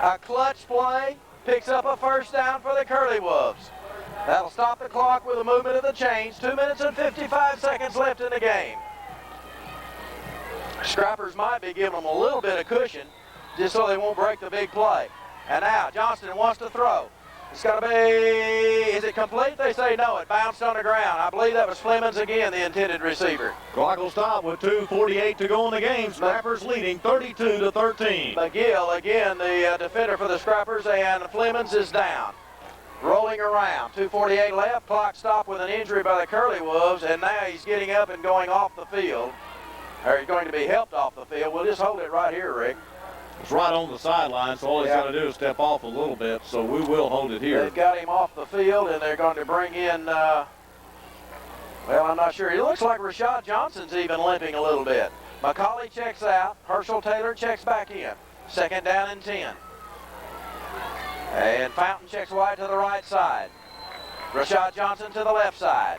A clutch play picks up a first down for the Curley Wolves. That'll stop the clock with a movement of the chains. 2 minutes and 55 seconds left in the game. Scrappers might be giving them a little bit of cushion just so they won't break the big play. And now Johnston wants to throw. It's got to be, is it complete? They say no, it bounced on the ground. I believe that was Flemings again, the intended receiver. Clock will stop with 2:48 to go in the game. Scrappers leading 32-13. McGill, again, the defender for the Scrappers, and Flemings is down. Rolling around, 2:48 left, clock stopped with an injury by the Curley Wolves, and now he's getting up and going off the field. Or he's going to be helped off the field. We'll just hold it right here, Rick. It's right on the sideline, so all he's got to do is step off a little bit, so we will hold it here. They've got him off the field, and they're going to bring in, well, I'm not sure. It looks like Rashad Johnson's even limping a little bit. McCauley checks out. Herschel Taylor checks back in. 2nd down and 10. And Fountain checks wide to the right side. Rashad Johnson to the left side.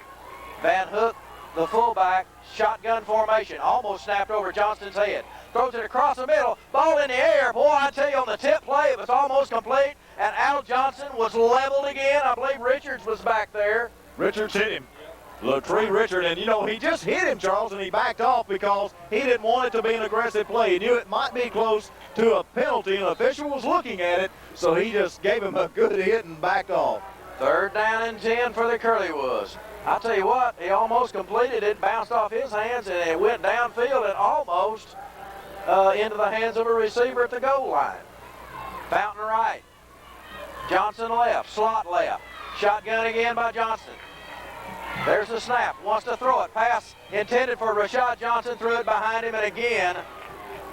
Van Hook, the fullback, shotgun formation, almost snapped over Johnston's head. Throws it across the middle, ball in the air. Boy, I tell you, on the tip play, it was almost complete, and Al Johnson was leveled again. I believe Richards was back there. Richards hit him. Latree Richard, and you know, he just hit him, Charles, and he backed off because he didn't want it to be an aggressive play. He knew it might be close to a penalty, and the official was looking at it, so he just gave him a good hit and backed off. 3rd down and 10 for the Curley Wolves. I'll tell you what, he almost completed it, bounced off his hands, and it went downfield and almost into the hands of a receiver at the goal line. Fountain right. Johnson left, slot left. Shotgun again by Johnson. There's the snap, wants to throw it. Pass intended for Rashad Johnson, threw it behind him, and again,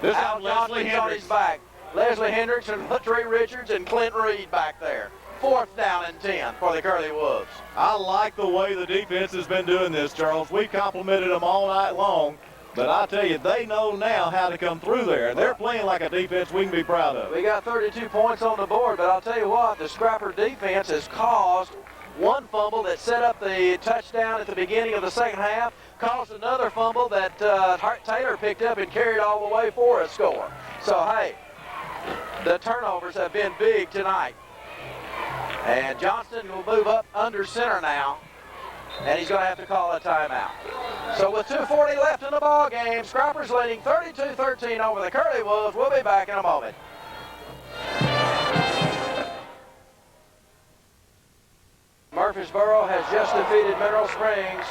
this Al Johnson's on his back. Leslie Hendricks and Latree Richards and Clint Reed back there. 4th down and 10 for the Curley Wolves. I like the way the defense has been doing this, Charles. We complimented them all night long, but I tell you, they know now how to come through there. They're playing like a defense we can be proud of. We got 32 points on the board, but I'll tell you what, the Scrapper defense has caused one fumble that set up the touchdown at the beginning of the second half, caused another fumble that Taylor picked up and carried all the way for a score. So, hey, the turnovers have been big tonight. And Johnston will move up under center now, and he's going to have to call a timeout. So with 2:40 left in the ball game, Scrappers leading 32-13 over the Curley Wolves. We'll be back in a moment. Murfreesboro has just defeated Mineral Springs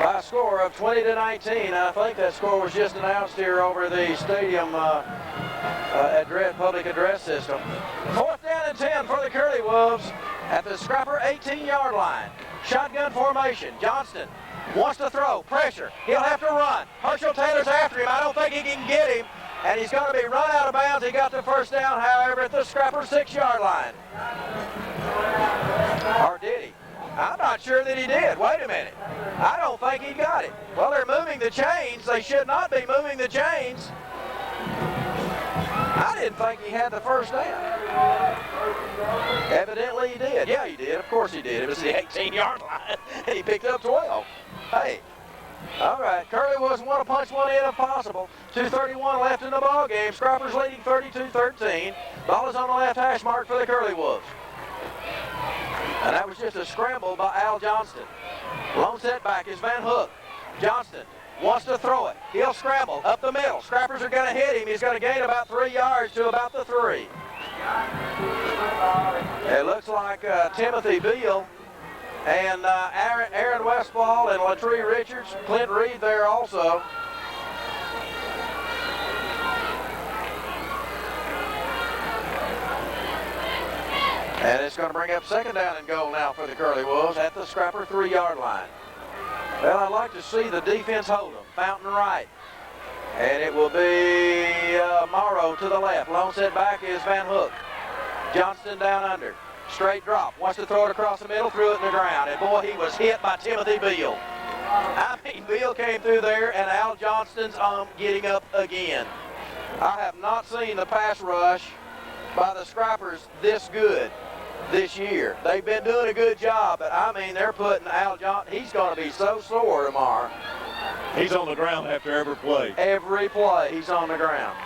by a score of 20-19. I think that score was just announced here over the stadium public address system. 4th down and 10 for the Curley Wolves at the Scrapper 18-yard line. Shotgun formation. Johnston wants to throw. Pressure. He'll have to run. Herschel Taylor's after him. I don't think he can get him. And he's going to be run out of bounds. He got the first down, however, at the Scrapper 6-yard line. Or did he? I'm not sure that he did. Wait a minute. I don't think he got it. Well, they're moving the chains. They should not be moving the chains. I didn't think he had the first down. Evidently he did. Yeah, he did. Of course he did. It was the 18-yard line, and he picked up 12. Hey. All right. Curley was want to punch one in if possible. 2:31 left in the ball game. Scrappers leading 32-13. Ball is on the left hash mark for the Curley Wolves. And that was just a scramble by Al Johnston. Lone setback is Van Hook. Johnston wants to throw it. He'll scramble up the middle. Scrappers are going to hit him. He's going to gain about 3 yards to about the 3. It looks like Timothy Beal and Aaron Westfall and Latree Richards, Clint Reed there also. And it's going to bring up 2nd down and goal now for the Curley Wolves at the Scrapper 3-yard line. Well, I'd like to see the defense hold them. Fountain right. And it will be Morrow to the left. Lone setback is Van Hook. Johnston down under. Straight drop. Wants to throw it across the middle, threw it in the ground. And boy, he was hit by Timothy Beal. I mean, Beal came through there, and Al Johnston's getting up again. I have not seen the pass rush by the Scrappers this good this year. They've been doing a good job, but I mean, they're putting Al Johnston, he's going to be so sore tomorrow. He's on the ground after every play. Every play, he's on the ground.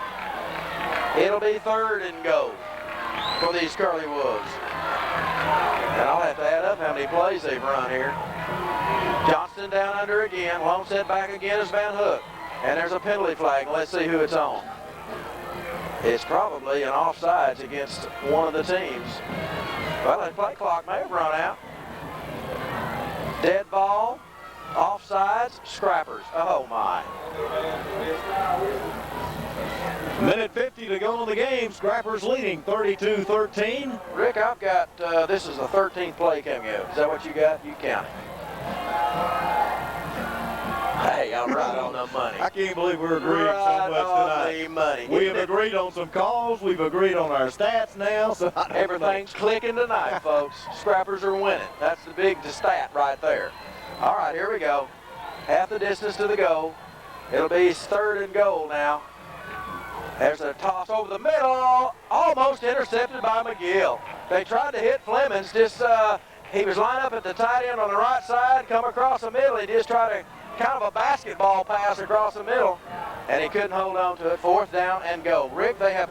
It'll be 3rd and goal for these Curley Wolves. And I'll have to add up how many plays they've run here. Johnston down under again. Lone setback again is Van Hook. And there's a penalty flag. Let's see who it's on. It's probably an offsides against one of the teams. Well, the play clock may have run out. Dead ball, offsides, Scrappers. Oh my. Minute 50 to go in the game. Scrappers leading 32-13. Rick, I've got, this is the 13th play coming up. Is that what you got? You count it. Hey, I'm right on the money. I can't believe we're agreeing so much tonight. The money. We have agreed on some calls. We've agreed on our stats now. So everything's clicking tonight, folks. Scrappers are winning. That's the big stat right there. All right, here we go. Half the distance to the goal. It'll be 3rd and goal now. There's a toss over the middle, almost intercepted by McGill. They tried to hit Flemings, he was lined up at the tight end on the right side, come across the middle. He just tried to kind of a basketball pass across the middle, and he couldn't hold on to it. 4th down and goal. Rick, they have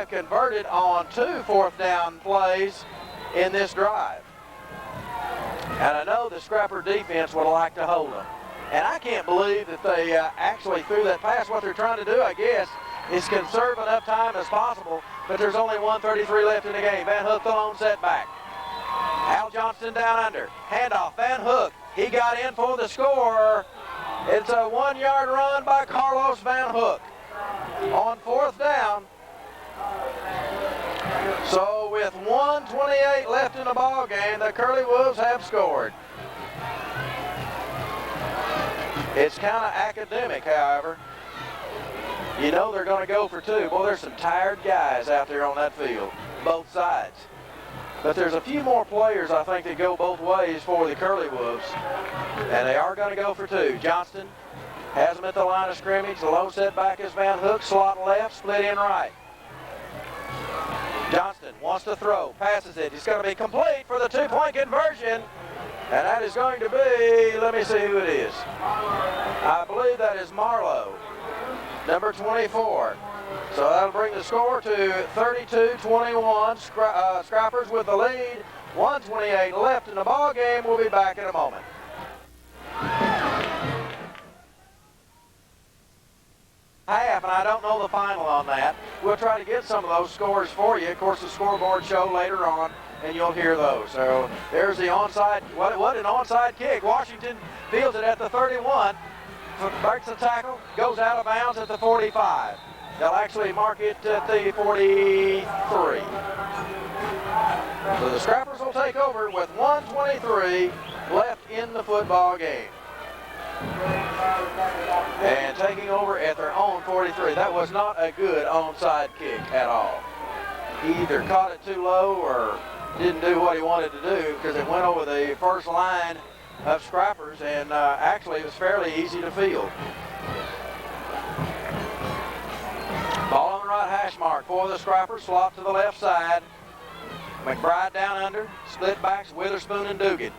converted on 2 4th down plays in this drive. And I know the Scrapper defense would like to hold them. And I can't believe that they actually threw that pass. What they're trying to do, I guess, is conserve enough time as possible, but there's only 1:33 left in the game. Van Hook the lone setback. Al Johnston down under. Handoff, Van Hook. He got in for the score. It's a 1-yard run by Carlos Van Hook on 4th down. So with 1:28 left in the ball game, the Curley Wolves have scored. It's kind of academic, however. You know they're going to go for 2. Boy, there's some tired guys out there on that field, both sides. But there's a few more players, I think, that go both ways for the Curley Wolves. And they are going to go for 2. Johnston has them at the line of scrimmage. The lone setback is Van Hook. Slot left, split in right. Johnston wants to throw, passes it. It's going to be complete for the 2-point conversion. And that is going to be, let me see who it is. I believe that is Marlowe, number 24. So that'll bring the score to 32-21. Scrappers with the lead. 1:28 left in the ball game. We'll be back in a moment. Half, and I don't know the final on that. We'll try to get some of those scores for you. Of course, the scoreboard show later on, and you'll hear those. So there's the onside. What an onside kick. Washington fields it at the 31. Breaks the tackle, goes out of bounds at the 45. They'll actually mark it at the 43. So the Scrappers will take over with 1:23 left in the football game. And taking over at their own 43. That was not a good onside kick at all. He either caught it too low or didn't do what he wanted to do, because it went over the first line of Scrappers, and actually it was fairly easy to field. Ball on the right hash mark for the Scrappers. Slot to the left side. McBride down under. Split backs, Witherspoon and Dugan.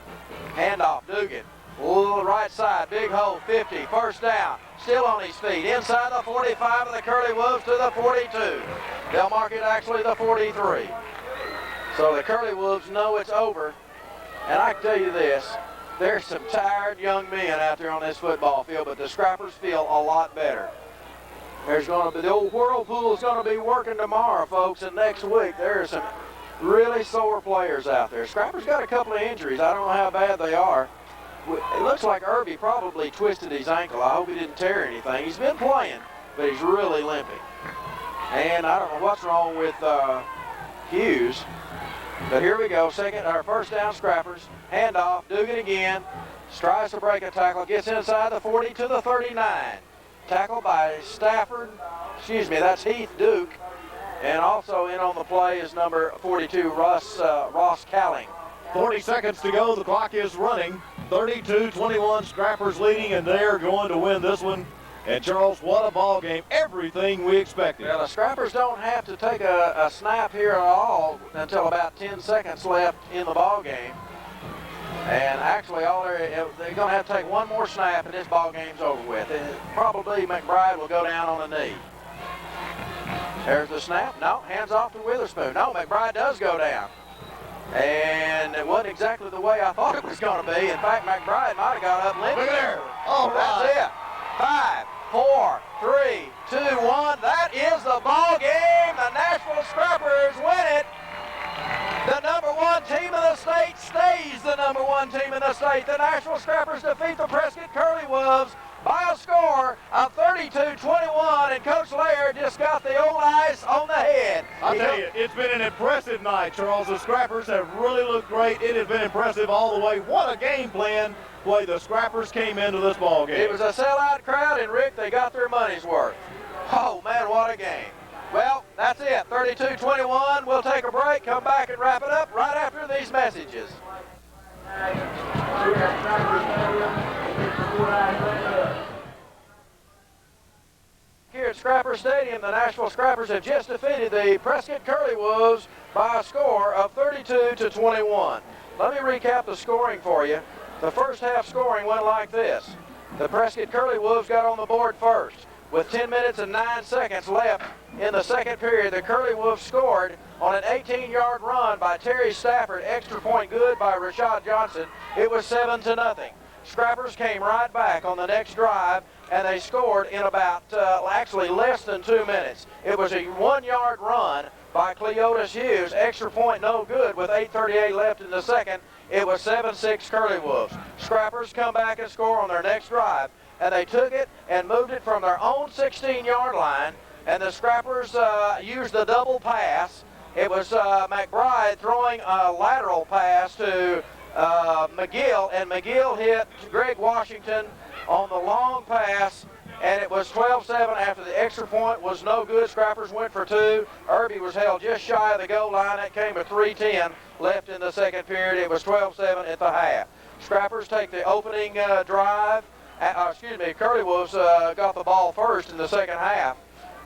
Handoff, Dugan. Little right side, big hole, 50, 1st down. Still on his feet, inside the 45 of the Curley Wolves to the 42. They'll mark it actually the 43. So the Curley Wolves know it's over. And I can tell you this, there's some tired young men out there on this football field, but the Scrappers feel a lot better. There's going to be, the old Whirlpool is going to be working tomorrow, folks, and next week there are some really sore players out there. Scrappers got a couple of injuries. I don't know how bad they are. It looks like Irby probably twisted his ankle. I hope he didn't tear anything. He's been playing, but he's really limping. And I don't know what's wrong with Hughes. But here we go, 1st down Scrappers. Handoff, Dugan again. Tries to break a tackle, gets inside the 40 to the 39. Tackled by Stafford. Excuse me, that's Heath Duke. And also in on the play is number 42, Ross Calling. 40 seconds to go. The clock is running. 32-21, Scrappers leading, and they're going to win this one. And Charles, what a ball game. Everything we expected. Well, the Scrappers don't have to take a snap here at all until about 10 seconds left in the ball game. And actually, they're going to have to take one more snap, and this ball game's over with. And probably McBride will go down on a knee. There's the snap. No, hands off to Witherspoon. No, McBride does go down. And it wasn't exactly the way I thought it was going to be. In fact, McBride might have got up limping. Look at there. All right. That's it. 5, 4, 3, 2, 1. That is the ball game. The Nashville Scrappers win it. The number 1 team in the state stays the number 1 team in the state. The Nashville Scrappers defeat the Prescott Curley Wolves by a score of 32-21, and Coach Laird just got the old ice on the head. I'll tell you, it's been an impressive night, Charles. The Scrappers have really looked great. It has been impressive all the way. What a game plan the way the Scrappers came into this ball game. It was a sellout crowd, and Rick, they got their money's worth. Oh man, what a game. Well, that's it, 32-21. We'll take a break, come back and wrap it up right after these messages. Here at Scrapper Stadium, the Nashville Scrappers have just defeated the Prescott Curley Wolves by a score of 32-21. Let me recap the scoring for you. The first half scoring went like this. The Prescott Curley Wolves got on the board first. With 10 minutes and 9 seconds left in the second period, the Curley Wolves scored on an 18-yard run by Terry Stafford, extra point good by Rashad Johnson. It was 7-0. Scrappers came right back on the next drive, and they scored in about, actually less than 2 minutes. It was a 1-yard run by Cleotis Hughes, extra point no good with 8:38 left in the second. It was 7-6 Curley Wolves. Scrappers come back and score on their next drive, and they took it and moved it from their own 16-yard line, and the Scrappers used a double pass. It was McBride throwing a lateral pass to McGill, and McGill hit Greg Washington on the long pass, and it was 12-7 after the extra point was no good. Scrappers went for 2. Irby was held just shy of the goal line. That came with 3:10 left in the second period. It was 12-7 at the half. Scrappers take the opening drive. Curley Wolves got the ball first in the second half,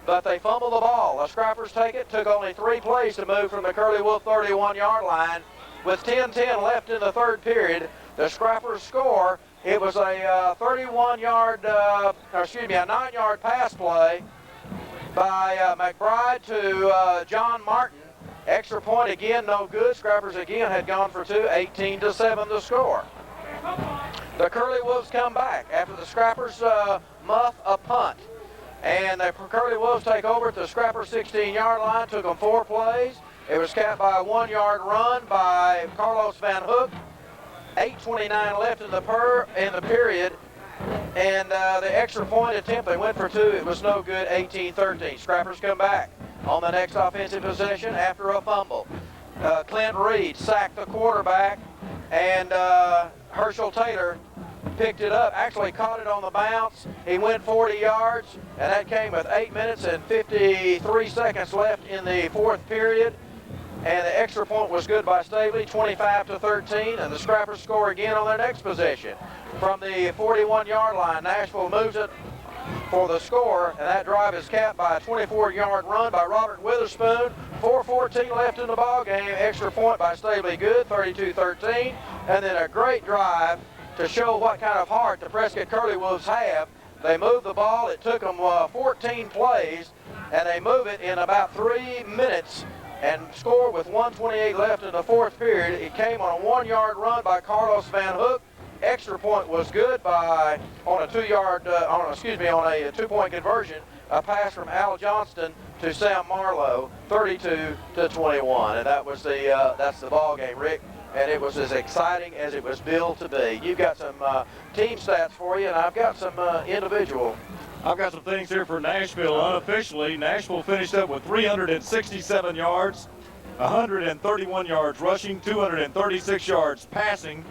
but they fumbled the ball. The Scrappers take it. Took only 3 plays to move from the Curley Wolf 31-yard line. With 10-10 left in the third period, the Scrappers score. It was a 9-yard pass play by McBride to John Martin. Extra point again, no good. Scrappers again had gone for 2, 18-7 to score. The Curley Wolves come back after the Scrappers muff a punt. And the Curley Wolves take over at the Scrapper 16-yard line. Took them 4 plays. It was capped by a 1-yard run by Carlos Van Hook. 8:29 left in the period. And the extra point attempt, they went for 2. It was no good, 18-13. Scrappers come back on the next offensive possession after a fumble. Clint Reed sacked the quarterback, and Herschel Taylor picked it up, actually caught it on the bounce. He went 40 yards, and that came with 8 minutes and 53 seconds left in the fourth period. And the extra point was good by Stavely, 25-13, and the Scrappers score again on their next possession. From the 41-yard line, Nashville moves it for the score, and that drive is capped by a 24-yard run by Robert Witherspoon. 4:14 left in the ball game. Extra point by Stavely good, 32-13, and then a great drive to show what kind of heart the Prescott Curley Wolves have. They moved the ball. It took them 14 plays, and they move it in about 3 minutes and score with 1:28 left in the fourth period. It came on a 1-yard run by Carlos Van Hook. Extra point was good on a 2-point conversion. A pass from Al Johnston to Sam Marlowe, 32-21, and that was that's the ball game, Rick. And it was as exciting as it was billed to be. You've got some team stats for you, and I've got some individual. I've got some things here for Nashville. Unofficially, Nashville finished up with 367 yards, 131 yards rushing, 236 yards passing.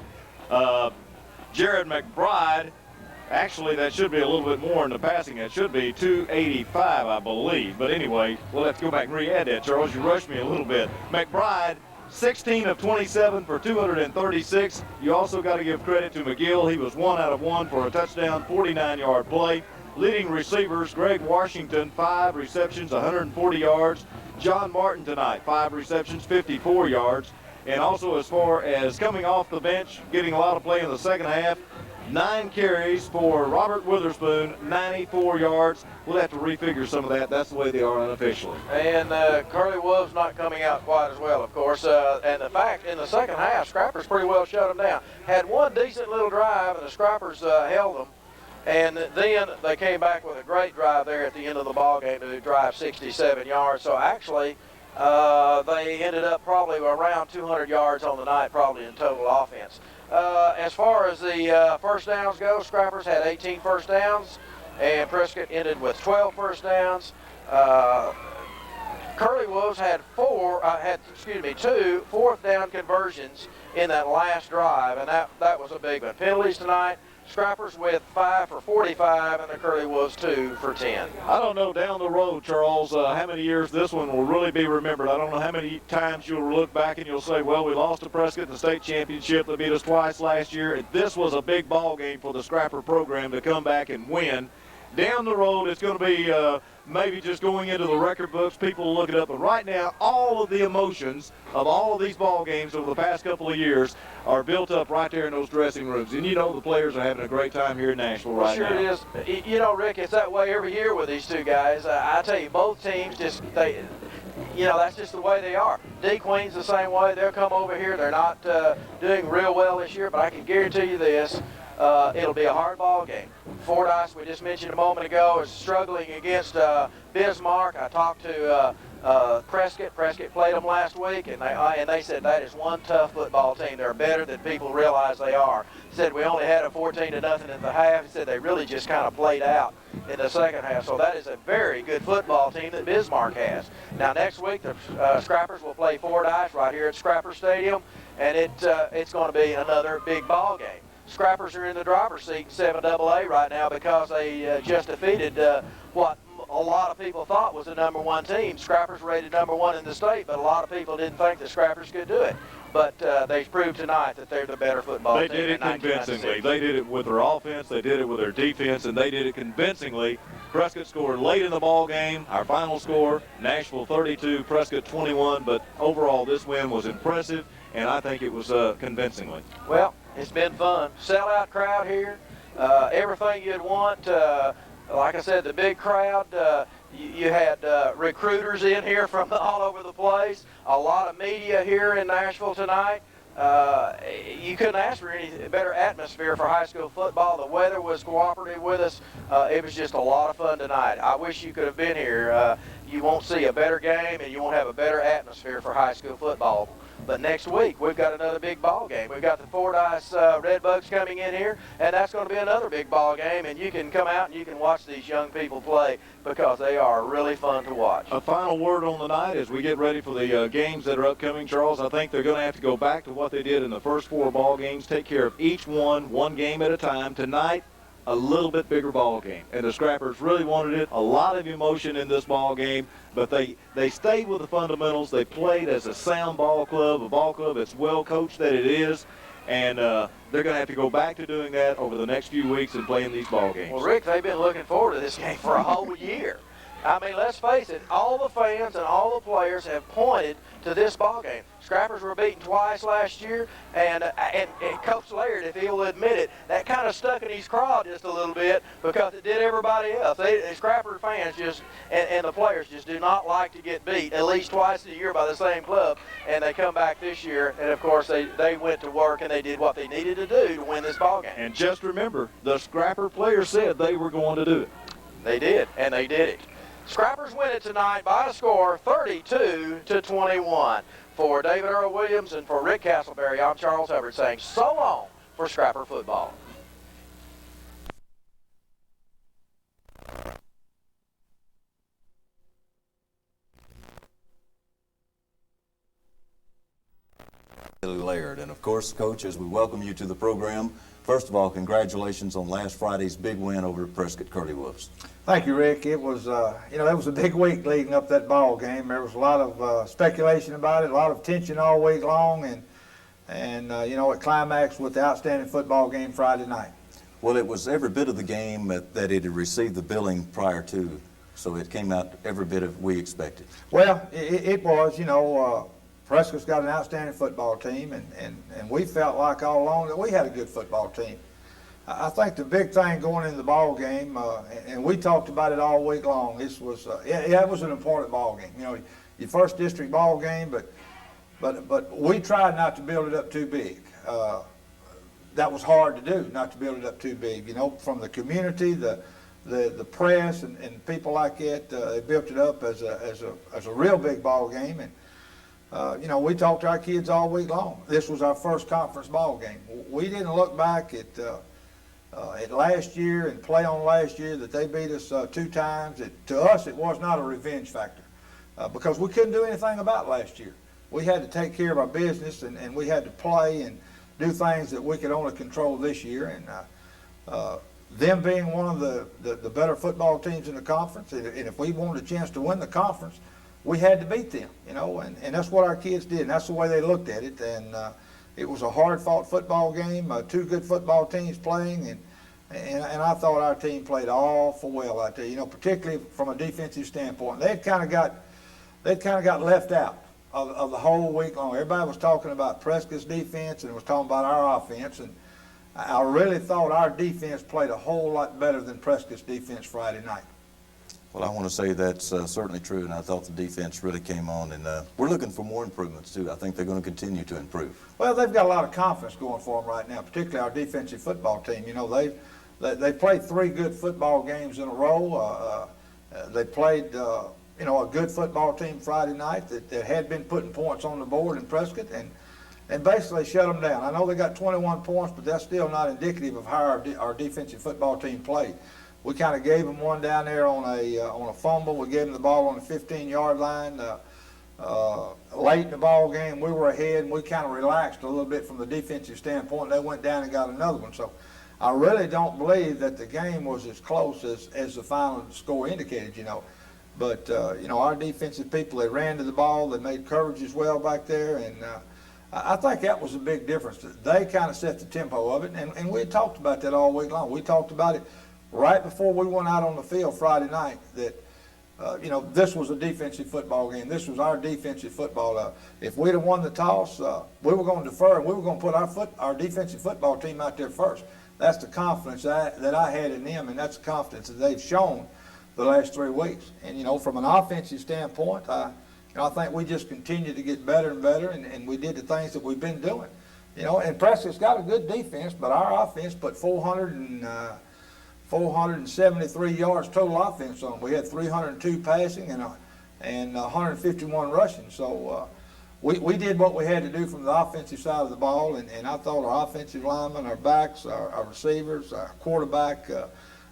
Jared McBride Actually, that should be a little bit more in the passing. It should be 285, I believe. But anyway, we'll have to go back and re-add that, Charles. You rushed me a little bit. McBride, 16 of 27 for 236. You also got to give credit to McGill. He was 1 out of 1 for a touchdown, 49-yard play. Leading receivers, Greg Washington, 5 receptions, 140 yards. John Martin tonight, 5 receptions, 54 yards. And also as far as coming off the bench, getting a lot of play in the second half, 9 carries for Robert Witherspoon, 94 yards. We'll have to refigure some of that. That's the way they are unofficially. And Curley Wolves not coming out quite as well, of course. And the fact, in the second half, Scrappers pretty well shut them down. Had one decent little drive, and the Scrappers held them. And then they came back with a great drive there at the end of the ball game to drive 67 yards. So actually, they ended up probably around 200 yards on the night, probably in total offense. As far as the first downs go, Scrappers had 18 first downs, and Prescott ended with 12 first downs. Curley Wolves had 2 fourth down conversions in that last drive, and that was a big one. Penalties tonight. Scrappers with 5 for 45, and the Curley Wolves 2 for 10. I don't know down the road, Charles, how many years this one will really be remembered. I don't know how many times you'll look back and you'll say, well, we lost to Prescott in the state championship. They beat us twice last year. This was a big ball game for the Scrapper program to come back and win. Down the road, it's going to be maybe just going into the record books. People will look it up. But right now, all of the emotions of all of these ball games over the past couple of years are built up right there in those dressing rooms. And you know the players are having a great time here in Nashville right now. Sure it is. You know, Rick, it's that way every year with these two guys. I tell you, both teams that's just the way they are. D-Queen's the same way. They'll come over here. They're not doing real well this year, but I can guarantee you this. It'll be a hard ball game. Fordyce, we just mentioned a moment ago, is struggling against Bismarck. I talked to Prescott. Prescott played them last week, and they said that is one tough football team. They're better than people realize they are. Said we only had a 14-0 in the half. He said they really just kind of played out in the second half. So that is a very good football team that Bismarck has. Now next week the Scrappers will play Fordyce right here at Scrapper Stadium, and it's going to be another big ball game. Scrappers are in the driver's seat in 7AA right now because they just defeated what a lot of people thought was the #1 team. Scrappers rated #1 in the state, but a lot of people didn't think the Scrappers could do it. But they proved tonight that they're the better football team. They did it convincingly. They did it with their offense, they did it with their defense, and they did it convincingly. Prescott scored late in the ball game. Our final score, Nashville 32, Prescott 21. But overall, this win was impressive, and I think it was convincingly. Well, it's been fun. Sellout crowd here. Everything you'd want. Like I said, the big crowd. You had recruiters in here from all over the place. A lot of media here in Nashville tonight. You couldn't ask for any better atmosphere for high school football. The weather was cooperative with us. It was just a lot of fun tonight. I wish you could have been here. You won't see a better game, and you won't have a better atmosphere for high school football. But next week, we've got another big ball game. We've got the Fordyce Redbugs coming in here, and that's going to be another big ball game. And you can come out and you can watch these young people play because they are really fun to watch. A final word on the night as we get ready for the games that are upcoming, Charles. I think they're going to have to go back to what they did in the first 4 ball games, take care of each one game at a time. Tonight, a little bit bigger ball game, and the Scrappers really wanted it. A lot of emotion in this ball game, but they stayed with the fundamentals. They played as a sound ball club, a ball club that's well coached that it is, and they're going to have to go back to doing that over the next few weeks and playing these ball games. Well, Rick, they've been looking forward to this game for a whole year. I mean, let's face it, all the fans and all the players have pointed to this ball game. Scrappers were beaten twice last year, and Coach Laird, if he'll admit it, that kind of stuck in his craw just a little bit because it did everybody else. The Scrapper fans and the players just do not like to get beat at least twice a year by the same club, and they come back this year, and of course they went to work and they did what they needed to do to win this ball game. And just remember, the Scrapper players said they were going to do it. They did, and they did it. Scrappers win it tonight by a score 32-21. For David Earl Williams and for Rick Castleberry, I'm Charles Hubbard saying so long for Scrapper football. Laird. And of course, Coach, as we welcome you to the program First of all, congratulations on last Friday's big win over the Prescott Curley Wolves. Thank you, Rick. It was, it was a big week leading up that ball game. There was a lot of speculation about it, a lot of tension all week long, and it climaxed with the outstanding football game Friday night. Well, it was every bit of the game that it had received the billing prior to, so it came out every bit of we expected. Well, it was, Prescott's got an outstanding football team, and we felt like all along that we had a good football team. I think the big thing going into the ball game, and we talked about it all week long, this was, it was an important ball game. Your first district ball game, but we tried not to build it up too big. That was hard to do, not to build it up too big. From the community, the press, and people like that, they built it up as a real big ball game. And we talked to our kids all week long. This was our first conference ball game. We didn't look back at last year and play on last year that they beat us 2 times. To us, it was not a revenge factor because we couldn't do anything about last year. We had to take care of our business, and we had to play and do things that we could only control this year. And them being one of the better football teams in the conference, and if we wanted a chance to win the conference, we had to beat them, and that's what our kids did, and that's the way they looked at it. And it was a hard-fought football game, 2 good football teams playing, and I thought our team played awful well out there, particularly from a defensive standpoint. They'd kind of got left out of the whole week long. Everybody was talking about Prescott's defense and was talking about our offense, and I really thought our defense played a whole lot better than Prescott's defense Friday night. Well, I want to say that's certainly true, and I thought the defense really came on, and we're looking for more improvements, too. I think they're going to continue to improve. Well, they've got a lot of confidence going for them right now, particularly our defensive football team. They played 3 good football games in a row. They played, a good football team Friday night that had been putting points on the board in Prescott, and basically shut them down. I know they got 21 points, but that's still not indicative of how our defensive football team played. We kind of gave them one down there on a fumble. We gave them the ball on the 15-yard line. Late in the ball game, we were ahead, and we kind of relaxed a little bit from the defensive standpoint. They went down and got another one. So I really don't believe that the game was as close as the final score indicated, But, our defensive people, they ran to the ball. They made coverage as well back there. And I think that was a big difference. They kind of set the tempo of it. And we had talked about that all week long. We talked about it right before we went out on the field Friday night that, this was a defensive football game. This was our defensive football. If we'd have won the toss, we were going to defer, and we were going to put our defensive football team out there first. That's the confidence that I had in them, and that's the confidence that they've shown the last 3 weeks. And, from an offensive standpoint, I think we just continue to get better and better, and we did the things that we've been doing. And Prescott's got a good defense, but our offense put 473 yards total offense on. We had 302 passing and 151 rushing. So we did what we had to do from the offensive side of the ball, and I thought our offensive linemen, our backs, our receivers, our quarterback,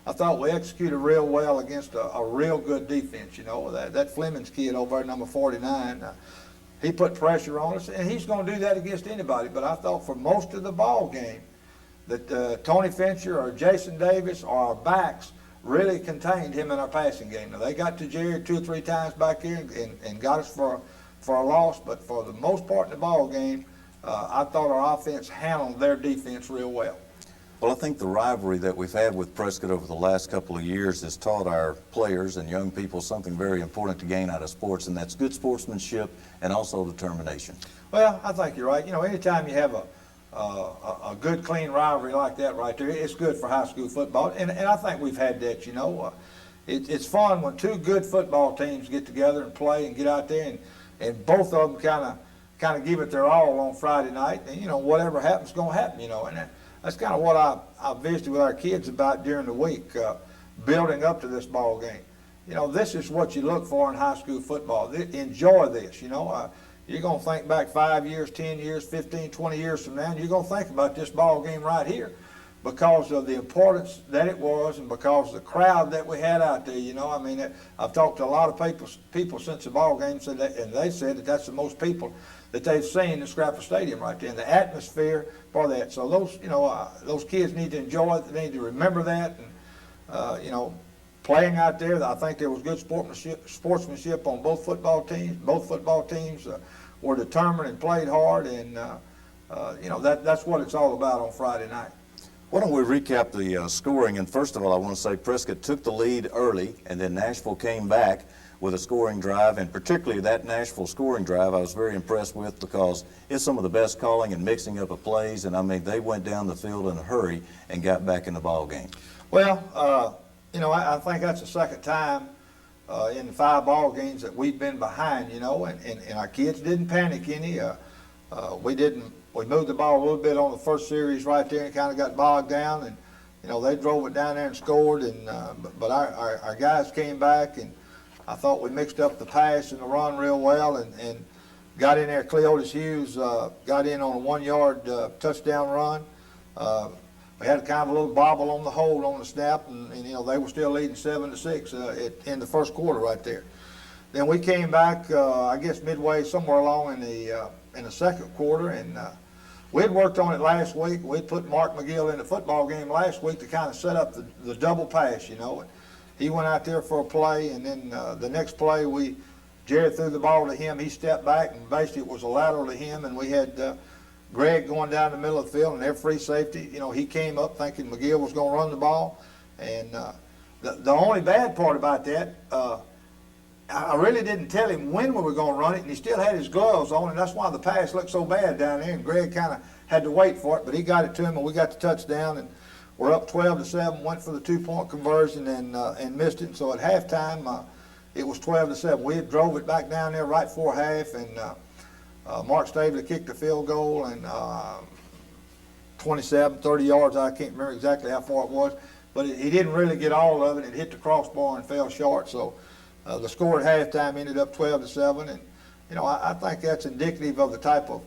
I thought we executed real well against a real good defense. That Fleming's kid over there, number 49, he put pressure on us, and he's going to do that against anybody. But I thought for most of the ball game, that Tony Fincher or Jason Davis or our backs really contained him in our passing game. Now, they got to Jerry 2 or 3 times back here and got us for a loss, but for the most part in the ball game, I thought our offense handled their defense real well. Well, I think the rivalry that we've had with Prescott over the last couple of years has taught our players and young people something very important to gain out of sports, and that's good sportsmanship and also determination. Well, I think you're right. Anytime you have a good, clean rivalry like that right there, it's good for high school football, and I think we've had that, It's fun when 2 good football teams get together and play and get out there, and both of them kind of give it their all on Friday night, and, whatever happens is going to happen, and that's kind of what I visited with our kids about during the week, building up to this ball game. This is what you look for in high school football. Enjoy this, You're going to think back 5 years, 10 years, 15, 20 years from now, and you're going to think about this ball game right here. because of the importance that it was and because of the crowd that we had out there. You know, I mean, I've talked to a lot of people since the ball game, and they said that that's the most people that they've seen in Scrapper Stadium right there, and the atmosphere for that. So those kids need to enjoy it. They need to remember that, and playing out there, I think there was good sportsmanship on both football teams. Both football teams were determined and played hard, and that's what it's all about on Friday night. Why don't we recap the scoring? And first of all, I want to say Prescott took the lead early, and then Nashville came back with a scoring drive, and particularly that Nashville scoring drive I was very impressed with, because it's some of the best calling and mixing up of plays, and I mean, they went down the field in a hurry and got back in the ball game. Well, I think that's the second time in the 5 ball games that we've been behind, and our kids didn't panic any. We moved the ball a little bit on the first series right there and kind of got bogged down, and they drove it down there and scored, and but our guys came back, and I thought we mixed up the pass and the run real well, and got in there. Cleotis Hughes got in on a 1-yard touchdown run. We had kind of a little bobble on the hold on the snap, and they were still leading 7-6 in the first quarter right there. Then we came back, I guess midway somewhere along in the second quarter, and we had worked on it last week. We'd put Mark McGill in the football game last week to kind of set up the double pass, And he went out there for a play, and then the next play Jared threw the ball to him. He stepped back, and basically it was a lateral to him, and we had Greg going down the middle of the field, and their free safety, he came up thinking McGill was going to run the ball. And the only bad part about that, I really didn't tell him when we were going to run it, and he still had his gloves on, and that's why the pass looked so bad down there, and Greg kind of had to wait for it, but he got it to him, and we got the touchdown, and we're up 12-7, went for the 2-point conversion and missed it. So at halftime, it was 12-7. We had drove it back down there right before half, and Mark Stavely kicked the field goal, and 27, 30 yards. I can't remember exactly how far it was, but he didn't really get all of it. It hit the crossbar and fell short. So the score at halftime ended up 12-7, and I think that's indicative of the type of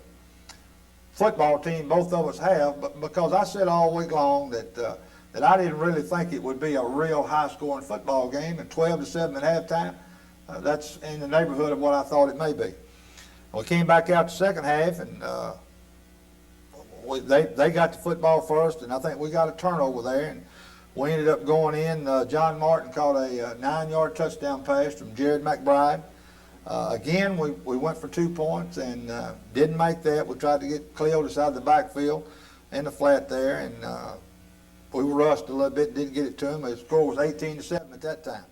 football team both of us have. But because I said all week long that I didn't really think it would be a real high-scoring football game, and 12-7 at halftime, that's in the neighborhood of what I thought it may be. We came back out the second half, and they got the football first, and I think we got a turnover there, and we ended up going in. John Martin caught a 9-yard touchdown pass from Jared McBride. Again, we went for 2 points and didn't make that. We tried to get Cleotis out of the backfield in the flat there, and we were rushed a little bit, didn't get it to him. The score was 18-7 at that time.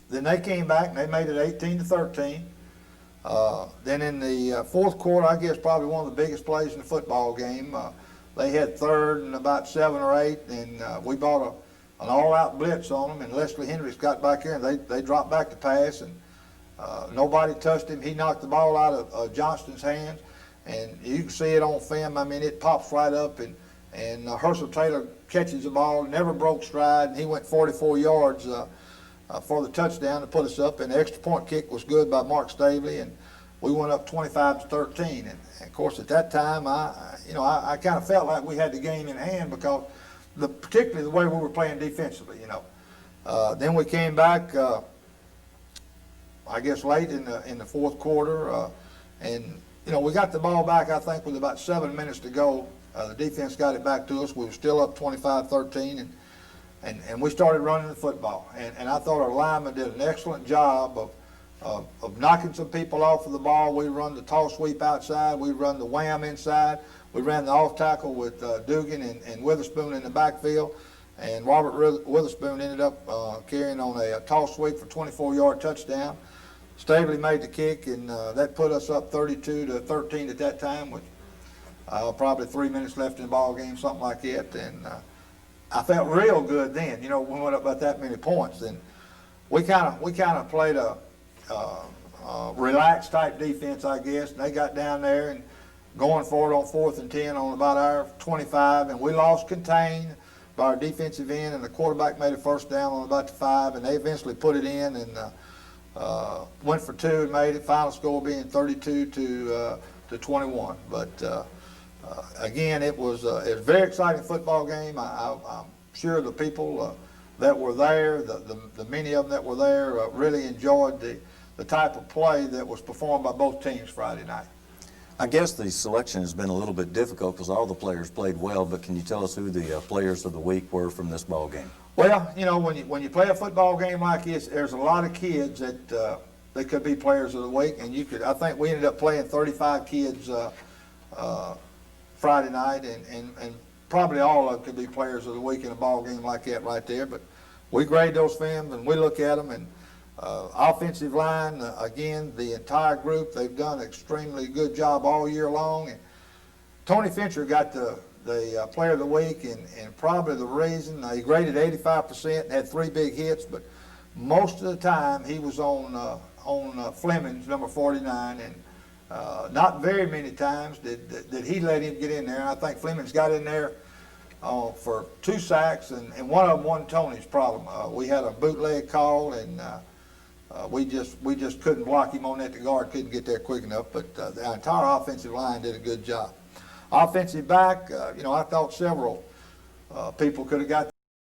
Then they came back and they made it 18-13. Then in the fourth quarter, I guess probably one of the biggest plays in the football game, they had third and about 7 or 8, and we bought an all-out blitz on them, and Leslie Hendricks got back here, and they dropped back the pass, and nobody touched him. He knocked the ball out of Johnston's hands, and you can see it on film. I mean, it pops right up, and Herschel Taylor catches the ball, never broke stride, and he went 44 yards for the touchdown to put us up, and the extra point kick was good by Mark Stavely, and we went up 25-13. And of course, at that time, I kind of felt like we had the game in hand because particularly the way we were playing defensively. Then we came back, I guess late in the fourth quarter, and we got the ball back. I think with about 7 minutes to go, the defense got it back to us. We were still up 25-13, and we started running the football. And I thought our linemen did an excellent job of knocking some people off of the ball. We run the toss sweep outside. We run the wham inside. We ran the off tackle with Dugan and Witherspoon in the backfield. And Robert Witherspoon ended up carrying on a toss sweep for 24-yard touchdown. Stavely made the kick, and that put us up 32-13 at that time with probably 3 minutes left in the ball game, something like that. And I felt real good then. We went up about that many points. And we kind of played a relaxed type defense, I guess. And they got down there and going for it on 4th and 10 on about our 25, and we lost contain by our defensive end, and the quarterback made a first down on about the 5, and they eventually put it in and went for 2 and made it. Final score being 32-21. But Again, it was a very exciting football game. I'm sure the people that were there, the many of them that were there, really enjoyed the type of play that was performed by both teams Friday night. I guess the selection has been a little bit difficult because all the players played well, but can you tell us who the players of the week were from this ball game? Well, you know, when you play a football game like this, there's a lot of kids that they could be players of the week, and I think we ended up playing 35 kids Friday night, and probably all of them could be players of the week in a ball game like that right there. But we grade those films and we look at them, and offensive line, again, the entire group, they've done an extremely good job all year long. And Tony Fincher got the player of the week, and probably the reason he graded 85% and had 3 big hits, but most of the time he was on Fleming's number 49, and not very many times did he let him get in there. And I think Fleming's got in there for 2 sacks, and one of them wasn't Tony's problem. We had a bootleg call, and we just couldn't block him on that. The guard couldn't get there quick enough, but the entire offensive line did a good job. Offensive back, you know, I thought several people could have got